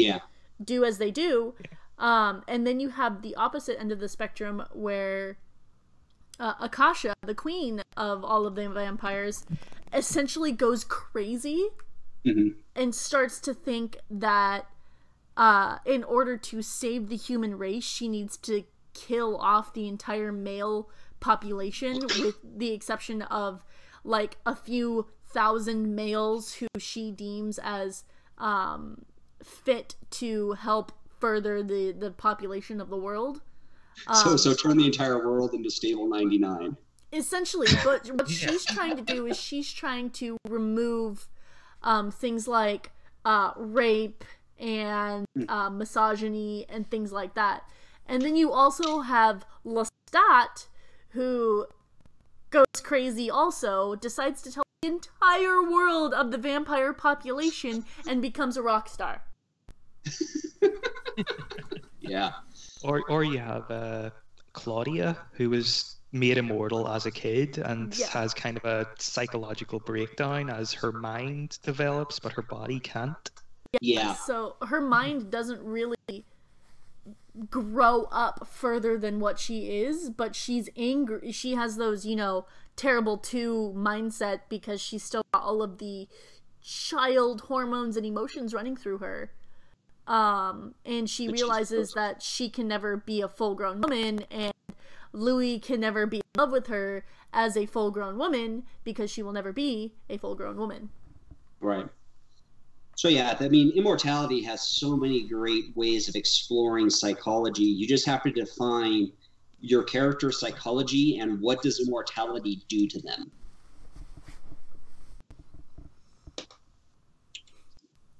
do as they do. And then you have the opposite end of the spectrum where Akasha, the queen of all of the vampires, essentially goes crazy. Mm-hmm. And starts to think that in order to save the human race, she needs to kill off the entire male population, with the exception of a few thousand males who she deems as fit to help further the population of the world. So turn the entire world into Stable 99. Essentially, but what she's trying to do is she's trying to remove things like rape and misogyny and things like that. And then you also have Lestat, who goes crazy also, decides to tell the entire world of the vampire population and becomes a rock star. Yeah. Or you have Claudia, who was made immortal as a kid and has kind of a psychological breakdown as her mind develops, but her body can't. Yeah. So her mind doesn't really grow up further than what she is, but she's angry. She has those, terrible two mindset because she's still got all of the child hormones and emotions running through her. And she realizes that she can never be a full-grown woman, and Louis can never be in love with her as a full-grown woman because she will never be a full-grown woman. Right. So yeah, immortality has so many great ways of exploring psychology. You just have to define your character's psychology and what does immortality do to them.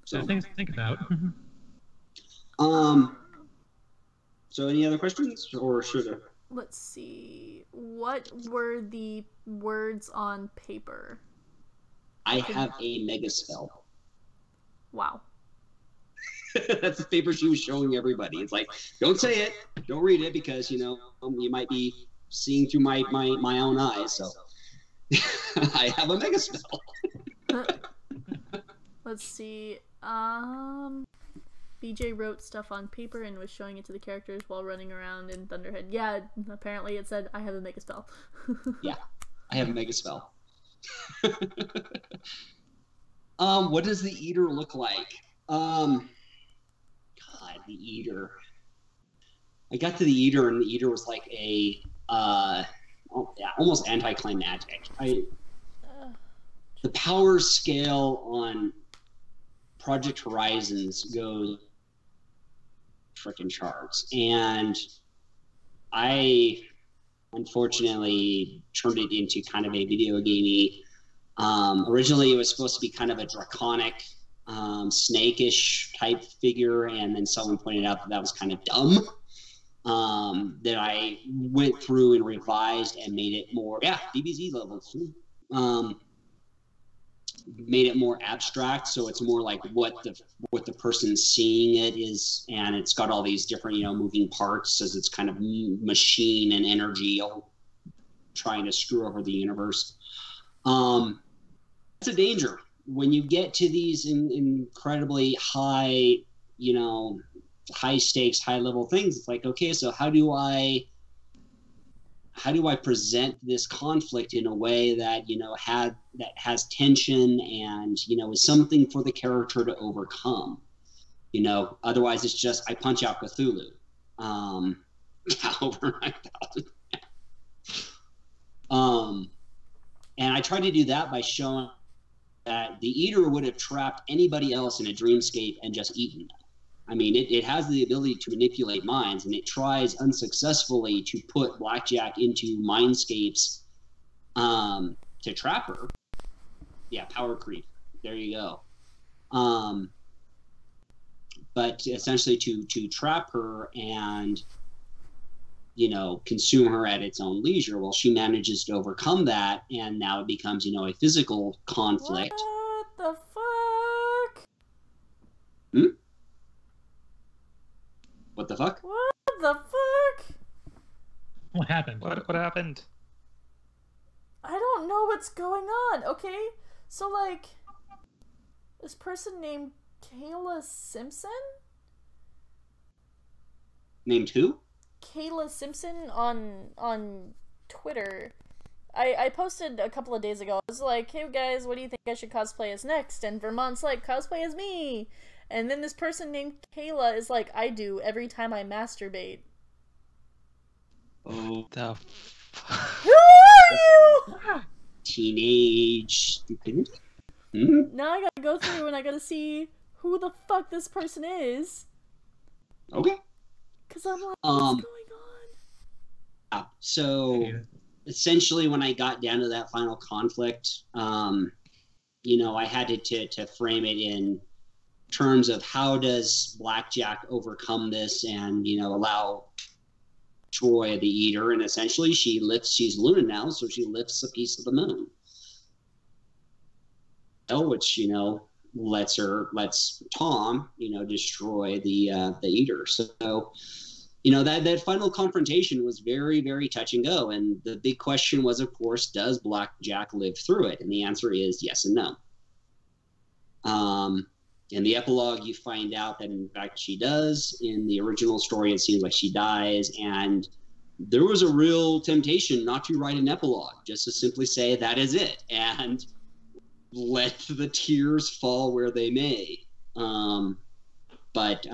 So things to think about. So any other questions, or should I? Let's see. What were the words on paper? I have a mega spell. Wow. That's the paper she was showing everybody. It's like, don't say it, don't read it, because you might be seeing through my own eyes. So I have a mega spell. Let's see. BJ wrote stuff on paper and was showing it to the characters while running around in Thunderhead. Yeah, apparently it said, I have a mega spell. Yeah, I have a mega spell. What does the Eater look like? God, the Eater. I got to the Eater, and the Eater was like a almost anticlimactic. The power scale on Project Horizons goes freaking charts, and I unfortunately turned it into kind of a video gamey. Originally, it was supposed to be kind of a draconic, snake-ish type figure, and then someone pointed out that that was kind of dumb. That I went through and revised and made it more, DBZ levels. Made it more abstract, so it's more like what the person's seeing it is, and it's got all these different, moving parts, as it's kind of machine and energy all trying to screw over the universe. It's a danger when you get to these incredibly high, high stakes, high level things. It's like, okay, so how do I present this conflict in a way that that has tension and is something for the character to overcome? Otherwise it's just I punch out Cthulhu. Over 9,000. And I tried to do that by showing that the Eater would have trapped anybody else in a dreamscape and just eaten them. I mean, it has the ability to manipulate minds, and it tries unsuccessfully to put Blackjack into mindscapes to trap her. Yeah, power creep. There you go. But essentially to trap her and, consume her at its own leisure. Well, she manages to overcome that, and now it becomes, a physical conflict. What the fuck? What the fuck? What the fuck? What happened? What happened? I don't know what's going on, okay? So, this person named Kayla Simpson? Named who? Kayla Simpson on Twitter. I posted a couple of days ago. I was like, hey guys, what do you think I should cosplay as next? And Vermont's like, cosplay as me! And then this person named Kayla is like, I do every time I masturbate. Oh, The Who are you? teenage stupidity. Now I gotta go through and I gotta see who the fuck this person is. Okay. Cause I'm like, what's going on? So essentially, when I got down to that final conflict, I had to frame it in terms of how does Blackjack overcome this and allow Troy the Eater, and essentially she's Luna now, so she lifts a piece of the moon, which lets Tom destroy the Eater. So that final confrontation was very, very touch and go, and the big question was, of course, does Blackjack live through it? And the answer is yes and no. In the epilogue, you find out that, in fact, she does. In the original story, it seems like she dies. And there was a real temptation not to write an epilogue, just to simply say that is it, and let the tears fall where they may. But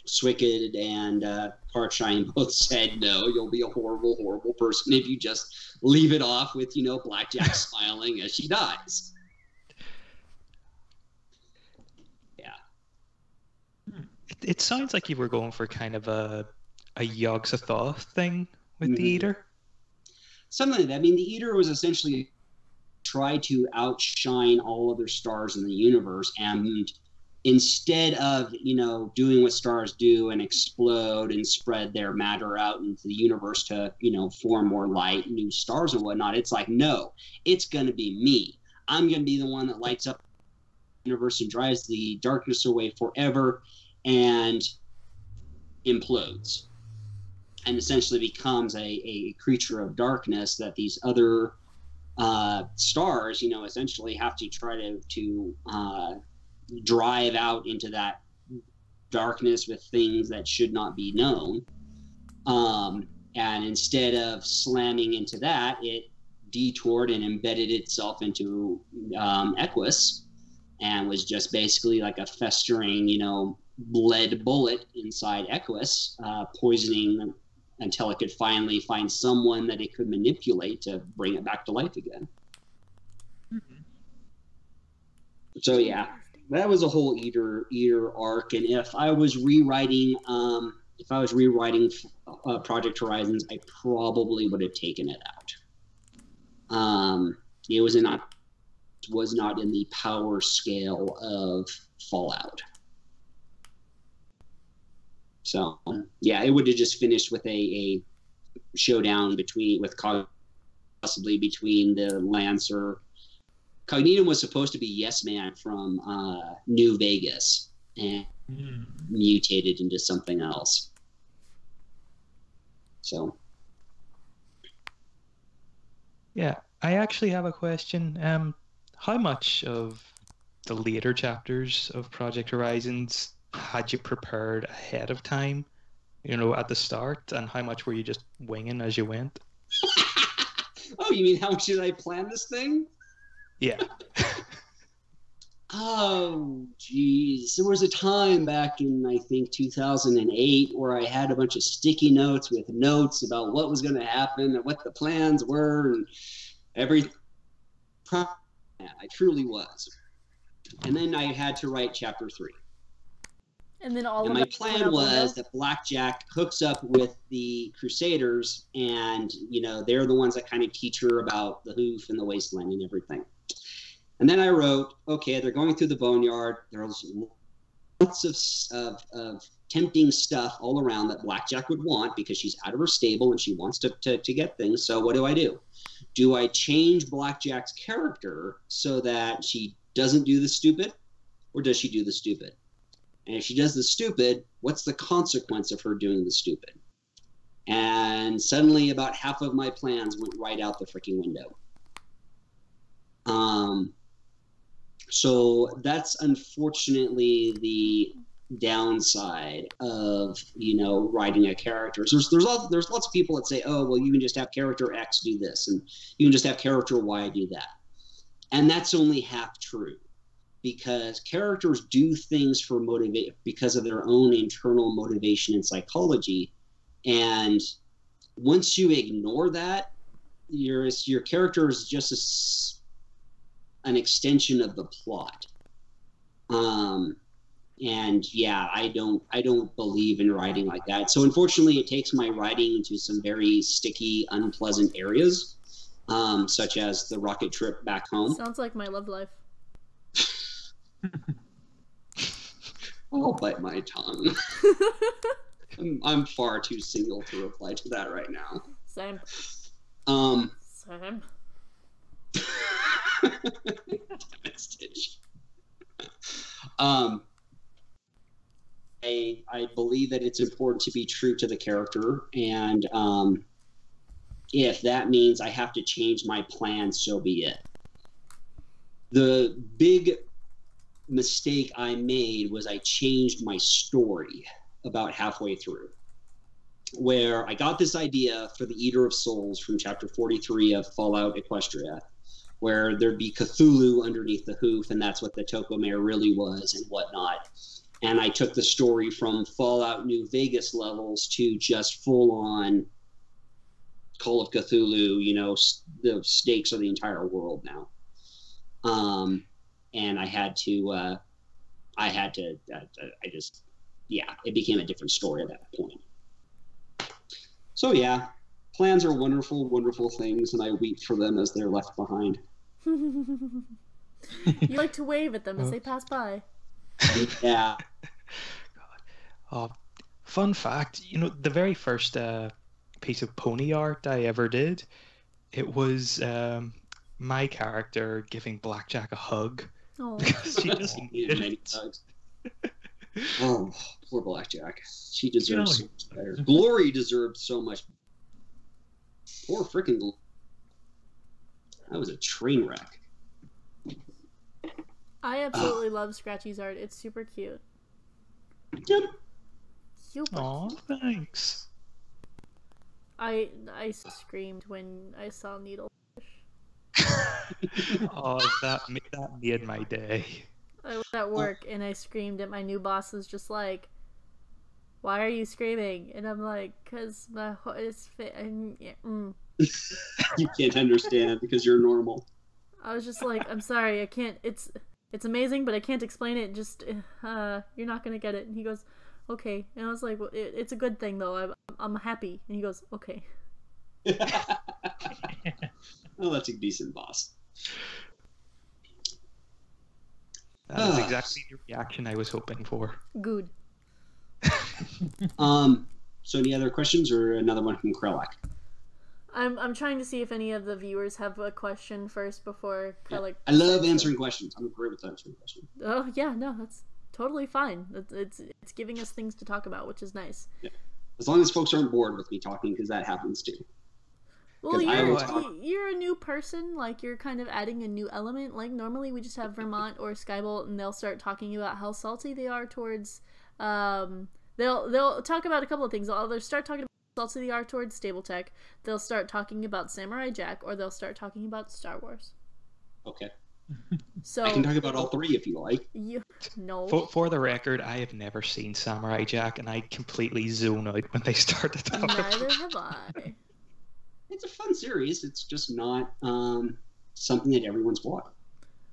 Swicked and Parkshine both said, no, you'll be a horrible, horrible person if you just leave it off with, Blackjack smiling as she dies. It sounds like you were going for kind of a Yogg-Sothoth thing with the Eater. Something like that. I mean, the Eater was essentially try to outshine all other stars in the universe, and instead of doing what stars do and explode and spread their matter out into the universe to form more light, new stars and whatnot, it's like, no, it's going to be me. I'm going to be the one that lights up the universe and drives the darkness away forever and implodes, and essentially becomes a creature of darkness that these other stars, essentially have to try to drive out into that darkness with things that should not be known. And instead of slamming into that, it detoured and embedded itself into Equus, and was just basically like a festering, lead bullet inside Equus, poisoning them until it could finally find someone that it could manipulate to bring it back to life again. Mm-hmm. So yeah, that was a whole eater arc. And if I was rewriting Project Horizons, I probably would have taken it out. It was not in the power scale of Fallout. So yeah, it would have just finished with a showdown possibly between the Lancer. Cognitum was supposed to be Yes Man from New Vegas and mutated into something else. So yeah, I actually have a question. How much of the later chapters of Project Horizons had you prepared ahead of time, at the start, and how much were you just winging as you went? Oh, you mean how much did I plan this thing? Yeah. Oh, geez. There was a time back in, I think, 2008 where I had a bunch of sticky notes with notes about what was going to happen and what the plans were and everything. I truly was. And then I had to write chapter 3. And then my plan was that Blackjack hooks up with the Crusaders, and they're the ones that kind of teach her about the Hoof and the Wasteland and everything. And then I wrote, okay, they're going through the boneyard. There's lots of tempting stuff all around that Blackjack would want because she's out of her stable and she wants to get things. So what do? Do I change Blackjack's character so that she doesn't do the stupid, or does she do the stupid? And if she does the stupid, what's the consequence of her doing the stupid? And suddenly about half of my plans went right out the freaking window. So that's unfortunately the downside of, writing a character. So there's lots of people that say, oh, well, you can just have character X do this, and you can just have character Y do that. And that's only half true. Because characters do things for because of their own internal motivation and psychology, and once you ignore that, your character is just an extension of the plot. And yeah, I don't believe in writing like that. So unfortunately, it takes my writing into some very sticky, unpleasant areas, such as the rocket trip back home. Sounds like my love life. I'll bite my tongue. I'm far too single to reply to that right now. Same. Same. Stitch. I believe that it's important to be true to the character, and if that means I have to change my plan, so be it. The big mistake I made was I changed my story about halfway through, where I got this idea for the Eater of Souls from chapter 43 of Fallout Equestria, where there'd be Cthulhu underneath the Hoof, and that's what the Tokomare really was and whatnot. And I took the story from Fallout New Vegas levels to just full-on Call of Cthulhu, the stakes of the entire world now. And it became a different story at that point. So yeah, plans are wonderful, wonderful things, and I weep for them as they're left behind. You like to wave at them as they pass by. Yeah. God. Fun fact, the very first piece of pony art I ever did, it was my character giving Blackjack a hug. Oh. Because she just needed it. Oh, poor Blackjack. She deserves so much better. Glory deserved so much. Poor freaking Glory. That was a train wreck. I absolutely love Scratchy's art. It's super cute. Yep. Super. Aw, thanks. I screamed when I saw Needle. Oh, that made my day. I was at work and I screamed and my new boss was just like, "Why are you screaming?" And I'm like, "Cause my heart is fit." And You can't understand because you're normal. I was just like, "I'm sorry, I can't. It's amazing, but I can't explain it. Just you're not gonna get it." And he goes, "Okay." And I was like, "Well, it's a good thing though. I'm happy." And he goes, "Okay." Oh, that's a decent boss. That was exactly the reaction I was hoping for. Good. So any other questions or another one from Krelak? I'm trying to see if any of the viewers have a question first before Krelak. I love answering questions. I'm great with answering questions. Oh yeah, no, that's totally fine. It's giving us things to talk about, which is nice. Yeah. As long as folks aren't bored with me talking, because that happens too. Well, you're a new person, like you're kind of adding a new element. Like normally we just have Vermont or Skybolt and they'll start talking about how salty they are towards they'll talk about a couple of things. They'll either start talking about how salty they are towards Stable Tech, they'll start talking about Samurai Jack, or they'll start talking about Star Wars. Okay. So I can talk about all three if you like. No. For the record, I have never seen Samurai Jack and I completely zone out when they start to talk. Neither have I. It's a fun series. It's just not something that everyone's watched.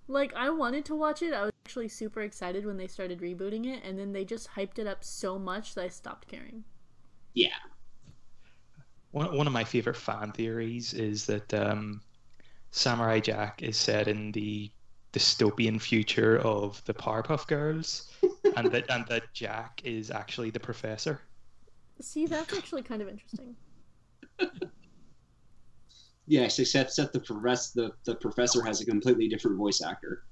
Like, I wanted to watch it. I was actually super excited when they started rebooting it, and then they just hyped it up so much that I stopped caring. Yeah. One of my favorite fan theories is that Samurai Jack is set in the dystopian future of the Powerpuff Girls, and that Jack is actually the professor. See, that's actually kind of interesting. Yes, except the professor has a completely different voice actor.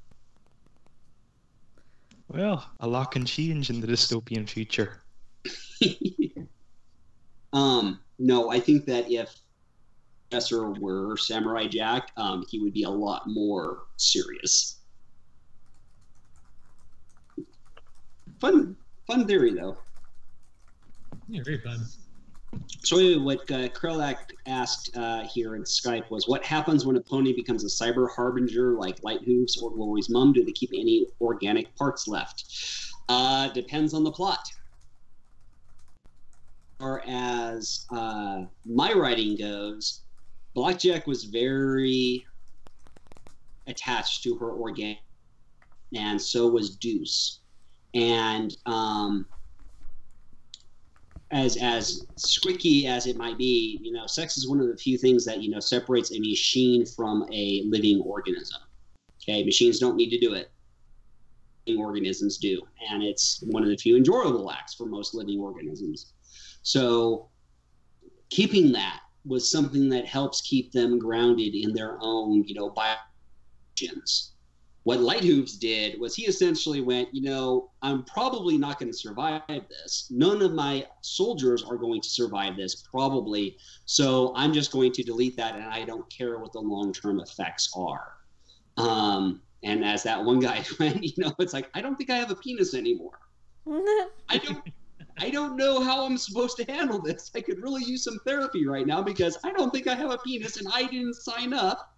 Well, a lot can change in the dystopian future. No, I think that if Professor were Samurai Jack, he would be a lot more serious. Fun theory, though. Yeah, very fun. So what Krelak asked here in Skype was, what happens when a pony becomes a cyber harbinger like Light Hooves or Glory's mom? Do they keep any organic parts left? Depends on the plot. Or as my writing goes, Blackjack was very attached to her organic, and so was Deuce. And as squicky as it might be, sex is one of the few things that, separates a machine from a living organism. Okay, machines don't need to do it. Living organisms do. And it's one of the few enjoyable acts for most living organisms. So keeping that was something that helps keep them grounded in their own, biologians. What Light Hooves did was he essentially went, I'm probably not going to survive this. None of my soldiers are going to survive this, probably. So I'm just going to delete that, and I don't care what the long-term effects are. And as that one guy went, it's like, I don't think I have a penis anymore. I don't know how I'm supposed to handle this. I could really use some therapy right now because I don't think I have a penis, and I didn't sign up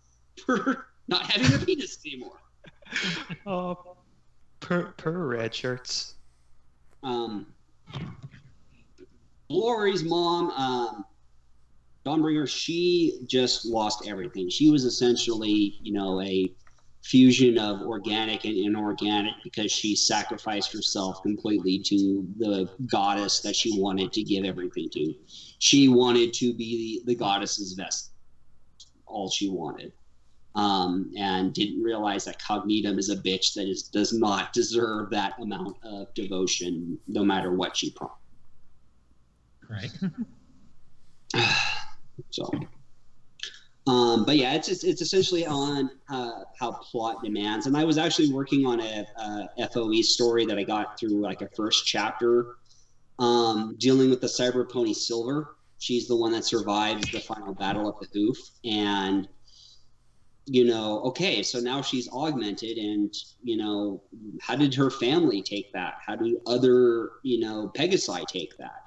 for not having a penis anymore. Oh, per red shirts. Glory's mom, Dawnbringer, she just lost everything. She was essentially, a fusion of organic and inorganic because she sacrificed herself completely to the goddess that she wanted to give everything to. She wanted to be the goddess's vessel. All she wanted. And didn't realize that Cognitum is a bitch that does not deserve that amount of devotion, no matter what she promised. Right. So, but yeah, it's essentially on how plot demands. And I was actually working on a FOE story that I got through like a first chapter, dealing with the Cyber Pony Silver. She's the one that survives the final battle at the Hoof, and okay, so now she's augmented, and how did her family take that? How do other Pegasi take that?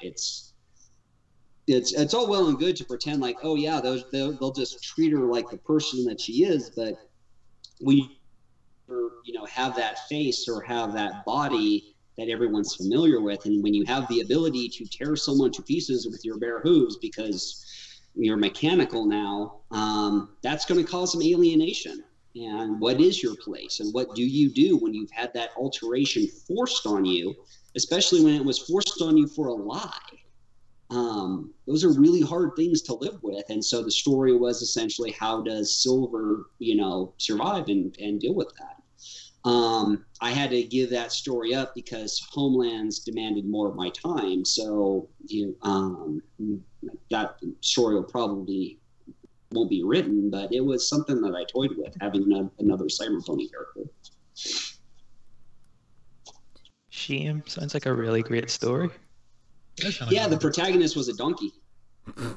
it's all well and good to pretend like, oh yeah, they'll just treat her like the person that she is, but we, have that face or have that body that everyone's familiar with, and when you have the ability to tear someone to pieces with your bare hooves because you're mechanical now, that's going to cause some alienation. And what is your place, and what do you do when you've had that alteration forced on you, especially when it was forced on you for a lie? Those are really hard things to live with. And so the story was essentially, how does Silver, survive and deal with that? I had to give that story up because Homelands demanded more of my time. So that story probably won't be written, but it was something that I toyed with, having another Cyberpony character. Shame. Sounds like a really great story. Yeah, the protagonist was a donkey. I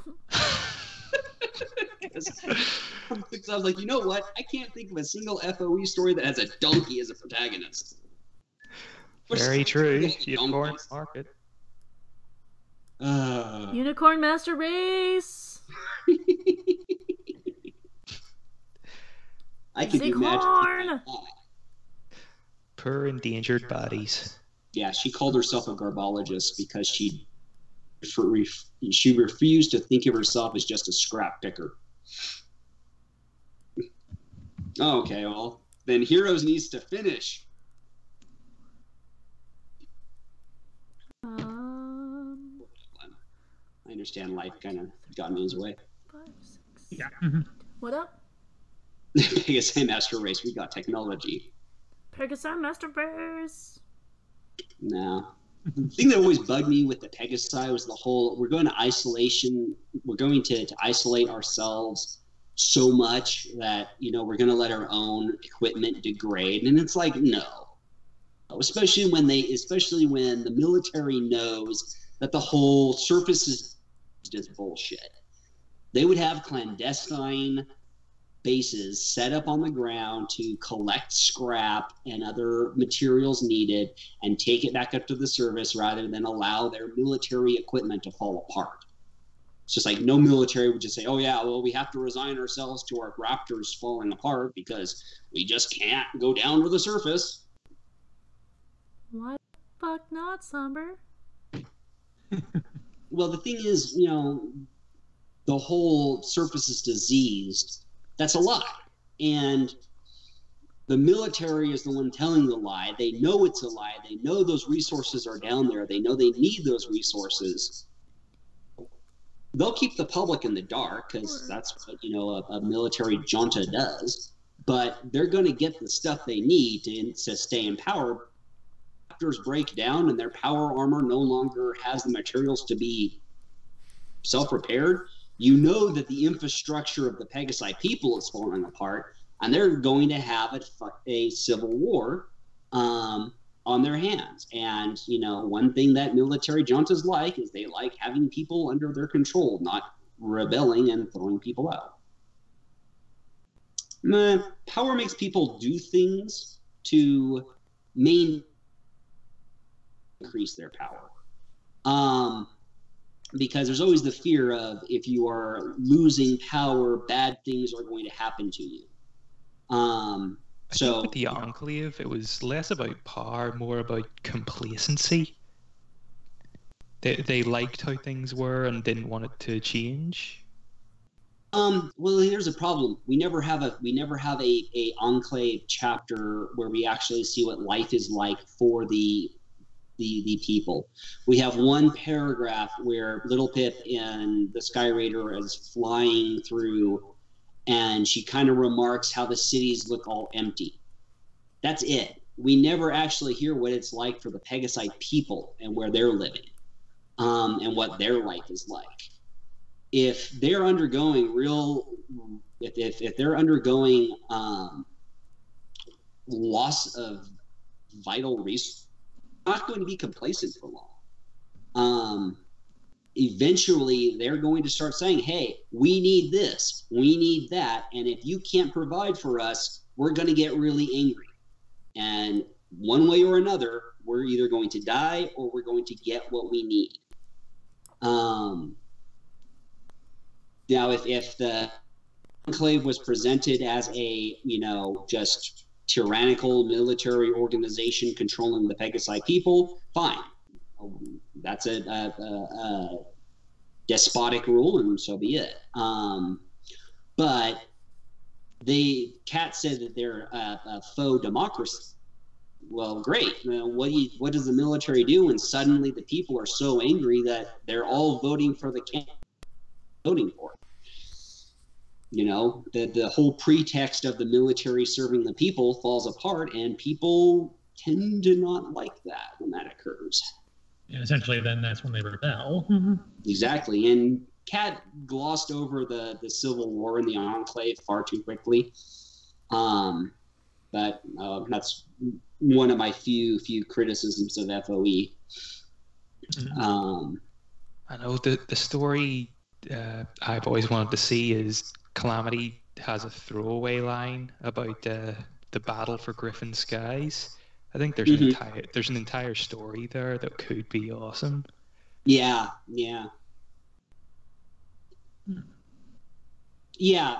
was like, you know what? I can't think of a single FOE story that has a donkey as a protagonist. Very true. Unicorn market. Unicorn Master Race. I can imagine. Poor endangered bodies. Yeah, she called herself a garbologist because she refused to think of herself as just a scrap picker. Okay, well, then Heroes needs to finish. I understand life kind of got in his way. 5, 6. Yeah. What up? Pegasus Master Race, we got technology. Pegasus Master Race. No. The thing that always bugged me with the Pegasi was the whole, we're going to isolate ourselves so much that, we're going to let our own equipment degrade. And it's like, no. Especially when the military knows that the whole surface is just bullshit. They would have clandestine bases set up on the ground to collect scrap and other materials needed and take it back up to the surface rather than allow their military equipment to fall apart. It's just like no military would just say, oh yeah, well, we have to resign ourselves to our Raptors falling apart because we just can't go down to the surface. Why the fuck not, Somber? Well, the thing is, the whole surface is diseased. That's a lie. And the military is the one telling the lie. They know it's a lie. They know those resources are down there. They know they need those resources. They'll keep the public in the dark because that's what, a military junta does. But they're going to get the stuff they need to stay in power. Raptors break down and their power armor no longer has the materials to be self-repaired. You know that the infrastructure of the Pegasi people is falling apart, and they're going to have a civil war on their hands. And, one thing that military juntas like is they like having people under their control, not rebelling and throwing people out. Power makes people do things to increase their power. Because there's always the fear of, if you are losing power, bad things are going to happen to you. I think with the Enclave, it was less about power, more about complacency. They liked how things were and didn't want it to change. Well, here's a problem. We never have a Enclave chapter where we actually see what life is like for the people. We have one paragraph where Little Pip and the Sky Raider is flying through, and she kind of remarks how the cities look all empty. That's it. We never actually hear what it's like for the Pegasi people and where they're living, and what their life is like. If they're undergoing if they're undergoing loss of vital resources, not going to be complacent for long. Eventually, they're going to start saying, hey, we need this, we need that, and if you can't provide for us, we're going to get really angry. And one way or another, we're either going to die or we're going to get what we need. Now, if the Enclave was presented as a, just tyrannical military organization controlling the Pegasi people, fine. That's a despotic rule, and so be it. But Kat said that they're a faux democracy. Well, great. What does the military do when suddenly the people are so angry that they're all voting for the candidate voting for? The whole pretext of the military serving the people falls apart, and people tend to not like that when that occurs. And essentially, then that's when they rebel. Exactly. And Kat glossed over the Civil War and the Enclave far too quickly. But that's one of my few criticisms of FOE. I know the story I've always wanted to see is Calamity has a throwaway line about the battle for Griffin Skies. I think there's an entire story there that could be awesome. Yeah,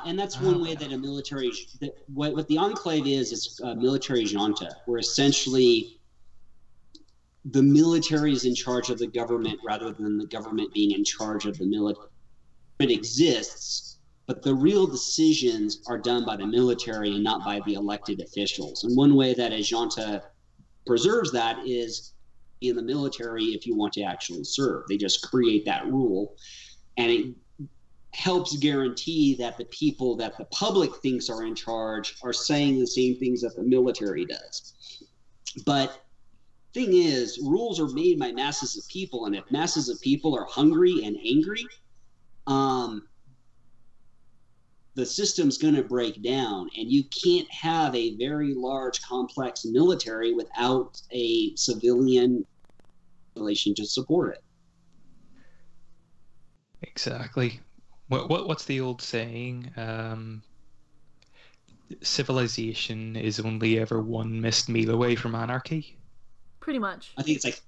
and that's one way that a military what the Enclave is a military junta, where essentially the military is in charge of the government rather than the government being in charge of the military. It exists, but the real decisions are done by the military and not by the elected officials. And one way that a junta preserves that is in the military. If you want to actually serve, they just create that rule, and it helps guarantee that the people that the public thinks are in charge are saying the same things that the military does. But thing is, rules are made by masses of people, and if masses of people are hungry and angry, the system's going to break down, and you can't have a very large, complex military without a civilian population to support it. Exactly. What's the old saying? Civilization is only ever one missed meal away from anarchy. Pretty much. I think it's like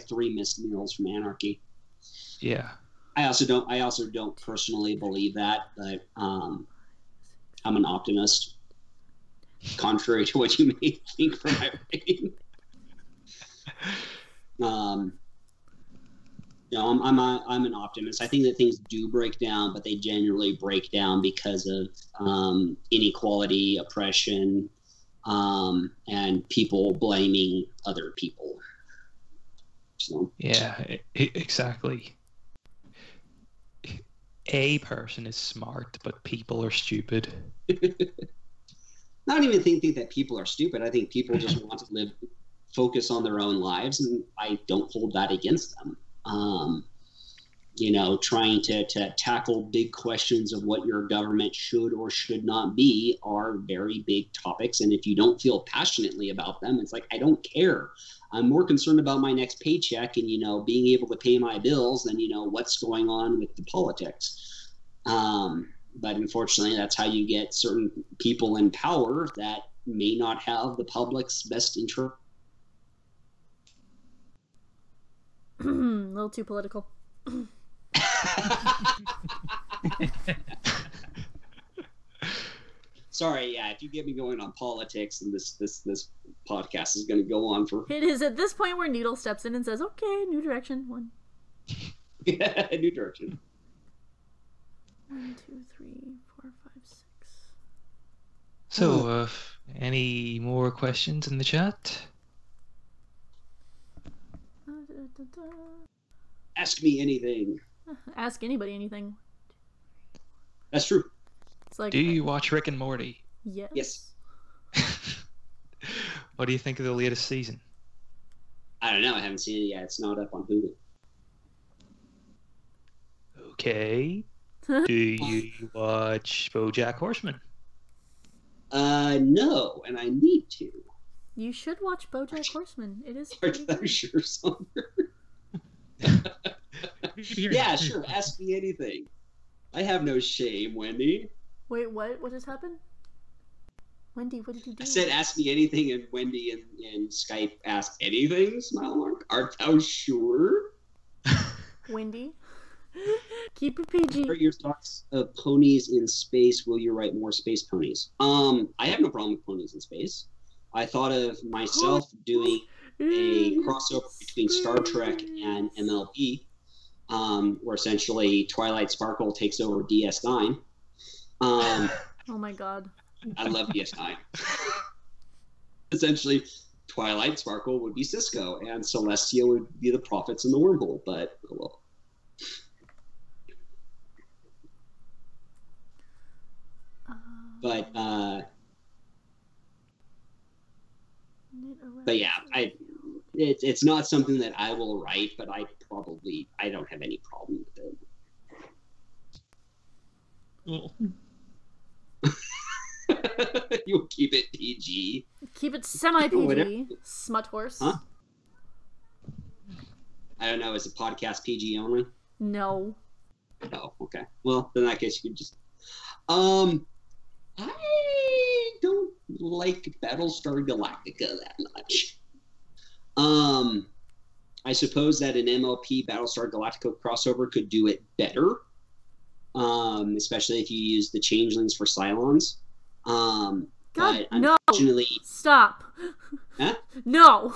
three missed meals from anarchy. Yeah. I also don't personally believe that, but I'm an optimist, contrary to what you may think from my rating. I'm an optimist. I think that things do break down, but they generally break down because of inequality, oppression, and people blaming other people. So yeah, exactly. A person is smart, but people are stupid. I don't even think that people are stupid. I think people just want to focus on their own lives, and I don't hold that against them. Trying to tackle big questions of what your government should or should not be are very big topics. And if you don't feel passionately about them, it's like, I don't care. I'm more concerned about my next paycheck and, being able to pay my bills than, what's going on with the politics. But unfortunately, that's how you get certain people in power that may not have the public's best interest. A little too political. Sorry, yeah, if you get me going on politics, and this podcast is going to go on for... It is at this point where Noodle steps in and says, okay, new direction. Yeah, new direction. 1, 2, 3, 4, 5, 6. So, any more questions in the chat? Ask me anything. Ask anybody anything. That's true. It's like, do you watch Rick and Morty? Yes. Yes. What do you think of the latest season? I don't know. I haven't seen it yet. It's not up on Hulu. Okay. Do you watch BoJack Horseman? No, and I need to. You should watch BoJack Horseman. It is. I'm sure somewhere. Yeah, sure. Ask me anything. I have no shame, Wendy. Wait, what? What just happened? Wendy, what did you do? I said ask me anything, and Wendy in Skype asked anything, smile mark. Art thou sure? Wendy, Keep it PG. What are your thoughts of ponies in space? Will you write more space ponies? I have no problem with ponies in space. I thought of myself doing a crossover between Star Trek and MLP, where essentially Twilight Sparkle takes over DS9. Oh my god. I love DS9. Essentially, Twilight Sparkle would be Cisco, and Celestia would be the prophets in the wormhole, but oh well. But yeah, it's not something that I will write, but I don't have any problem with it. You'll keep it PG. Keep it semi-PG. Smut horse. Huh? I don't know. Is the podcast PG only? No. Oh, okay. Well, in that case, you could just. I don't like Battlestar Galactica that much. I suppose that an MLP Battlestar Galactica crossover could do it better, especially if you use the changelings for Cylons. God, but no! unfortunately, Stop! Huh? No!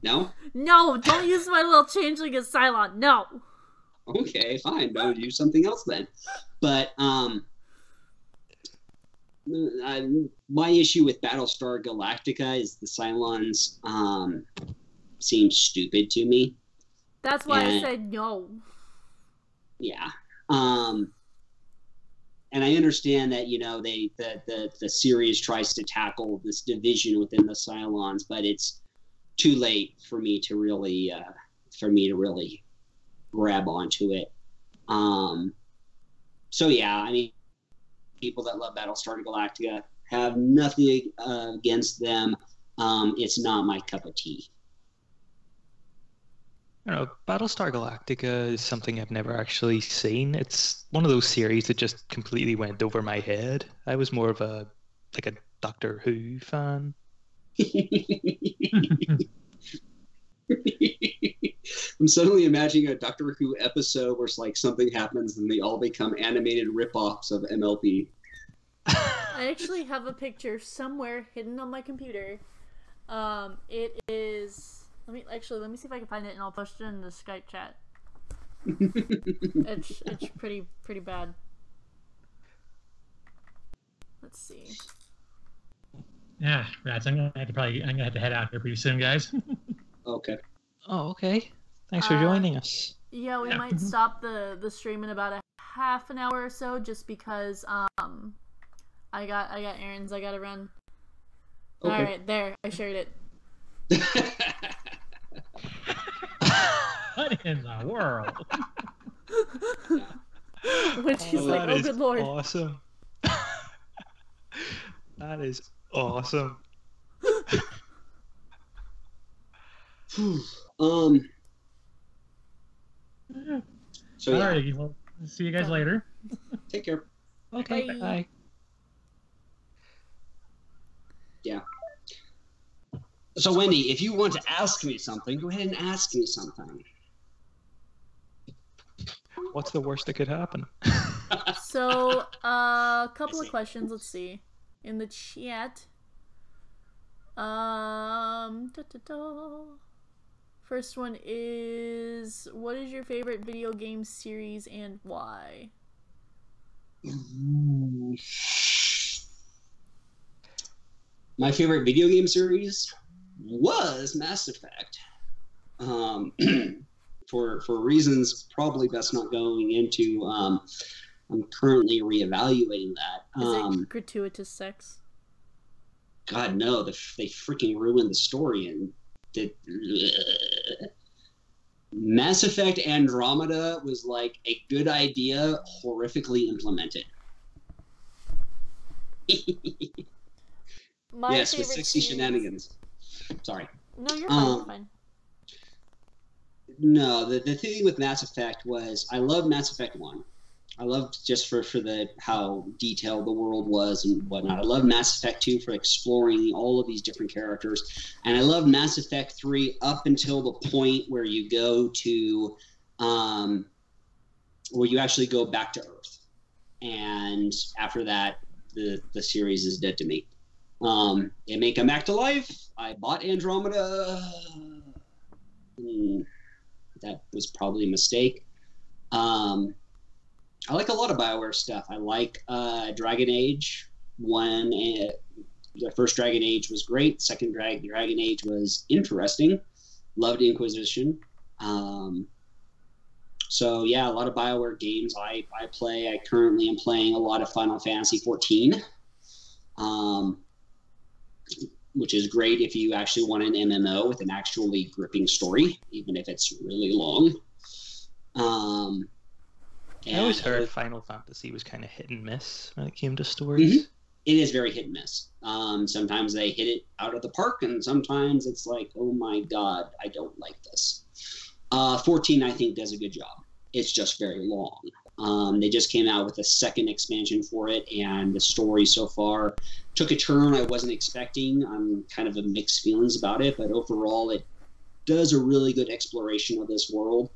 No? No! Don't use my little changeling as Cylon. No! Okay, fine. I would use something else then. But my issue with Battlestar Galactica is the Cylons seem stupid to me. That's why I said no. Yeah. And I understand that, you know, the series tries to tackle this division within the Cylons, but it's too late for me to really grab onto it. So yeah, I mean, people that love Battlestar Galactica have nothing against them. It's not my cup of tea. I don't know, Battlestar Galactica is something I've never actually seen. It's one of those series that just completely went over my head. I was more of a Doctor Who fan. I'm suddenly imagining a Doctor Who episode where it's like something happens and they all become animated rip-offs of MLP. I actually have a picture somewhere hidden on my computer. It is... Let me see if I can find it and I'll post it in the Skype chat. It's pretty bad. Let's see. Yeah, rats. I'm gonna have to head out here pretty soon, guys. Okay. Oh, okay. Thanks for joining us. Yeah, we might stop the stream in about a half an hour or so, just because I got errands I gotta run. Okay. All right, there, I shared it. What in the world? When she's like, "Oh, good lord!" Awesome. That is awesome. So yeah. Alright, well, see you guys later. Take care. Okay, bye. Yeah. So Wendy, if you want to ask me something, go ahead and ask me something. What's the worst that could happen? So, a couple of questions. Let's see. In the chat. First one is, what is your favorite video game series and why? My favorite video game series was Mass Effect. For reasons probably best not going into. I'm currently reevaluating that. Is it gratuitous sex? God no, they freaking ruined the story and did. Mass Effect Andromeda was like a good idea, horrifically implemented. Yes, with 60 shenanigans. Sorry. No, you're fine. Fine. No, the thing with Mass Effect was I loved Mass Effect 1. I loved just for how detailed the world was and whatnot. I loved Mass Effect 2 for exploring all of these different characters. And I loved Mass Effect 3 up until the point where you go to where you actually go back to Earth. And after that, the series is dead to me. They may come back to life. I bought Andromeda. That was probably a mistake. I like a lot of BioWare stuff. I like Dragon Age. The first Dragon Age was great. Second Dragon Age was interesting. Loved Inquisition. So yeah, a lot of BioWare games I play. I currently am playing a lot of Final Fantasy 14, which is great if you actually want an MMO with an actually gripping story, even if it's really long. I always heard Final Fantasy was kind of hit and miss when it came to stories. Mm-hmm. It is very hit and miss. Sometimes they hit it out of the park, and sometimes it's like, oh my god, I don't like this. 14, I think, does a good job. It's just very long. They just came out with a second expansion for it, and the story so far took a turn I wasn't expecting. I'm kind of of mixed feelings about it, but overall it does a really good exploration of this world.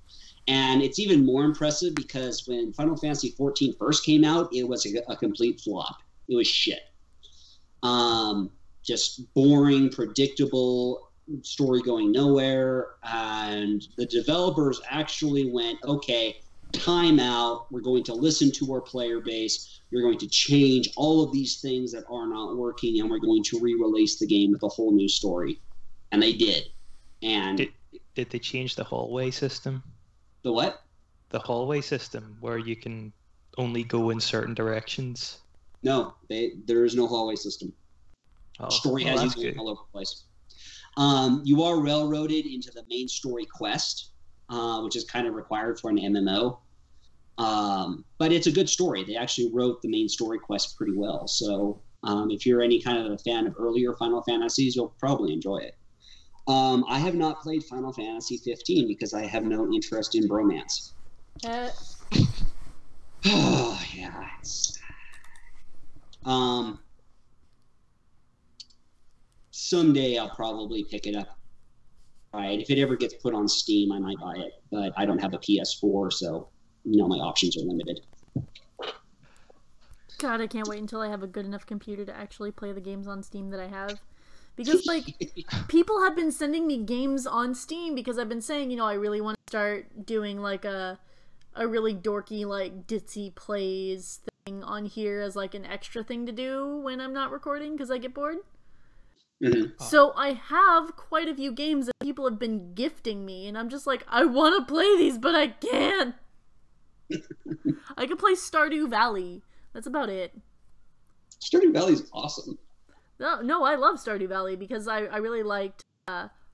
And it's even more impressive because when Final Fantasy 14 first came out, it was a complete flop. It was shit. Just boring, predictable, story going nowhere. And the developers actually went, okay, time out. We're going to listen to our player base. We're going to change all of these things that are not working, and we're going to re-release the game with a whole new story. And they did. And did they change the hallway system? The what? The hallway system, where you can only go in certain directions. No, there is no hallway system. Oh, Story has you going all over the place. You are railroaded into the main story quest, which is kind of required for an MMO. But it's a good story. They actually wrote the main story quest pretty well. So if you're any kind of a fan of earlier Final Fantasies, you'll probably enjoy it. I have not played Final Fantasy 15 because I have no interest in bromance. Oh, yeah. Someday I'll probably pick it up. Right. If it ever gets put on Steam, I might buy it. But I don't have a PS4, so my options are limited. God, I can't wait until I have a good enough computer to actually play the games on Steam that I have. Because, people have been sending me games on Steam because I've been saying, I really want to start doing, a really dorky, ditzy plays thing on here as, an extra thing to do when I'm not recording because I get bored. Mm-hmm. So I have quite a few games that people have been gifting me, and I'm just like, I want to play these, but I can't. I could play Stardew Valley. That's about it. Stardew Valley's awesome. No, I love Stardew Valley because I really liked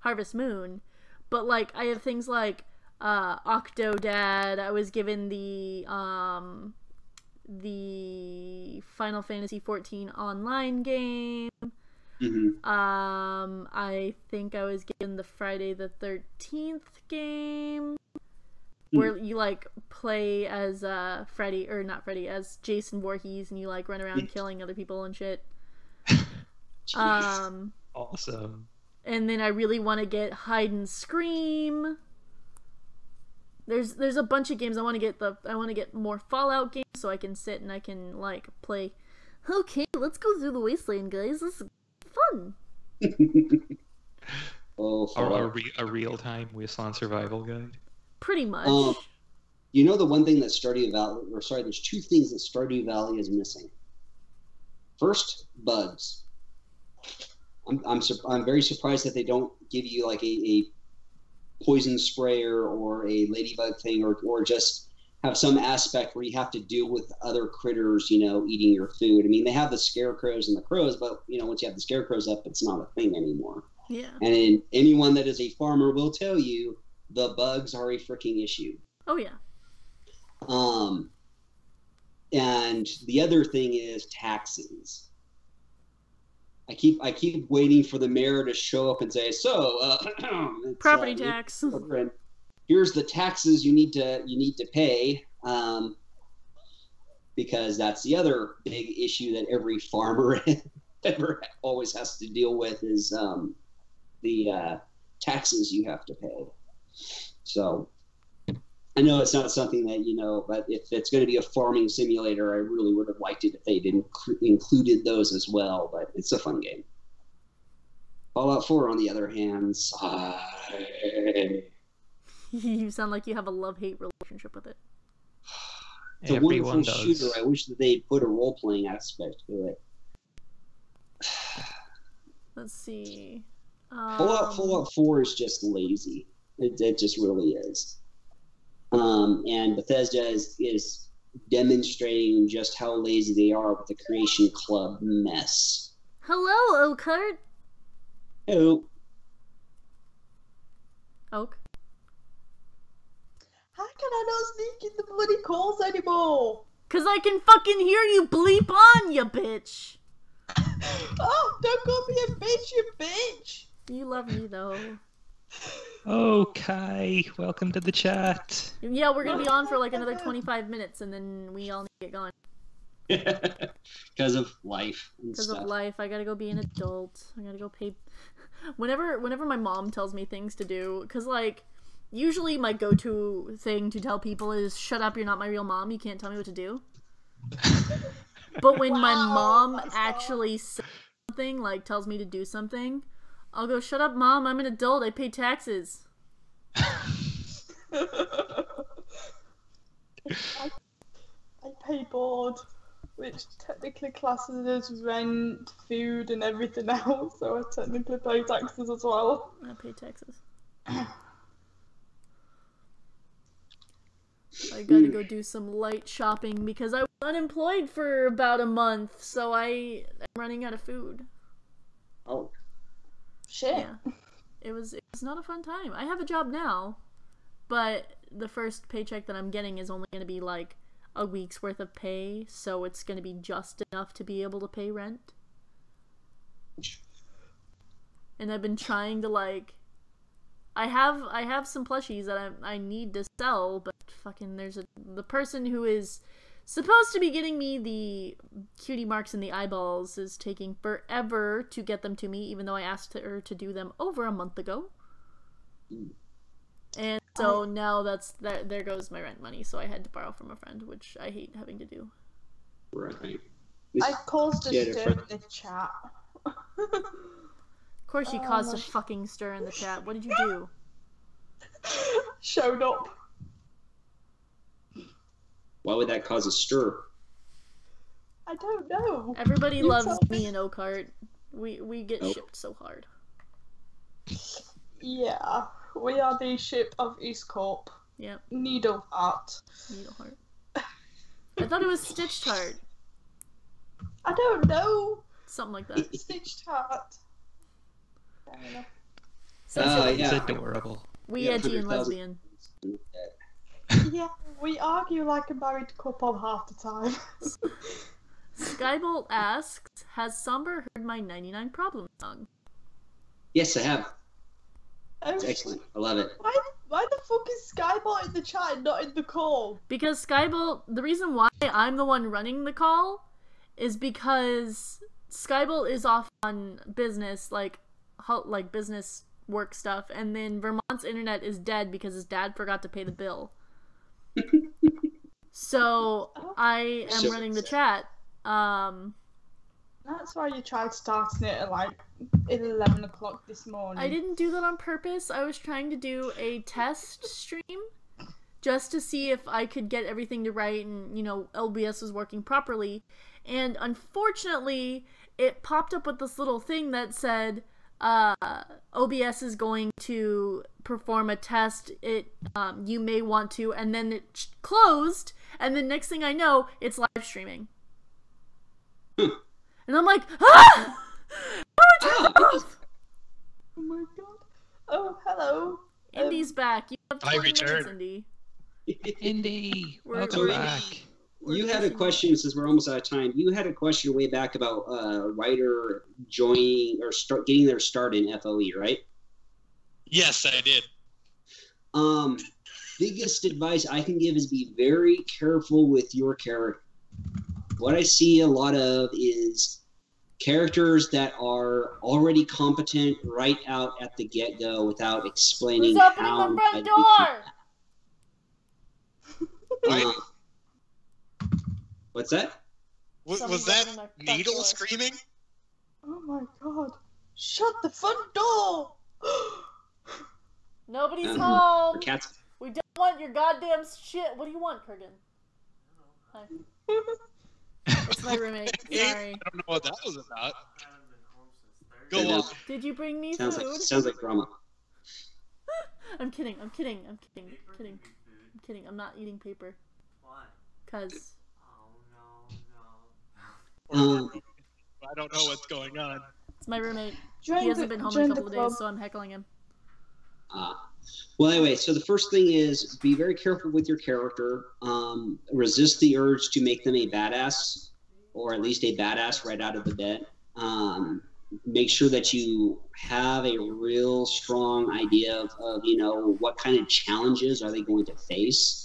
Harvest Moon. But, I have things like Octodad. I was given the Final Fantasy 14 online game. Mm-hmm. I think I was given the Friday the 13th game. Where you, play as as Jason Voorhees, and you, run around killing other people and shit. Awesome. And then I really want to get Hide and Scream. There's a bunch of games I want to get more Fallout games so I can sit and I can play. Okay, let's go through the Wasteland, guys. This is fun. A real-time Wasteland survival guide. Pretty much. The one thing that there's two things that Stardew Valley is missing. First, bugs. I'm very surprised that they don't give you a poison sprayer or a ladybug thing, or just have some aspect where you have to deal with other critters, eating your food. I mean, they have the scarecrows and the crows, but once you have the scarecrows up, it's not a thing anymore. Yeah. And anyone that is a farmer will tell you the bugs are a freaking issue. Oh yeah. And the other thing is taxes. I keep waiting for the mayor to show up and say, property tax. And here's the taxes you need to pay, because that's the other big issue that every farmer ever always has to deal with is the taxes you have to pay. So I know it's not something that, but if it's going to be a farming simulator, I really would have liked it if they'd included those as well, but it's a fun game. Fallout 4, on the other hand, You sound like you have a love-hate relationship with it. It's a wonderful shooter. I wish that they'd put a role-playing aspect to it. Let's see. Fallout 4 is just lazy. It just really is. And Bethesda is demonstrating just how lazy they are with the Creation Club mess. Hello, Oakhart. Hello. Oak. How can I not sneak in the bloody calls anymore? 'Cause I can fucking hear you bleep on, you bitch. Oh, don't call me a bitch, you bitch. You love me, though. Okay, welcome to the chat. Yeah, we're gonna be on for like another 25 minutes, and then we all need to get going. Because of life and Because stuff. of life, I gotta go be an adult. I gotta go pay. Whenever my mom tells me things to do, because like, usually my go-to thing to tell people is, "Shut up, you're not my real mom. You can't tell me what to do." But when my mom actually says something, like tells me to do something, I'll go, "Shut up, Mom. I'm an adult. I pay taxes." I pay board, which technically classes as rent, food, and everything else, so I technically pay taxes as well. I pay taxes. I gotta go do some light shopping because I was unemployed for about a month, so I'm running out of food. Oh. Shit. Yeah. It was not a fun time. I have a job now, but the first paycheck that I'm getting is only going to be like a week's worth of pay, so it's going to be just enough to be able to pay rent. And I've been trying to like I have some plushies that I need to sell, but fucking the person who is supposed to be getting me the cutie marks in the eyeballs is taking forever to get them to me, even though I asked her to do them over a month ago. And so now there goes my rent money, so I had to borrow from a friend, which I hate having to do. Right. I caused a stir in the chat. Of course you caused a fucking stir in the chat. What did you do? Showed up. Why would that cause a stir? I don't know. Everybody You loves tell me and Oakhart. We get shipped so hard. Yeah, we are the ship of EAST Corp. Yep. Needle Heart. Needle Heart. I thought it was Stitched Heart. I don't know. Something like that. Stitched Heart. I don't know. It's adorable. We edgy and lesbian. Yeah, we argue like a married couple half the time. Skybolt asks, has Somber heard my 99 Problem song? Yes, I have. It's Oh, excellent. I love it. why the fuck is Skybot in the chat and not in the call? Because Skybolt, the reason why I'm the one running the call is because Skybolt is off on business, like business work stuff, and then Vermont's internet is dead because his dad forgot to pay the bill. So I am running the chat. That's why you tried starting it at like 11 o'clock this morning. I didn't do that on purpose. I was trying to do a test stream just to see if I could get everything to right and, LBS was working properly. And unfortunately, it popped up with this little thing that said, OBS is going to perform a test. You may want to, and then it closed, and then next thing I know, it's live streaming. And I'm like, ah! How would you turn it off? Oh my god. Oh, hello. Indy's back. You have 20 minutes, returned. Indy. Indy, We're- welcome we're- back. You had a question, since we're almost out of time, you had a question way back about a writer joining or getting their start in FOE, right? Yes, I did. Biggest advice I can give is be very careful with your character. What I see a lot of is characters that are already competent right out at the get-go without explaining Who's opening how the front to become door? What? What's that? Was Somebody that got in our back Needle door. screaming? Oh my god. Shut the front door! Nobody's The home. cats. We don't want your goddamn shit. What do you want, Kurgan? Hi. It's my roommate. Sorry. I don't know what that was about. I Go know. on. Did you bring me Sounds food? like drama. I'm kidding. I'm kidding. I'm kidding. Kidding. I'm kidding. I'm not eating paper. Why? Cause Oh no. I don't know what's going on. it's my roommate. Join He hasn't the- been home in join a the couple of club. days, so I'm heckling him. Well, anyway, so the first thing is be very careful with your character. Resist the urge to make them a badass, or at least a badass right out of the bed. Make sure that you have a real strong idea of what kind of challenges are they going to face.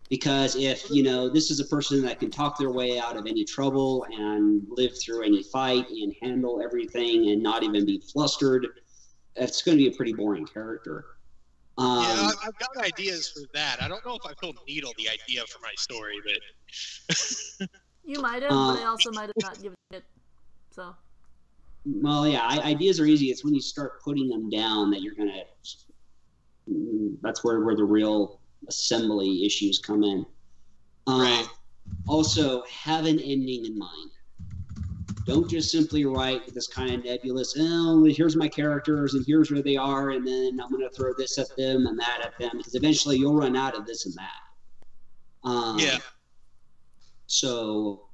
Because if, this is a person that can talk their way out of any trouble and live through any fight and handle everything and not even be flustered, it's going to be a pretty boring character. Yeah, I've got ideas for that. I don't know if I told Needle the idea for my story, but You might have, but I also might have not given it. So Well, yeah, ideas are easy. It's when you start putting them down that you're gonna. That's where the real assembly issues come in. Right. Also, have an ending in mind. Don't just simply write this kind of nebulous, oh, here's my characters and here's where they are, and then I'm going to throw this at them and that at them, because eventually you'll run out of this and that. Yeah. So,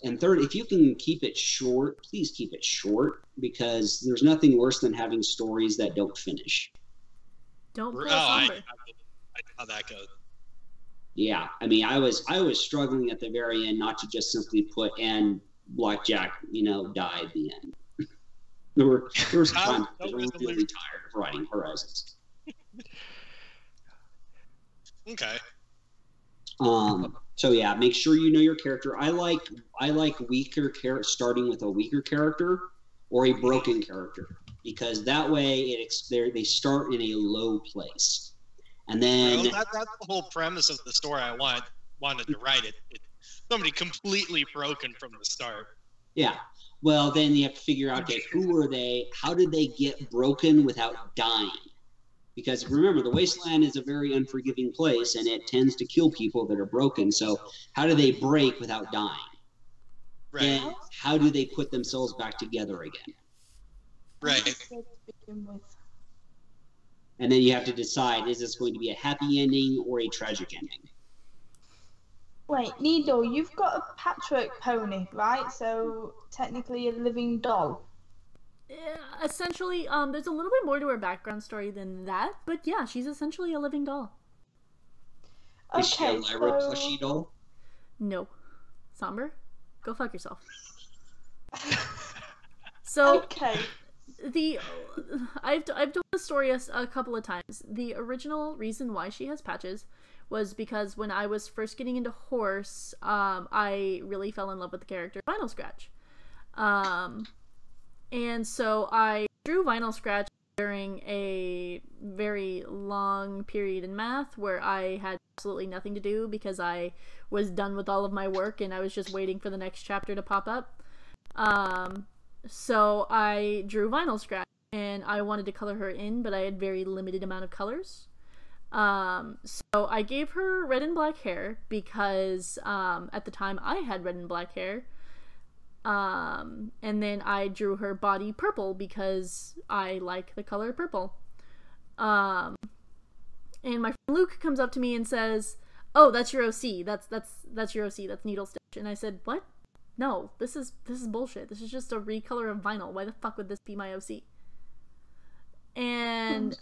and third, if you can keep it short, please keep it short, because there's nothing worse than having stories that don't finish. don't Oh, pull I somber. know how that goes. Yeah, I mean, I was struggling at the very end not to just simply put and Blackjack, die at the end. there were some times I was really tired of writing Horizons. Okay. So yeah, make sure you know your character. I like weaker starting with a weaker character or a broken character, because that way they start in a low place, and then Well, that's the whole premise of the story I wanted to write it. Somebody completely broken from the start. yeah. Well, then you have to figure out, okay, who were they? How did they get broken without dying? Because remember, the Wasteland is a very unforgiving place, and it tends to kill people that are broken. So how do they break without dying? Right. Then how do they put themselves back together again? Right. To begin with. And then you have to decide, is this going to be a happy ending or a tragic ending? Wait, Needle, you've got a patchwork pony, right? So technically a living doll. Yeah, essentially, there's a little bit more to her background story than that, but yeah, she's essentially a living doll. Is she a Okay, Lyra so plushie doll? No. Somber? Go fuck yourself. So, okay, I've told the story a couple of times. The original reason why she has patches was because when I was first getting into horse, I really fell in love with the character Vinyl Scratch. And so I drew Vinyl Scratch during a very long period in math where I had absolutely nothing to do because I was done with all of my work and I was just waiting for the next chapter to pop up. So I drew Vinyl Scratch and I wanted to color her in, but I had very limited amount of colors. So I gave her red and black hair because at the time I had red and black hair. And then I drew her body purple because I like the color purple. And my friend Luke comes up to me and says, "Oh, that's your OC. That's your OC. That's Needle Stitch." And I said, "What? No, this is bullshit. This is just a recolor of vinyl. Why the fuck would this be my OC?" And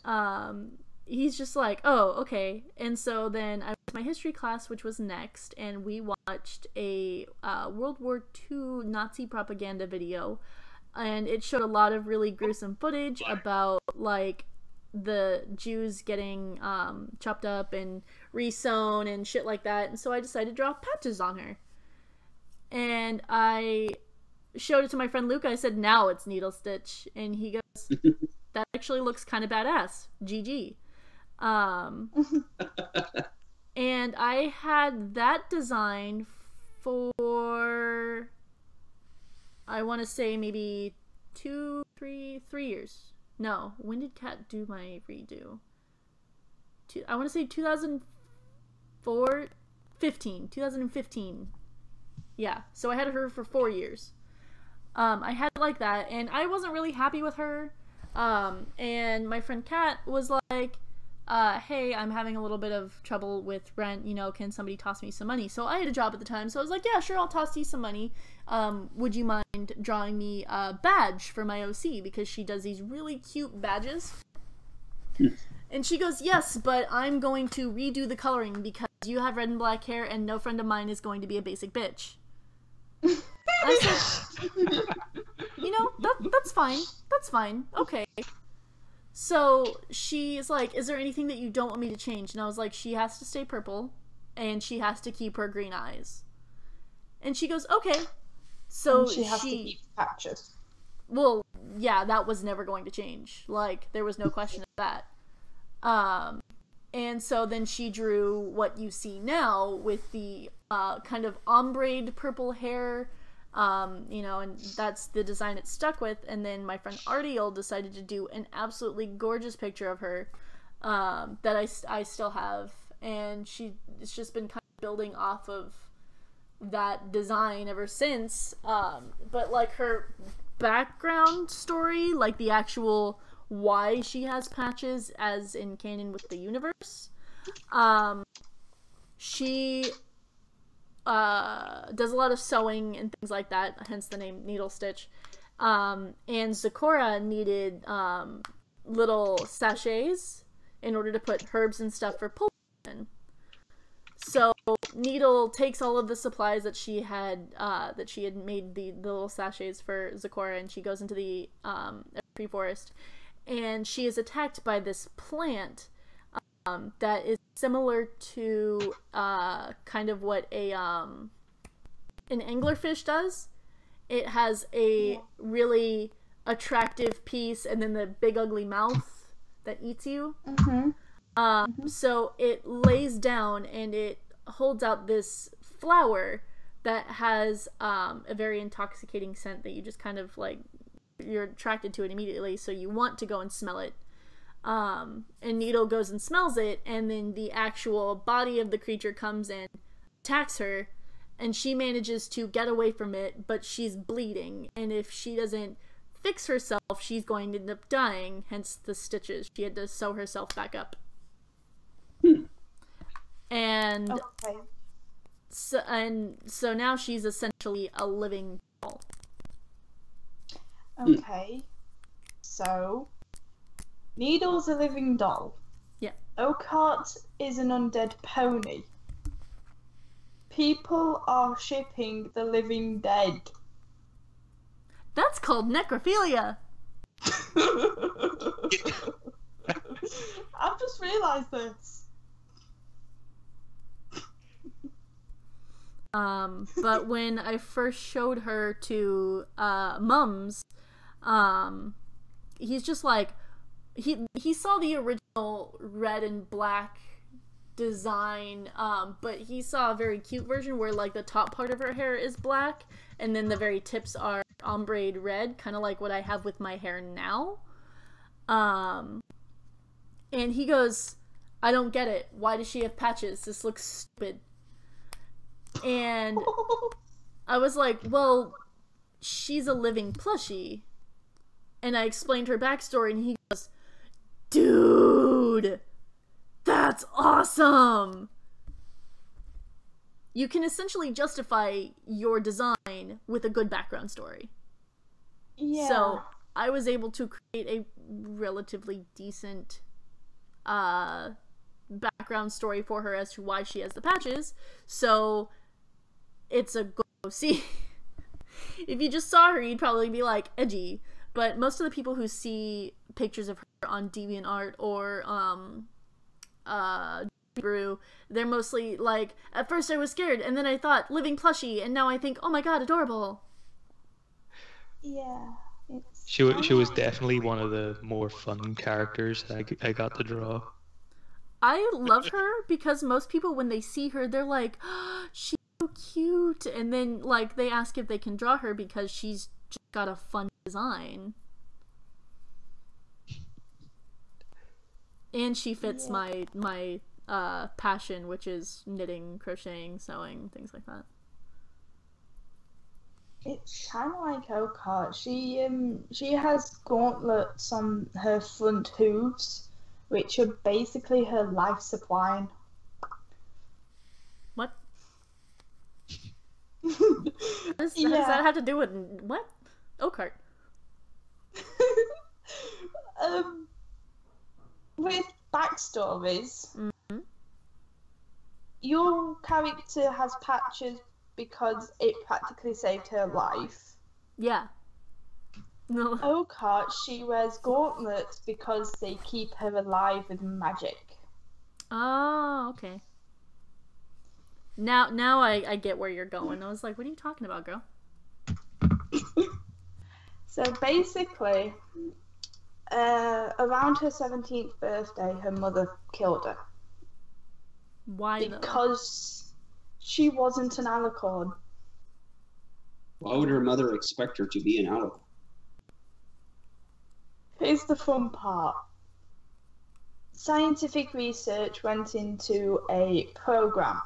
he's just like, "Oh, okay." And so then I went to my history class, which was next, and we watched a World War II Nazi propaganda video, and it showed a lot of really gruesome footage about like the Jews getting chopped up and resewn and shit like that. And so I decided to draw patches on her, and I showed it to my friend Luke. I said, "Now it's Needle Stitch," and he goes, "That actually looks kind of badass. GG." And I had that design for, I want to say maybe 3 years. No, when did Kat do my redo? I want to say 2015. Yeah, so I had her for 4 years. I had it like that, and I wasn't really happy with her. And my friend Kat was like, hey, I'm having a little bit of trouble with rent, can somebody toss me some money? So I had a job at the time, so I was like, yeah, sure, I'll toss you some money. Would you mind drawing me a badge for my OC? Because she does these really cute badges. And she goes, yes, but I'm going to redo the coloring because you have red and black hair and no friend of mine is going to be a basic bitch. I said, that's fine. That's fine. Okay. So she's like, is there anything that you don't want me to change? And I was like, she has to stay purple and she has to keep her green eyes. And she goes, okay. So and she has to keep patches. Well, yeah, that was never going to change. Like, there was no question of that. And so then she drew what you see now with the kind of ombre purple hair, and that's the design it stuck with. And then my friend Artiel decided to do an absolutely gorgeous picture of her that I still have, and it's just been kind of building off of that design ever since. But like her background story, like the actual why she has patches as in canon with the universe, she does a lot of sewing and things like that, hence the name Needle Stitch. And Zecora needed little sachets in order to put herbs and stuff for pulling in. So Needle takes all of the supplies that she had made the little sachets for Zecora, and she goes into the tree forest, and she is attacked by this plant that is similar to kind of what an anglerfish does. It has a really attractive piece and then the big ugly mouth that eats you. So it lays down and it holds out this flower that has a very intoxicating scent that you just kind of like, you're attracted to it immediately, so you want to go and smell it. And Needle goes and smells it, and then the actual body of the creature comes and attacks her, and she manages to get away from it, but she's bleeding, and if she doesn't fix herself, she's going to end up dying, hence the stitches. She had to sew herself back up. And okay. So now she's essentially a living doll. Okay, so Needle's a living doll. Yeah. Oakheart is an undead pony. People are shipping the living dead. That's called necrophilia. I've just realised this. But when I first showed her to Mums, he's just like, he saw the original red and black design, but he saw a very cute version where like the top part of her hair is black and then the very tips are ombre red, kind of like what I have with my hair now. And he goes, I don't get it. Why does she have patches? This looks stupid. And I was like, well, she's a living plushie. And I explained her backstory, and he goes, dude, that's awesome! You can essentially justify your design with a good background story. Yeah. So I was able to create a relatively decent background story for her as to why she has the patches. So it's a go see. If you just saw her, you'd probably be like, edgy. But most of the people who see pictures of her on DeviantArt or Brew, they're mostly like, at first I was scared, and then I thought living plushie, and now I think, oh my god, adorable. Yeah. She was definitely one of the more fun characters I got to draw. I love her because most people, when they see her, they're like, oh, she's so cute. And then, like, they ask if they can draw her because she's just got a fun design. And she fits my passion, which is knitting, crocheting, sewing, things like that. It's kind of like Oakheart. She has gauntlets on her front hooves, which are basically her life supply. What? What does that have to do with what? Oakheart. With backstories, your character has patches because it practically saved her life. Yeah. No. Oakheart, she wears gauntlets because they keep her alive with magic. Oh, okay. Now I get where you're going. I was like, what are you talking about, girl? So basically, around her 17th birthday, her mother killed her. Why because she wasn't an alicorn. Why would her mother expect her to be an alicorn? Here's the fun part. Scientific research went into a program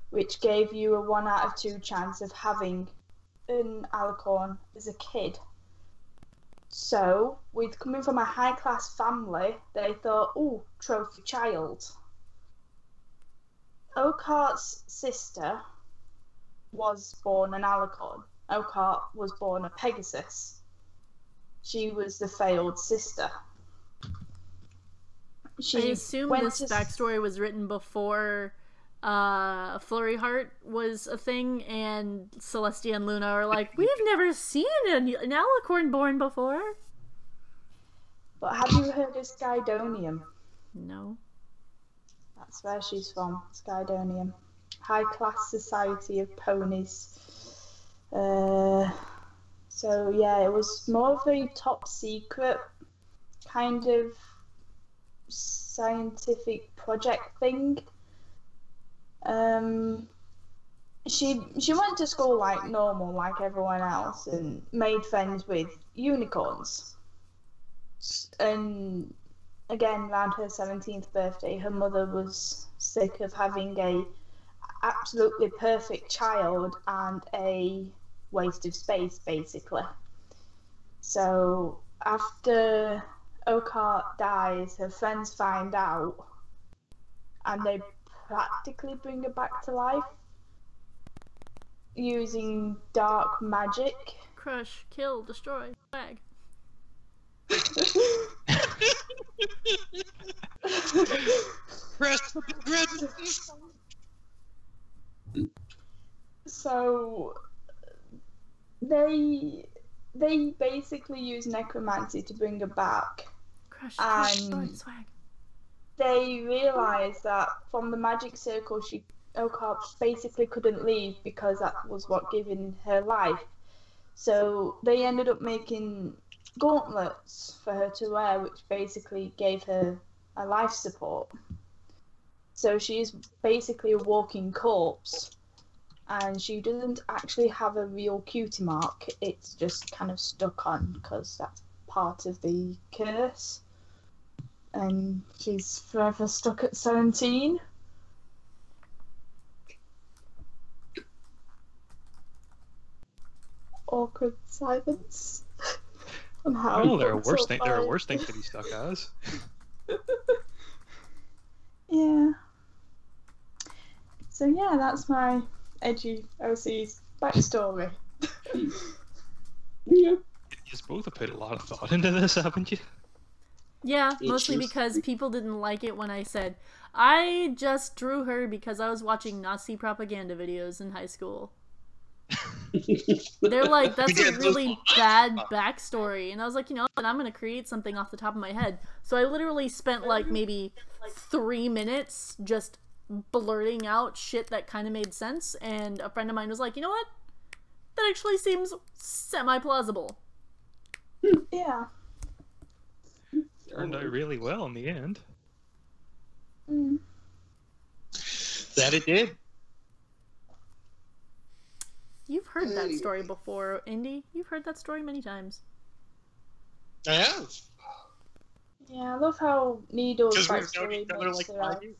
which gave you a 1 out of 2 chance of having an alicorn as a kid. So, with coming from a high-class family, they thought, ooh, trophy child. Oakheart's sister was born an alicorn. Oakheart was born a Pegasus. She was the failed sister. I assume this backstory was written before Flurry Heart was a thing, and Celestia and Luna are like, we've never seen an alicorn born before. But have you heard of Skydonium? No. That's where she's from, Skydonium. High class society of ponies. So yeah, it was more of a top secret kind of scientific project thing. She went to school like normal, like everyone else, and made friends with unicorns. And again, around her 17th birthday, her mother was sick of having a absolutely perfect child and a waste of space, basically. So after Oakheart dies, her friends find out, and they practically bring her back to life using dark magic. Crush, kill, destroy, flag. So they basically use necromancy to bring her back. Crush, and swag. They realised that from the magic circle, Oakheart basically couldn't leave because that was what given her life. So they ended up making gauntlets for her to wear, which basically gave her a life support. So she's basically a walking corpse, and she doesn't actually have a real cutie mark. It's just kind of stuck on because that's part of the curse. And she's forever stuck at 17. Awkward silence. Well, there are worse things to be stuck as. Yeah. So yeah, that's my edgy OC's backstory. Yeah. You both have put a lot of thought into this, haven't you? Yeah, mostly because people didn't like it when I said, I just drew her because I was watching Nazi propaganda videos in high school. They're like, that's a really bad backstory. And I was like, and I'm going to create something off the top of my head. So I literally spent like maybe 3 minutes just blurting out shit that kind of made sense. And a friend of mine was like, you know what? That actually seems semi-plausible. Yeah. Turned out really well in the end. That it did. You've heard that story before, Indy. You've heard that story many times. I have. Yeah, I love how Needle's Because we've known backstory each other makes like her 5 out. years.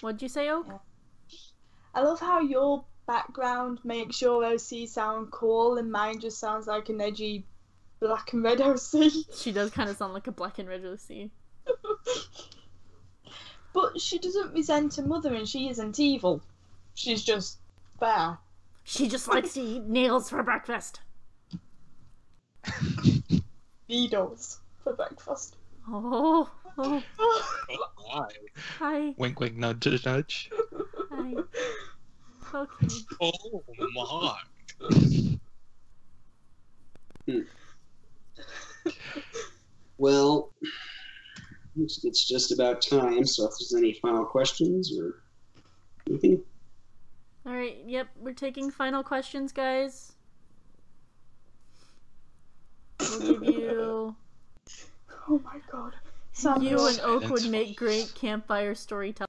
What'd you say, Oak? Yeah. I love how your background makes your OC sound cool and mine just sounds like an edgy black and red OC. She does kind of sound like a black and red OC. But she doesn't resent her mother and she isn't evil. She's just fair. She just likes to eat nails for breakfast. Needles for breakfast. Oh. Oh, my. Hi. Wink, wink, nudge, nudge. Hi. Okay. Oh, my. Well, it's just about time, so if there's any final questions or anything. Alright, yep, we're taking final questions, guys. We'll give you... Oh my god. You and Oak would make great campfire storytellers.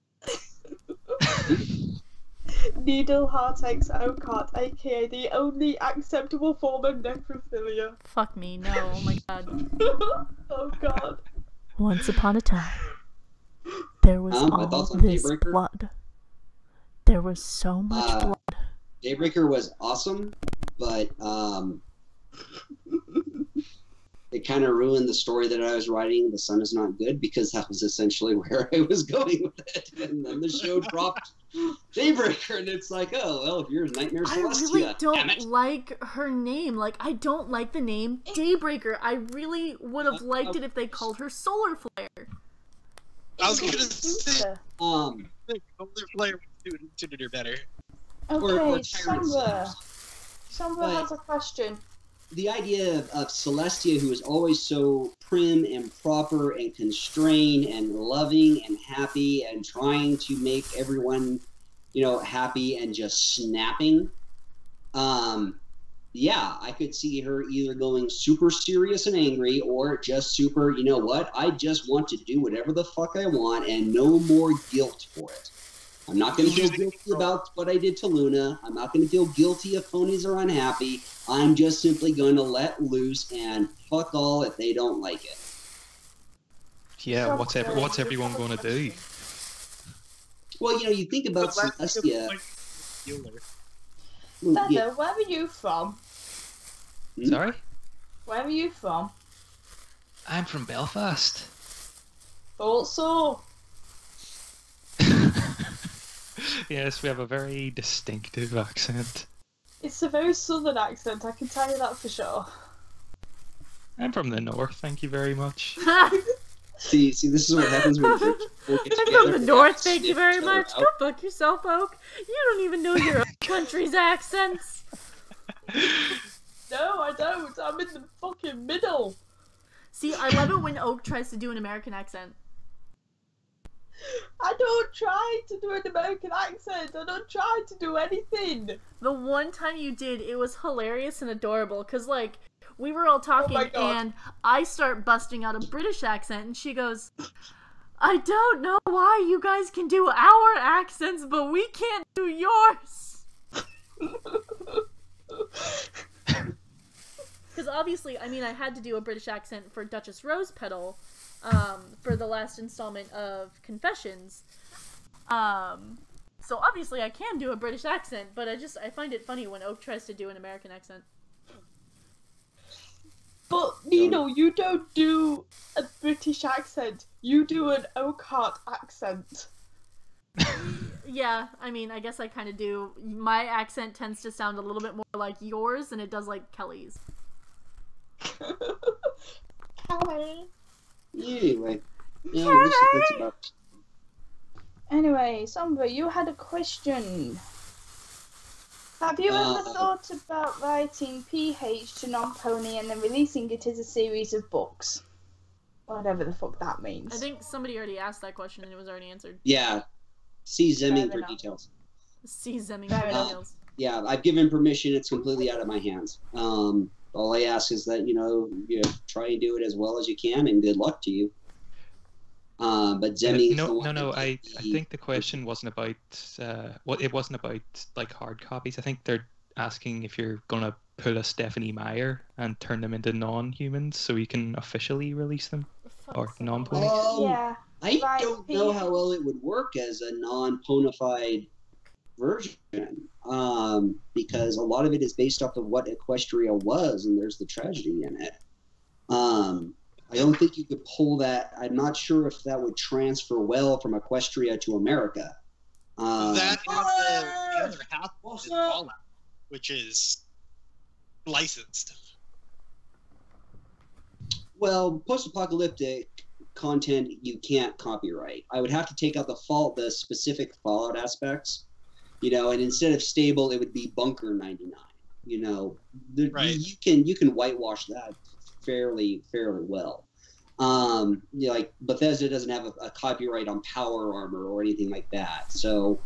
Needle heartaches Oak heart, aka the only acceptable form of necrophilia. Fuck me, no, oh my god. Oh god. Once upon a time, there was all this Daybreaker. blood. There was so much blood. Daybreaker was awesome, but it kind of ruined the story that I was writing, The Sun Is Not Good, because that was essentially where I was going with it. And then the show dropped Daybreaker, and it's like, oh, well, here's Nightmare I Celestia. really don't like her name. Like, I don't like the name Daybreaker. I really would have liked it if they called her Solar Flare. I was going to say, Um, Solar Flare suited her better. Okay, Tyrant Sombra has a question. The idea of Celestia, who is always so prim and proper and constrained and loving and happy and trying to make everyone, happy and just snapping. Yeah, I could see her either going super serious and angry or just super, you know what, I just want to do whatever the fuck I want and no more guilt for it. I'm not going to feel guilty about what I did to Luna. I'm not going to feel guilty if ponies are unhappy. I'm just simply going to let loose and fuck all if they don't like it. Yeah, what's everyone going to do? Well, you think about Celestia. Feather, where are you from? Sorry? Where are you from? I'm from Belfast. Thought so. Yes, we have a very distinctive accent. It's a very southern accent, I can tell you that for sure. I'm from the north, thank you very much. See, this is what happens when people get I'm together. from the north, thank you very much. Go fuck yourself, Oak. You don't even know your own country's accents. No, I don't. I'm in the fucking middle. See, I love it when Oak tries to do an American accent. I don't try to do an American accent. I don't try to do anything. The one time you did, it was hilarious and adorable. Because, like, we were all talking, and I start busting out a British accent, and she goes, I don't know why you guys can do our accents, but we can't do yours. Because obviously, I mean, I had to do a British accent for Duchess Rose Petal, for the last installment of Confessions. So obviously I can do a British accent, but I find it funny when Oak tries to do an American accent. But, you don't do a British accent. You do an Oakhart accent. Yeah, I mean, I guess I kind of do. My accent tends to sound a little bit more like yours than it does like Kelly's. Kelly. Anyway, that's about. Anyway, Sombra, you had a question. Have you ever thought about writing PH to non-pony and then releasing it as a series of books? Whatever the fuck that means. I think somebody already asked that question and it was already answered. Yeah. See Zemming for details. See Zemming for details. Yeah, I've given permission. It's completely out of my hands. All I ask is that, you try and do it as well as you can, and good luck to you. But Zemi is the no, one no. that I did the- think the question wasn't about it wasn't about like hard copies. I think they're asking if you're gonna pull a Stephanie Meyer and turn them into non-humans so you can officially release them or non-pony. Yeah. I Right, don't know people- how well it would work as a non-ponified version, because a lot of it is based off of what Equestria was, and there's the tragedy in it. I don't think you could pull that. I'm not sure if that would transfer well from Equestria to America. That and the other half is Fallout, which is licensed. Well, post-apocalyptic content you can't copyright. I would have to take out the specific Fallout aspects, and instead of stable, it would be Bunker 99. Right. You can whitewash that fairly well. Like Bethesda doesn't have a copyright on power armor or anything like that. So,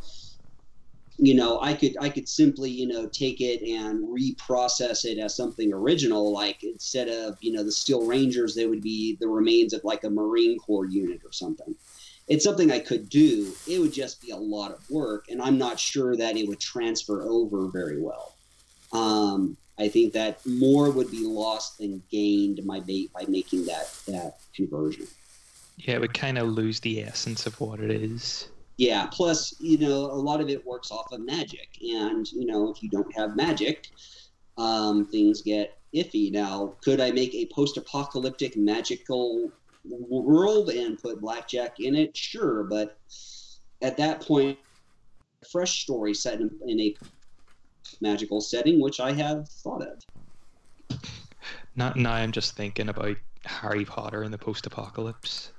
I could simply, take it and reprocess it as something original. Like instead of, the Steel Rangers, they would be the remains of like a Marine Corps unit or something. It's something I could do. It would just be a lot of work, and I'm not sure that it would transfer over very well. I think that more would be lost than gained by making that conversion. Yeah, it would kind of lose the essence of what it is. Yeah, plus, a lot of it works off of magic. And, if you don't have magic, things get iffy. Now, could I make a post-apocalyptic magical world and put blackjack in it? Sure, but at that point, a fresh story set in a magical setting, which I have thought of. Now I'm just thinking about Harry Potter in the post-apocalypse.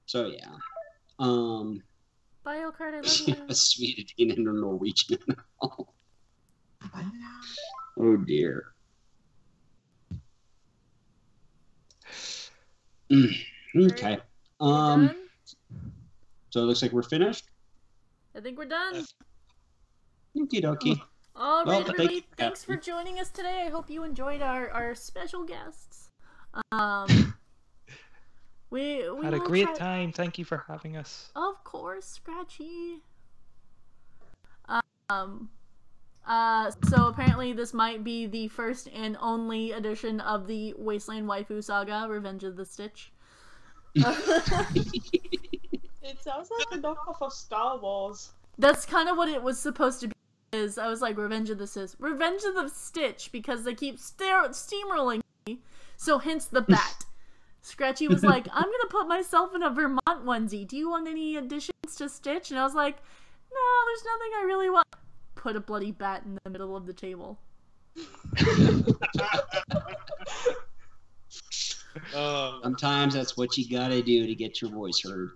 So yeah. Bye, Card, I love you. A Swedish and a Norwegian. Oh dear. Okay. Done? So it looks like we're finished. I think we're done. Okie dokie. All Well, right, everybody. thank- Thanks for joining us today. I hope you enjoyed our special guests. We Had a will great try- time. Thank you for having us. Of course, Scratchy. So apparently this might be the first and only edition of the Wasteland Waifu Saga, Revenge of the Stitch. It sounds like a knockoff of Star Wars. That's kind of what it was supposed to be. Is I was like Revenge of the Stitch because they keep steamrolling me. So hence the bat. Scratchy was like, I'm gonna put myself in a Vermont onesie. Do you want any additions to Stitch? And I was like, no, there's nothing I really want. Put a bloody bat in the middle of the table. Sometimes that's what you gotta do to get your voice heard.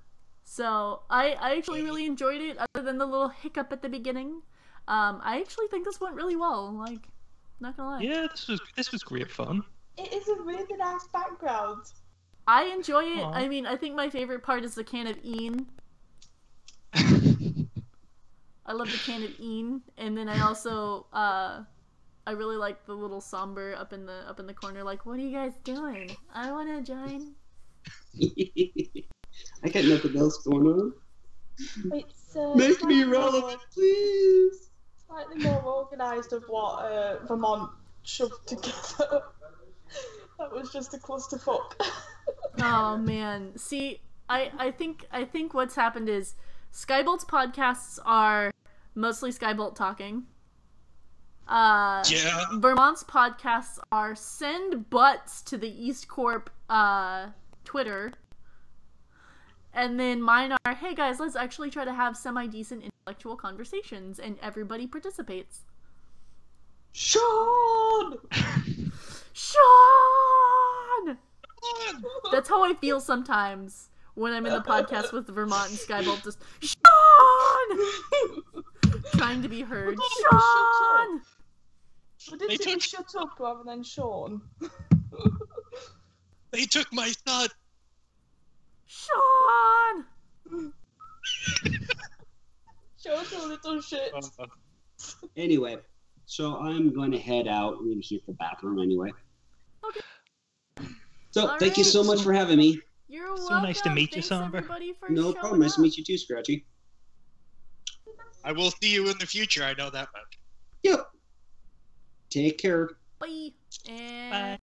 So I actually really enjoyed it, other than the little hiccup at the beginning. I actually think this went really well. Like, not gonna lie. Yeah, this was great fun. It is a really nice background. I enjoy it. Aw. I mean, I think my favorite part is the can of Een. I love the can of Een, and then I also I really like the little somber up in the corner. Like, what are you guys doing? I want to join. I got nothing else going on. It's Make me relevant, please. Slightly more organised of what Vermont shoved together. That was just a clusterfuck. Oh man. See, I think what's happened is Skybolt's podcasts are mostly Skybolt talking. Yeah. Vermont's podcasts are send butts to the EAST Corp Twitter. And then mine are, hey guys, let's actually try to have semi-decent intellectual conversations, and everybody participates. Sean! Sean! That's how I feel sometimes when I'm in the podcast with Vermont and Skybolt, just, Sean! Trying to be heard. Sean! But did you shut up rather than Sean? They took my son. Sean! Sean's a little shit. Anyway, so I'm going to head out. I'm going to hit the bathroom anyway. Okay. So, thank you so much for having me. You're So welcome. nice to meet you, Thanks, Somber. everybody, for No showing problem. Nice to up. meet you too, Scratchy. I will see you in the future. I know that much. Yep. Take care. Bye. And Bye.